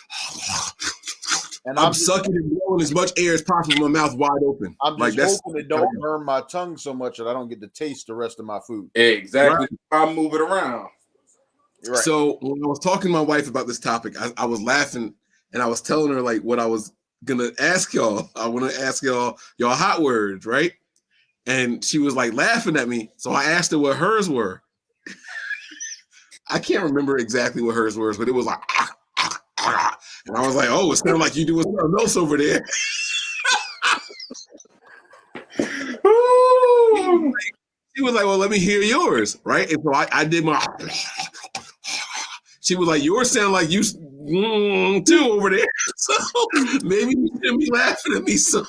And I'm sucking and blowing as much air as possible in my mouth wide open. I'm just hoping it don't burn my tongue so much that I don't get to taste the rest of my food. Exactly. Right. I move it around. Right. So when I was talking to my wife about this topic, I was laughing and I was telling her like what I was gonna ask y'all. I want to ask y'all hot words, right? And she was like laughing at me. So I asked her what hers were. I can't remember exactly what hers were, but it was like, and I was like, oh, it sounded like you doing something else over there. She was like, well, let me hear yours, right? And so I did my. She was like, yours sound like you too over there. So maybe you shouldn't be laughing at me. So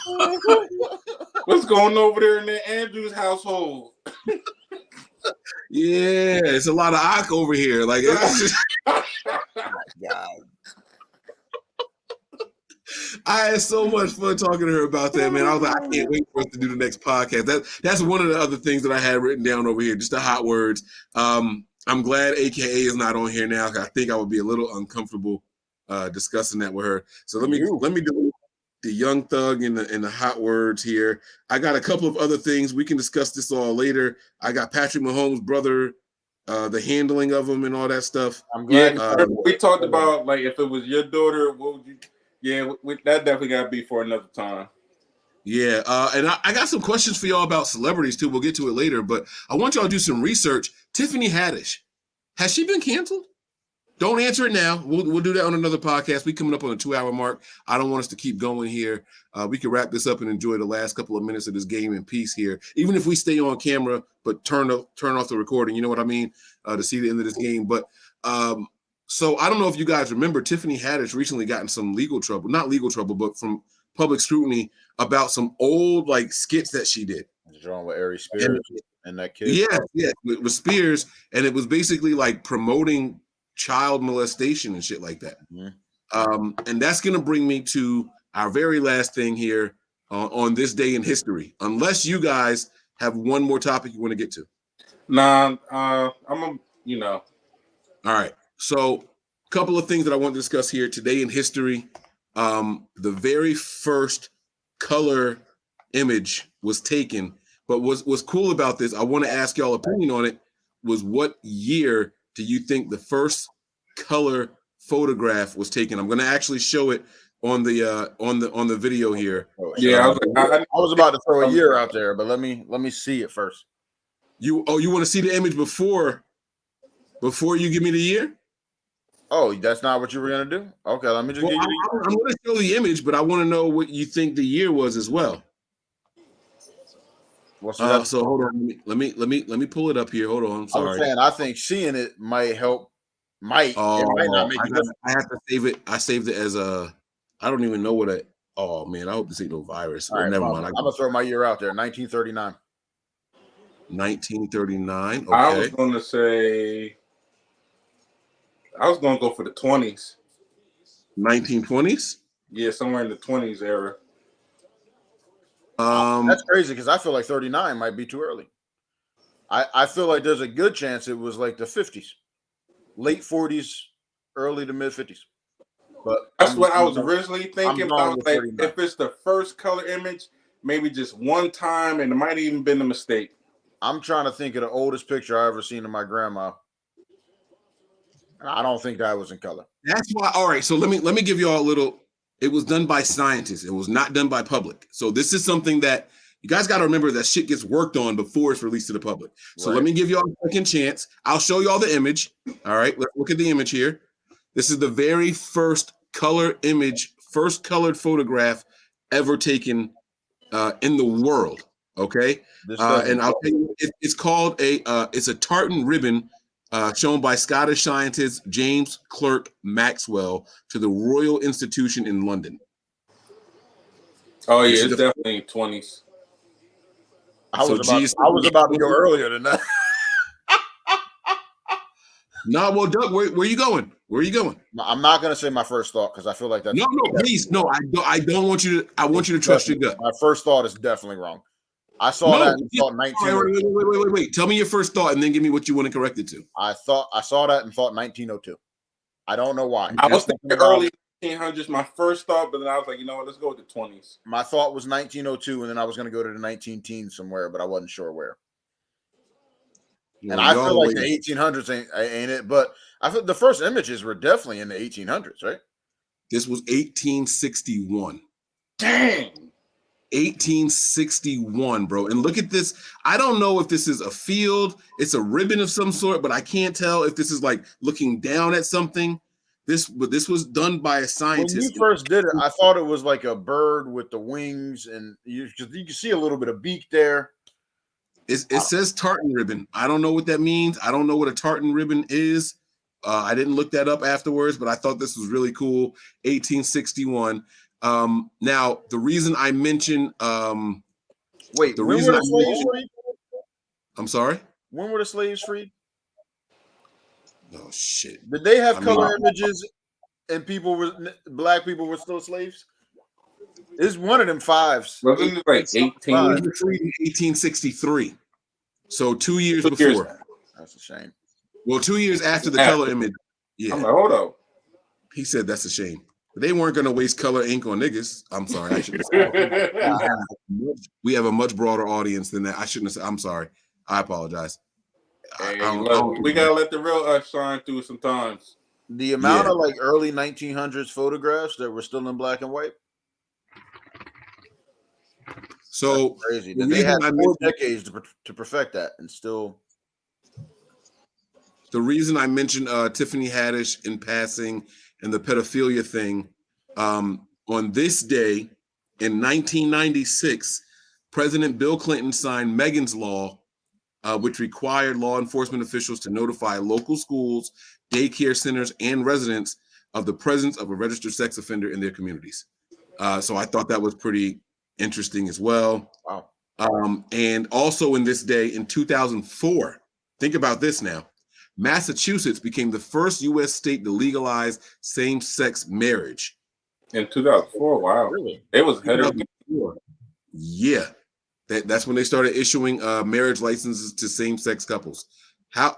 what's going over there in the Andrews household? Yeah, it's a lot of ock over here. Like, it's just. Oh my God. I had so much fun talking to her about that, man. I was like, I can't wait for us to do the next podcast. That's one of the other things that I had written down over here, just the hot words. I'm glad AKA is not on here now. I think I would be a little uncomfortable discussing that with her. So let me do the Young Thug and the hot words here. I got a couple of other things. We can discuss this all later. I got Patrick Mahomes' brother, the handling of him and all that stuff. I'm glad. We talked about like if it was your daughter, what would you? Yeah, that definitely got to be for another time. Yeah, and I got some questions for y'all about celebrities too. We'll get to it later, but I want y'all to do some research. Tiffany Haddish, has she been canceled? Don't answer it now. We'll do that on another podcast. We coming up on a 2-hour mark. I don't want us to keep going here. We can wrap this up and enjoy the last couple of minutes of this game in peace here. Even if we stay on camera, but turn off the recording. You know what I mean? To see the end of this game, but. So I don't know if you guys remember, Tiffany Haddish recently got in some legal trouble, not legal trouble, but from public scrutiny about some old like skits that she did. Drawn with Ari Spears and that kid. Yeah, with Spears. And it was basically like promoting child molestation and shit like that. Mhm. And that's going to bring me to our very last thing here on this day in history, unless you guys have one more topic you want to get to. Nah, All right. So a couple of things that I want to discuss here today in history. The very first color image was taken, but what's cool about this, I want to ask y'all opinion on it, was what year do you think the first color photograph was taken? I'm going to actually show it on the video here. yeah, I was about to throw a year out there, but let me see it first. You want to see the image before you give me the year? Oh, that's not what you were gonna do? Okay, let me just Well, give you I'm going to show the image, but I want to know what you think the year was as well. So hold on, let me pull it up here. Hold on, I'm I sorry. was saying I think seeing it might help. It might not make I have to save it. I saved it as a. I don't even know what it. Oh man, I hope this ain't no virus. All right, Never mind. I'm gonna throw my year out there. 1939. 1939. Okay. I was going to say. I was going to go for the 20s. 1920s. Yeah, somewhere in the 20s era. That's crazy because I feel like 39 might be too early. I feel like there's a good chance it was like the 50s, late 40s, early to mid 50s. But that's what I was originally thinking. But I was like, 39. if it's the first color image, maybe just one time, and it might have even been a mistake. I'm trying to think of the oldest picture I ever seen of my grandma. I don't think that was in color. That's why. All right, so let me give you all a little. It was done by scientists. It was not done by public. So this is something that you guys got to remember that shit gets worked on before it's released to the public. So let me give y'all a second chance. I'll show y'all the image. All right, let's look at the image here. This is the very first color image, first colored photograph ever taken in the world. Okay, and I'll tell you, it's called it's a tartan ribbon. Shown by Scottish scientist James Clerk Maxwell to the Royal Institution in London. Oh yeah, it's definitely 20s. I was about to go earlier than that. No, well, Doug, where are you going? Where are you going? I'm not gonna say my first thought because I feel like that's no, please, no. I don't want you to. I want you to trust your gut. My first thought is definitely wrong. I saw that and thought 1902. Wait. Tell me your first thought and then give me what you want to correct it to. I saw that and thought 1902. I don't know why. I was thinking early 1800s, my first thought, but then I was like, you know what, let's go with the 20s. My thought was 1902, and then I was going to go to the 19 teens somewhere, but I wasn't sure where. And I feel like the 1800s ain't it, but I feel the first images were definitely in the 1800s, right? This was 1861. Dang. 1861, bro. And look at this. I don't know if this is a field, it's a ribbon of some sort, but I can't tell if this is like looking down at something. This was done by a scientist. When you first did it, I thought it was like a bird with the wings, and you can see a little bit of beak there. It says tartan ribbon. I don't know what that means. I don't know what a tartan ribbon is. I didn't look that up afterwards, but I thought this was really cool. 1861. Now the reason I mentioned when were the slaves freed? I'm sorry? When were the slaves freed? Oh shit. Did they have color images and black people were still slaves? It's one of them fives. Wasn't it like 1863? So 2 years before. That's a shame. Well, 2 years after the color image. Yeah. I'm like, hold up. He said that's a shame. They weren't going to waste color ink on niggas. I'm sorry. I shouldn't have said we have a much broader audience than that. I shouldn't have said. I'm sorry. I apologize. Hey, we got to let the real us shine through sometimes. The amount of like early 1900s photographs that were still in black and white. So that's crazy. They had 4 decades to perfect that and still. The reason I mentioned Tiffany Haddish in passing and the pedophilia thing, on this day in 1996, President Bill Clinton signed Megan's Law, which required law enforcement officials to notify local schools, daycare centers, and residents of the presence of a registered sex offender in their communities. So I thought that was pretty interesting as well. Wow. And also in this day in 2004, think about this now. Massachusetts became the first U.S. state to legalize same-sex marriage. In 2004, wow. Really? It was ahead of 2004. Yeah, that's when they started issuing marriage licenses to same-sex couples. How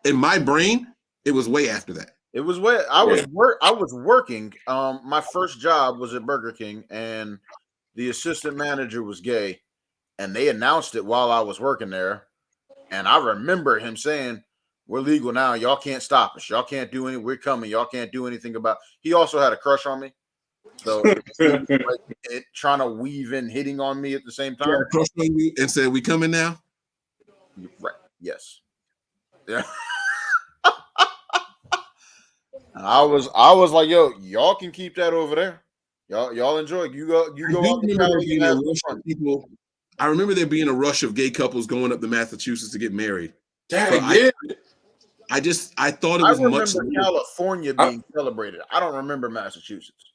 in my brain, it was way after that. It was where I was working. My first job was at Burger King, and the assistant manager was gay, and they announced it while I was working there. And I remember him saying, "We're legal now. Y'all can't stop us. Y'all can't do any. We're coming. Y'all can't do anything about." He also had a crush on me, so like trying to weave in hitting on me at the same time. And said, "We coming now?" Right? Yes. Yeah. I was like, "Yo, y'all can keep that over there. Y'all enjoy. You go out the alley, have fun." I remember there being a rush of gay couples going up to Massachusetts to get married. yeah. I thought it was much. I remember California being celebrated. I don't remember Massachusetts.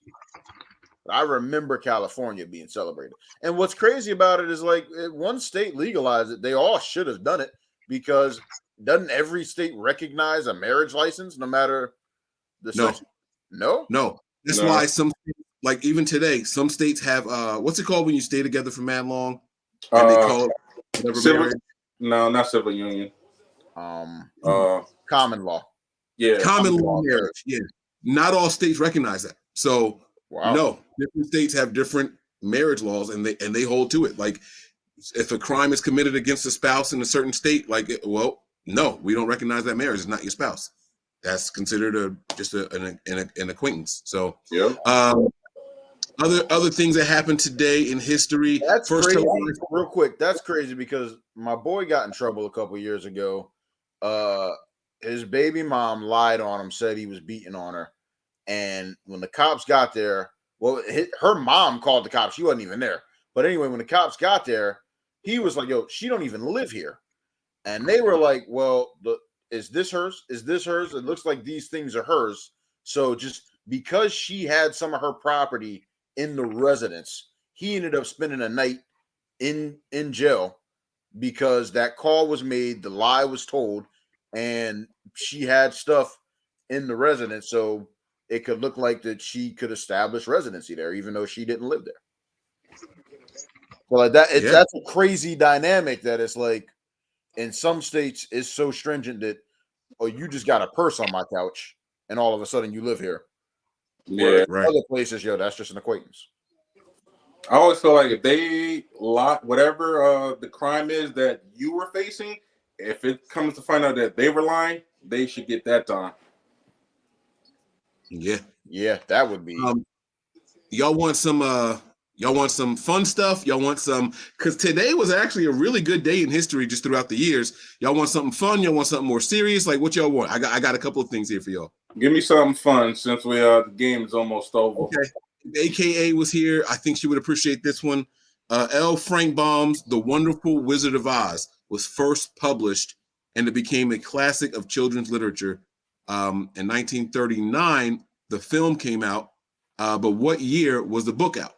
But I remember California being celebrated. And what's crazy about it is like one state legalized it. They all should have done it because doesn't every state recognize a marriage license no matter the state? No. That's why some, like even today, some states have what's it called when you stay together for mad long? And they call it civil, no, not civil union. Common law. Yeah, common law marriage. Yeah, not all states recognize that. So no, different states have different marriage laws, and they hold to it. Like if a crime is committed against a spouse in a certain state, like no, we don't recognize that marriage. It's not your spouse. That's considered just an acquaintance. So Other things that happened today in history. That's crazy. Real quick, that's crazy because my boy got in trouble a couple years ago. His baby mom lied on him, said he was beating on her, and when the cops got there, her mom called the cops. She wasn't even there. But anyway, when the cops got there, he was like, "Yo, she don't even live here," and they were like, "Well, is this hers? Is this hers? It looks like these things are hers. So just because she had some of her property in the residence, he ended up spending a night in jail because that call was made, the lie was told, and she had stuff in the residence, so it could look like that she could establish residency there, even though she didn't live there." So like that, that's a crazy dynamic that it's like in some states it's so stringent that you just got a purse on my couch and all of a sudden you live here. Yeah, right. Other places, that's just an acquaintance. I always feel like if they lock whatever the crime is that you were facing, if it comes to find out that they were lying, they should get that time. Yeah, that would be. Y'all want some fun stuff? Y'all want some? Because today was actually a really good day in history, just throughout the years. Y'all want something fun? Y'all want something more serious? Like what y'all want? I got a couple of things here for y'all. Give me something fun since the game is almost over. Okay. AKA was here. I think she would appreciate this one. L. Frank Baum's The Wonderful Wizard of Oz was first published, and it became a classic of children's literature. In 1939, the film came out. But what year was the book out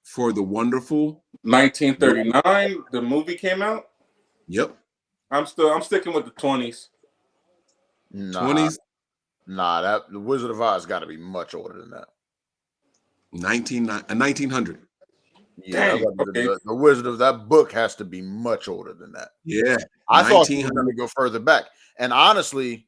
for The Wonderful? 1939, the movie came out? Yep. I'm sticking with the 20s. 20s? Nah, that The Wizard of Oz got to be much older than that. 1900. Yeah, the Wizard of that book has to be much older than that. Yeah. I thought you were going to go further back. And honestly,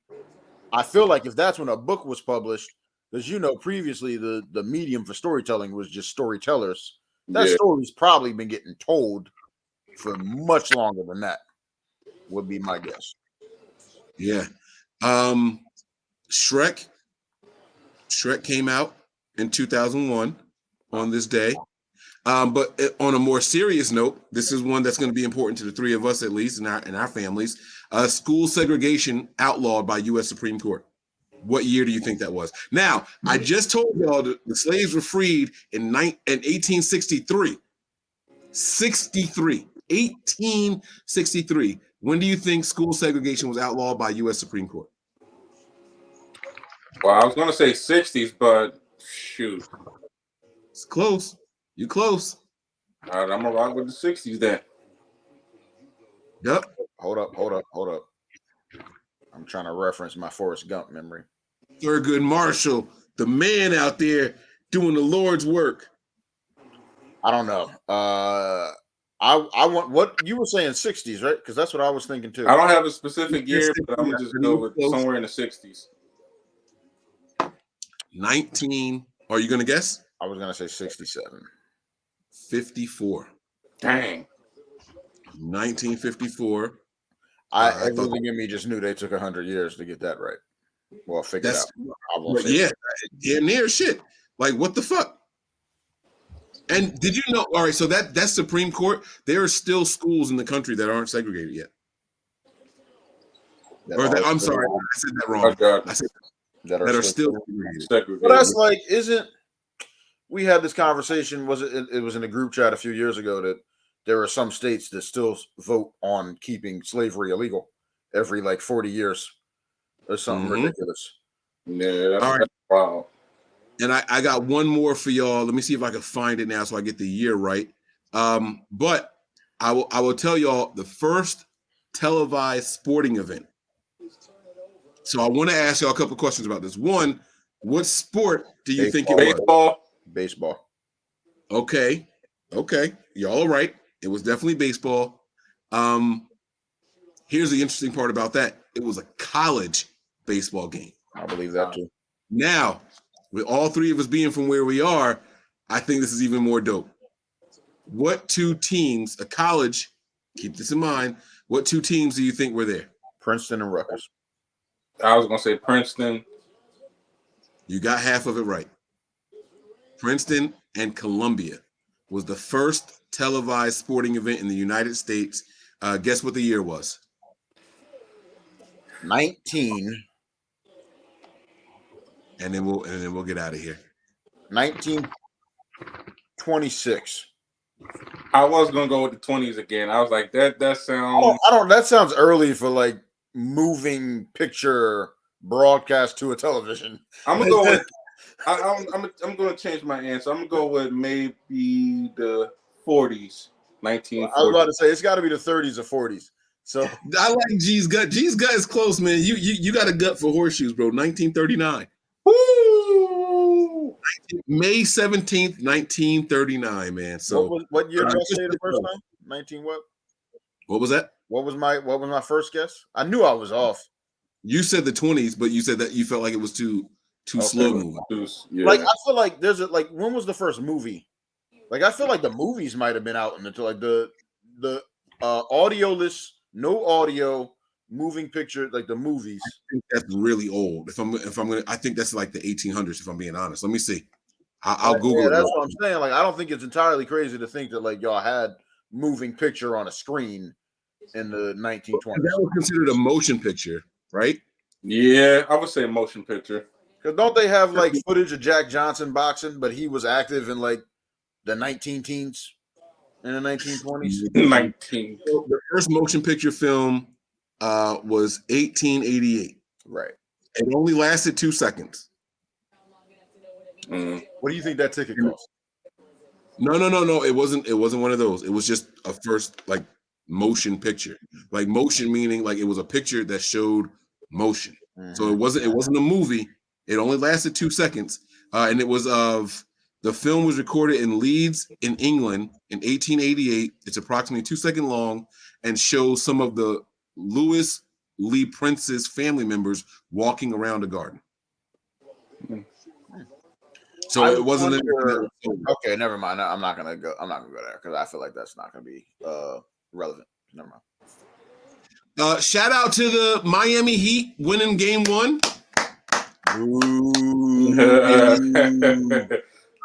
I feel like if that's when a book was published, because previously the medium for storytelling was just storytellers. That story's probably been getting told for much longer than that, would be my guess. Yeah. Shrek came out in 2001 on this day. But on a more serious note, this is one that's going to be important to the three of us, at least in our families. School segregation outlawed by U.S. Supreme Court. What year do you think that was? Now, I just told y'all that the slaves were freed in 1863. 1863. When do you think school segregation was outlawed by U.S. Supreme Court? Well, I was going to say 60s, but shoot. It's close. You close. All right, I'm going to rock with the 60s then. Yep. Hold up. I'm trying to reference my Forrest Gump memory. Thurgood Marshall, the man out there doing the Lord's work. I don't know. I want what you were saying 60s, right? Because that's what I was thinking too. I don't have a specific year, Yes, but I'm gonna just go with close. somewhere in the 60s. 19. Are you gonna guess? I was gonna say 67. 54. Dang. 1954. Everything in me just knew they took 100 years to get that right. Well, figure it out. I won't say Yeah, near shit. Like, what the fuck? And did you know? All right, so that's Supreme Court. There are still schools in the country that aren't segregated yet. I'm sorry, I said that wrong. Oh, God. I said that are still segregated. But that's like, isn't we had this conversation? Was it was in a group chat a few years ago that there are some states that still vote on keeping slavery illegal every like 40 years or something ridiculous. Yeah, that's, all right. That's wild. And I got one more for y'all. Let me see if I can find it now so I get the year right. But I will tell y'all the first televised sporting event. So I want to ask y'all a couple questions about this. One, what sport do you think it was? Baseball. Okay. Y'all are right. It was definitely baseball. Here's the interesting part about that. It was a college baseball game. I believe that too. Now, with all three of us being from where we are, I think this is even more dope. What two teams, a college, keep this in mind, what two teams do you think were there? Princeton and Rutgers. I was going to say Princeton. You got half of it right. Princeton and Columbia was the first televised sporting event in the United States. Guess what the year was? 19. And then we'll get out of here. 1926. I was gonna go with the 20s again. I was like, that sounds. I don't. That sounds early for like moving picture broadcast to a television. I'm gonna go with. I'm gonna change my answer. I'm gonna go with maybe the 40s. 1940s. I was about to say it's got to be the 30s or 40s. So I like G's gut. G's gut is close, man. You got a gut for horseshoes, bro. 1939. Woo! May 17th, 1939, man. So what year did I say the first time? 19 what? What was that? What was my first guess? I knew I was off. You said the 20s, but you said that you felt like it was too slow moving. Yeah. Like I feel like there's when was the first movie? Like I feel like the movies might have been out until like the audioless, no audio, moving picture, like the movies. I think that's really old. If I'm gonna, I think that's like the 1800s. If I'm being honest, let me see. I'll Google. Yeah, that's what I'm saying. Like I don't think it's entirely crazy to think that like y'all had moving picture on a screen in the 1920s. That was considered a motion picture, right? Yeah, I would say motion picture. Because don't they have like footage of Jack Johnson boxing, but he was active in like the 19 teens in the 1920s? 19. The first motion picture film was 1888. Right. It only lasted 2 seconds. What do you think that ticket cost? No. It wasn't one of those. It was just a first like motion picture. Like motion meaning like it was a picture that showed motion. So it wasn't a movie. It only lasted 2 seconds. And it was the film was recorded in Leeds in England in 1888. It's approximately 2 seconds long and shows some of the Louis Lee Prince's family members walking around the garden. So it wasn't. Okay, never mind. I'm not gonna go there because I feel like that's not gonna be relevant. Never mind. Shout out to the Miami Heat winning Game 1.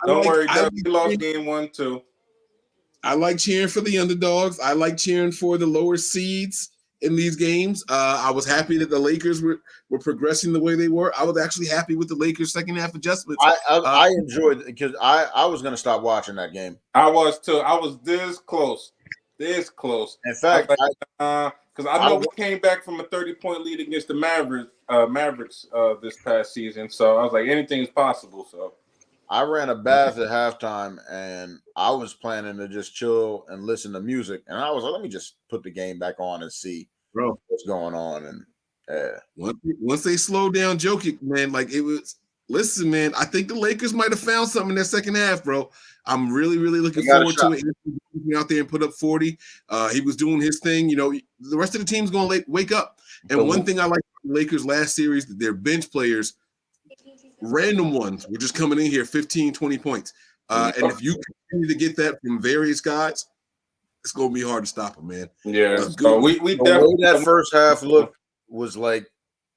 Don't worry, we lost Game 1 too. I like cheering for the underdogs. I like cheering for the lower seeds in these games. I was happy that the Lakers were progressing the way they were. I was actually happy with the Lakers' second half adjustments. I enjoyed it because I was going to stop watching that game. I was too. I was this close. In fact, because I know we came back from a 30-point lead against the Mavericks this past season. So I was like, anything is possible. So I ran a bath at halftime, and I was planning to just chill and listen to music. And I was like, let me just put the game back on and see what's going on. Yeah. Once they slowed down Jokic, man, like it was. Listen, man, I think the Lakers might have found something in their second half, bro. I'm really, really looking forward to it. He out there and put up 40. He was doing his thing. You know, the rest of the team's going to wake up. And one thing I like about the Lakers last series, that their bench players, random ones, were just coming in here 15, 20 points. And if you continue to get that from various guys, it's going to be hard to stop them, man. Yeah. So we the definitely way that first half looked was like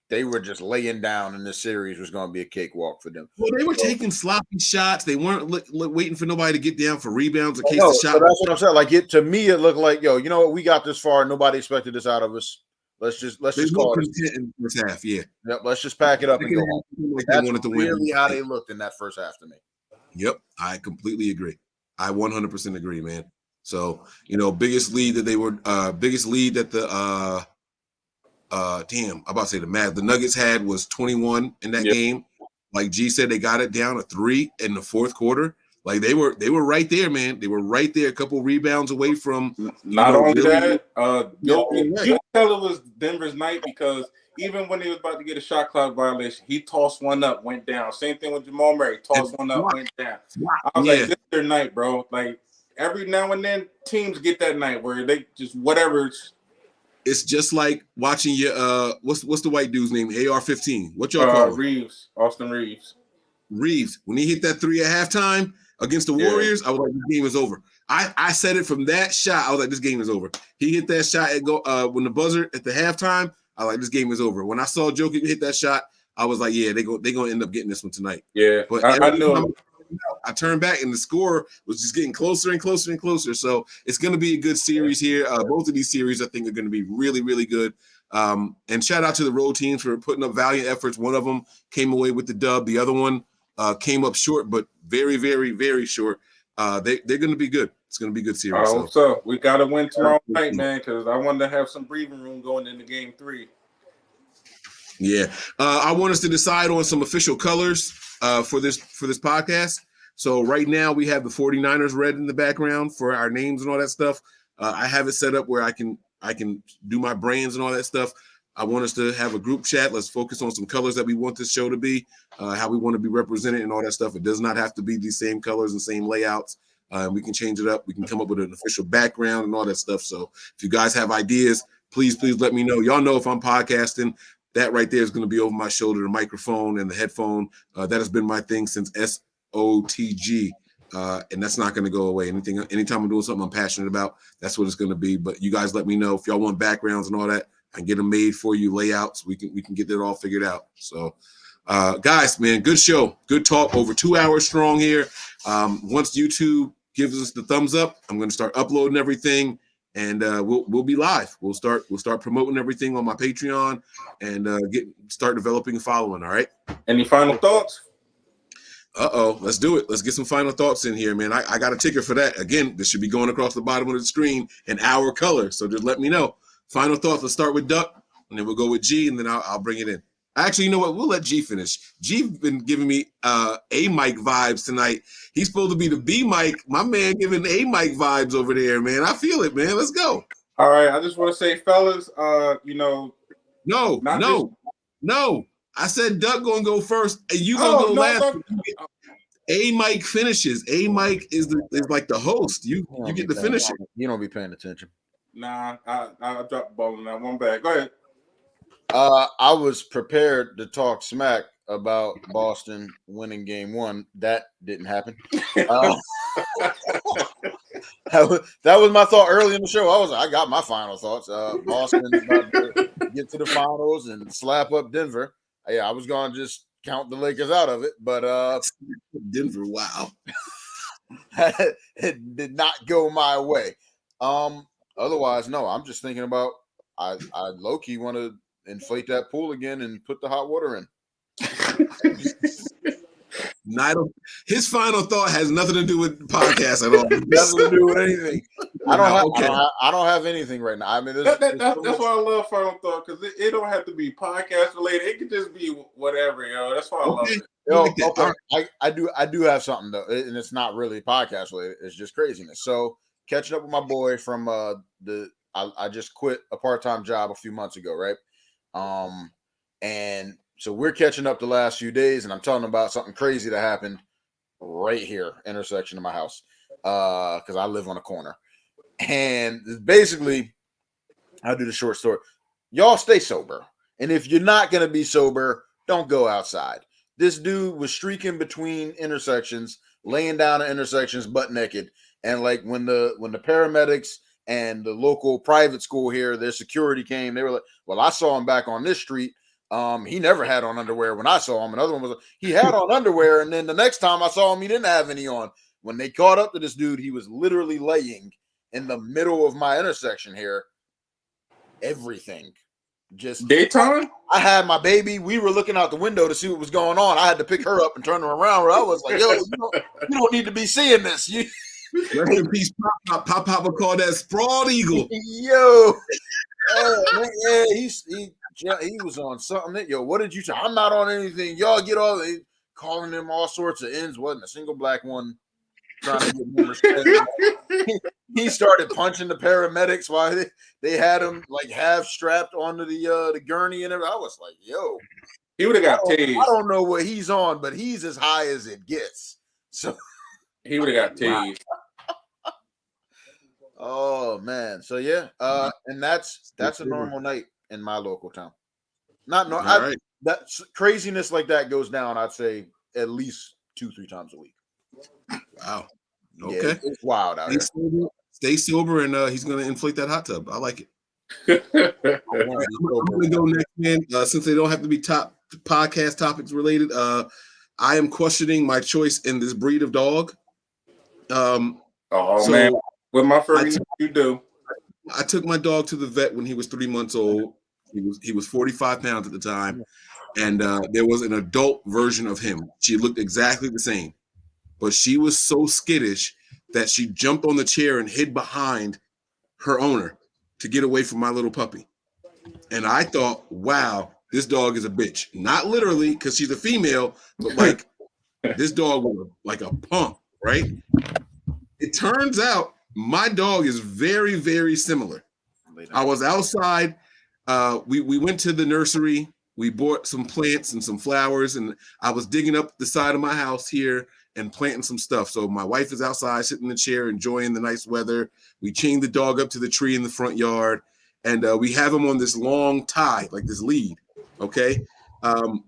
they were just laying down, and this series was going to be a cakewalk for them. Well, they were taking sloppy shots. They weren't waiting for nobody to get down for rebounds in case No, the shot. so that's what I'm saying. Like to me, it looked like, yo, you know what? We got this far. Nobody expected this out of us. Let's just call it in the first half. Yeah. Yep, let's just pack it up and go home. Like they That's wanted to really win. how they looked in that first half to me. Yep, I completely agree. I 100% agree, man. So, you know, biggest lead that the I'm about to say the Nuggets had was 21 in that game. Like G said, they got it down to 3 in the fourth quarter. Like they were right there, man. They were right there, a couple rebounds away from. Not only that, you could tell it was Denver's night because even when he was about to get a shot clock violation, he tossed one up, went down. Same thing with Jamal Murray, tossed one up, went down. I was like, this is their night, bro. Like every now and then, teams get that night where they just whatever. It's just like watching your what's the white dude's name? AR-15. What y'all call him? Reeves, Austin Reeves. Reeves. When he hit that 3 at halftime against the Warriors, I was like, this game is over. I said it from that shot. I was like, this game is over. He hit that shot at when the buzzer at the halftime. I was like, this game is over. When I saw Jokic hit that shot, I was like, yeah, they're gonna end up getting this one tonight. Yeah, but I know. I turned back and the score was just getting closer and closer and closer. So it's going to be a good series here. Both of these series, I think, are going to be really, really good. And shout out to the road teams for putting up valiant efforts. One of them came away with the dub. The other one came up short, but very, very, very short. They're going to be good. It's going to be a good series. So we got to win tomorrow night, man, because I want to have some breathing room going into game 3. Yeah. I want us to decide on some official colors for this podcast. So right now we have the 49ers red in the background for our names and all that stuff. I have it set up where I can do my brands and all that stuff. I want us to have a group chat. Let's focus on some colors that we want this show to be, how we want to be represented and all that stuff. It does not have to be these same colors and same layouts. We can change it up. We can come up with an official background and all that stuff. So if you guys have ideas, please let me know. Y'all know if I'm podcasting, that right there is going to be over my shoulder, the microphone and the headphone. That has been my thing since SOTG, and that's not going to go away. Anytime I'm doing something I'm passionate about, that's what it's going to be. But you guys let me know if y'all want backgrounds and all that. I can get them made for you, layouts. We can get that all figured out. So, guys, man, good show, good talk. Over 2 hours strong here. Once YouTube gives us the thumbs up, I'm going to start uploading everything. And we'll be live. We'll start promoting everything on my Patreon and start developing a following. All right. Any final thoughts? Let's do it. Let's get some final thoughts in here, man. I got a ticker for that. Again, this should be going across the bottom of the screen in our color. So just let me know. Final thoughts. Let's start with Duck, and then we'll go with G, and then I'll bring it in. Actually, you know what? We'll let G finish. G been giving me A Mike vibes tonight. He's supposed to be the B Mike. My man giving A Mike vibes over there, man. I feel it, man. Let's go. All right. I just want to say, fellas, No. I said Duck gonna go first, and you gonna go last. A Mike finishes. A Mike is like the host. You get the finish. You don't be paying attention. Nah, I dropped the ball in that one bag. Go ahead. I was prepared to talk smack about Boston winning game 1. That didn't happen. That was my thought early in the show. I got my final thoughts. Boston about to get to the finals and slap up Denver. Yeah, I was going to just count the Lakers out of it, but Denver, wow. It did not go my way. Otherwise, no, I'm just thinking about I low-key want to inflate that pool again and put the hot water in. His final thought has nothing to do with the podcast at all. Nothing to do with anything. I don't have anything right now. I mean, that's why I love final thought, because it don't have to be podcast related. It could just be whatever, yo. That's why I love it. I do have something though, and it's not really podcast related. It's just craziness. So catching up with my boy from I just quit a part-time job a few months ago, right? And so we're catching up the last few days, and I'm telling them about something crazy that happened right here, intersection of my house, because I live on a corner. And basically, I'll do the short story. Y'all stay sober. And if you're not going to be sober, don't go outside. This dude was streaking between intersections, laying down at intersections butt naked. And like when the paramedics and the local private school here, their security came, they were like, well, I saw him back on this street. He never had on underwear when I saw him. Another one was he had on underwear, and then the next time I saw him, he didn't have any on. When they caught up to this dude, he was literally laying in the middle of my intersection here. Everything. Just daytime. I had my baby. We were looking out the window to see what was going on. I had to pick her up and turn her around. Where I was like, "Yo, you don't need to be seeing this." Rest in peace, Pop. Pop would call that sprawled eagle. Yo, he was on something. Yo, what did you say? I'm not on anything. Y'all get all calling him all sorts of ends. Wasn't a single black one trying to get more respect. He started punching the paramedics while they had him like half strapped onto the gurney and everything. I was like, yo, he would have got tased. I don't know what he's on, but he's as high as it gets. So he would have got tased. Oh man. So yeah, and that's a normal night in my local town. Right. That craziness like that goes down, I'd say at least 2-3 times a week. Wow. Okay. Yeah, it's wild out here. Stay sober, and he's going to inflate that hot tub. I like it. I'm going to go next, man. Since they don't have to be top podcast topics related, I am questioning my choice in this breed of dog. Man, with my furry, you do. I took my dog to the vet when he was 3 months old. He was 45 pounds at the time, and there was an adult version of him. She looked exactly the same, but she was so skittish that she jumped on the chair and hid behind her owner to get away from my little puppy. And I thought, wow, this dog is a bitch. Not literally, because she's a female, but like this dog was like a punk, right? It turns out my dog is very, very similar. I was outside. We went to the nursery. We bought some plants and some flowers, and I was digging up the side of my house here and planting some stuff. So my wife is outside sitting in the chair enjoying the nice weather. We chained the dog up to the tree in the front yard, and we have him on this long tie, like this lead. Okay. And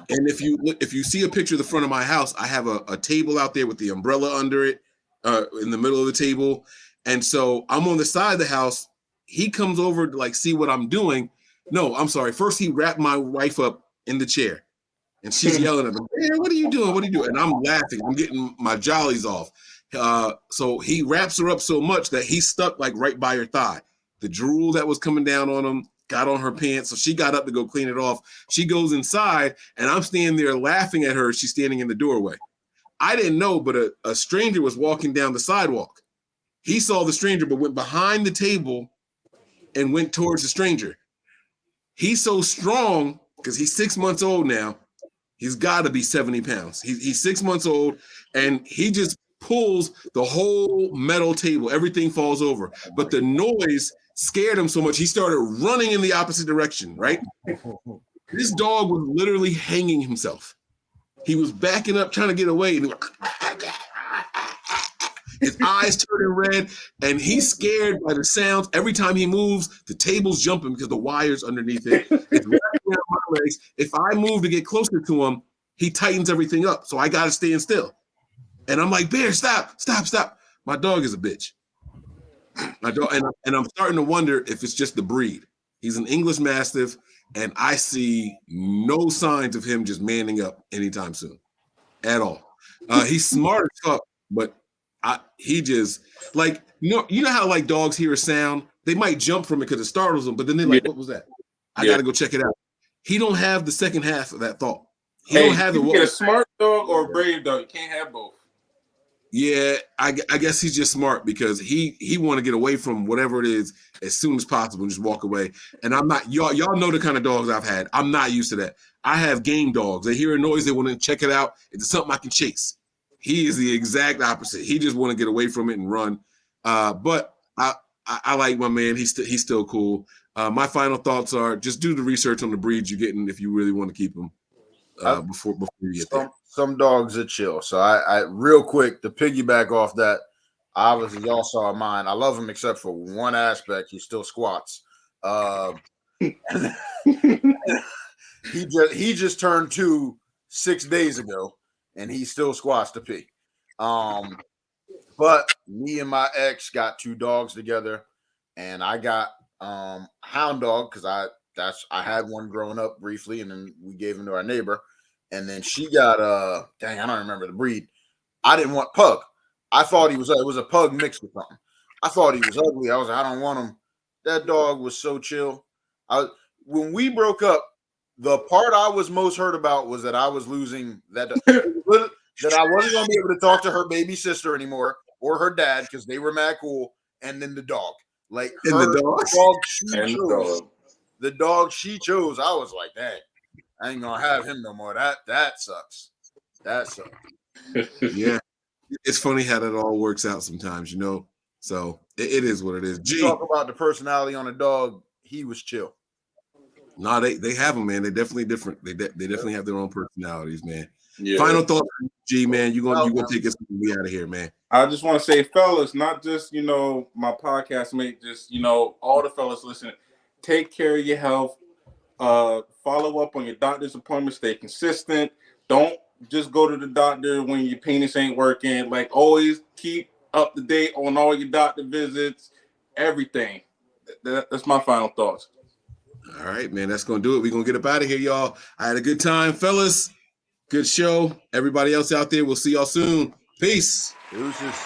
if you see a picture of the front of my house, I have a table out there with the umbrella under it, in the middle of the table. And so I'm on the side of the house. He comes over to like see what I'm doing. No, I'm sorry. First, he wrapped my wife up in the chair, and she's yelling at him, "Hey, what are you doing? What are you doing?" And I'm laughing. I'm getting my jollies off. So he wraps her up so much that he stuck like right by her thigh. The drool that was coming down on him got on her pants. So she got up to go clean it off. She goes inside, and I'm standing there laughing at her. She's standing in the doorway. I didn't know, but a stranger was walking down the sidewalk. He saw the stranger, but went behind the table and went towards the stranger. He's so strong because he's 6 months old now. He's got to be 70 pounds. He's 6 months old, and he just pulls the whole metal table. Everything falls over. But the noise scared him so much, he started running in the opposite direction, right? This dog was literally hanging himself. He was backing up, trying to get away. And his eyes turning red, and he's scared by the sounds. Every time he moves, the table's jumping because the wire's underneath it. It's wrapping around my legs. If I move to get closer to him, he tightens everything up. So I got to stand still. And I'm like, Bear, stop. My dog is a bitch. My dog, and I'm starting to wonder if it's just the breed. He's an English Mastiff, and I see no signs of him just manning up anytime soon at all. He's smart as fuck, but he just like, you know how like dogs hear a sound, they might jump from it because it startles them, but then they're like, what was that? I gotta go check it out. He don't have the second half of that thought. He don't have you get a smart dog or a brave dog. You can't have both. Yeah, I guess he's just smart because he want to get away from whatever it is as soon as possible and just walk away. And I'm not, y'all know the kind of dogs I've had. I'm not used to that. I have game dogs. They hear a noise, they want to check it out. It's something I can chase. He is the exact opposite. He just want to get away from it and run. But I like my man. He's still cool. My final thoughts are just do the research on the breeds you're getting if you really want to keep them before you get there. Some dogs are chill. So I real quick to piggyback off that. Obviously, y'all saw mine. I love him except for one aspect. He still squats. He just turned 2 6 days ago, and he still squats to pee. But me and my ex got 2 dogs together, and I got hound dog because I had one growing up briefly, and then we gave him to our neighbor, and then she got I don't remember the breed. I didn't want pug. I thought it was a pug mixed with something. I thought he was ugly. I was like, I don't want him. That dog was so chill. When we broke up, the part I was most hurt about was that I was losing that I wasn't going to be able to talk to her baby sister anymore or her dad because they were mad cool, and then the dog. Like the dog she chose, I was like, dang, I ain't gonna have him no more. That sucks. That sucks. Yeah. It's funny how that all works out sometimes, So it is what it is. G, talk about the personality on a dog. He was chill. No, they have them, man. They're definitely different. They definitely have their own personalities, man. Yeah. Final thought, G, man. You gonna take us out of here, man. I just want to say, fellas, not just my podcast mate, just all the fellas listening. Take care of your health. Follow up on your doctor's appointments. Stay consistent. Don't just go to the doctor when your penis ain't working. Like, always keep up to date on all your doctor visits, everything. That's my final thoughts. All right, man. That's going to do it. We're going to get up out of here, y'all. I had a good time, fellas. Good show. Everybody else out there, we'll see y'all soon. Peace. Deuces.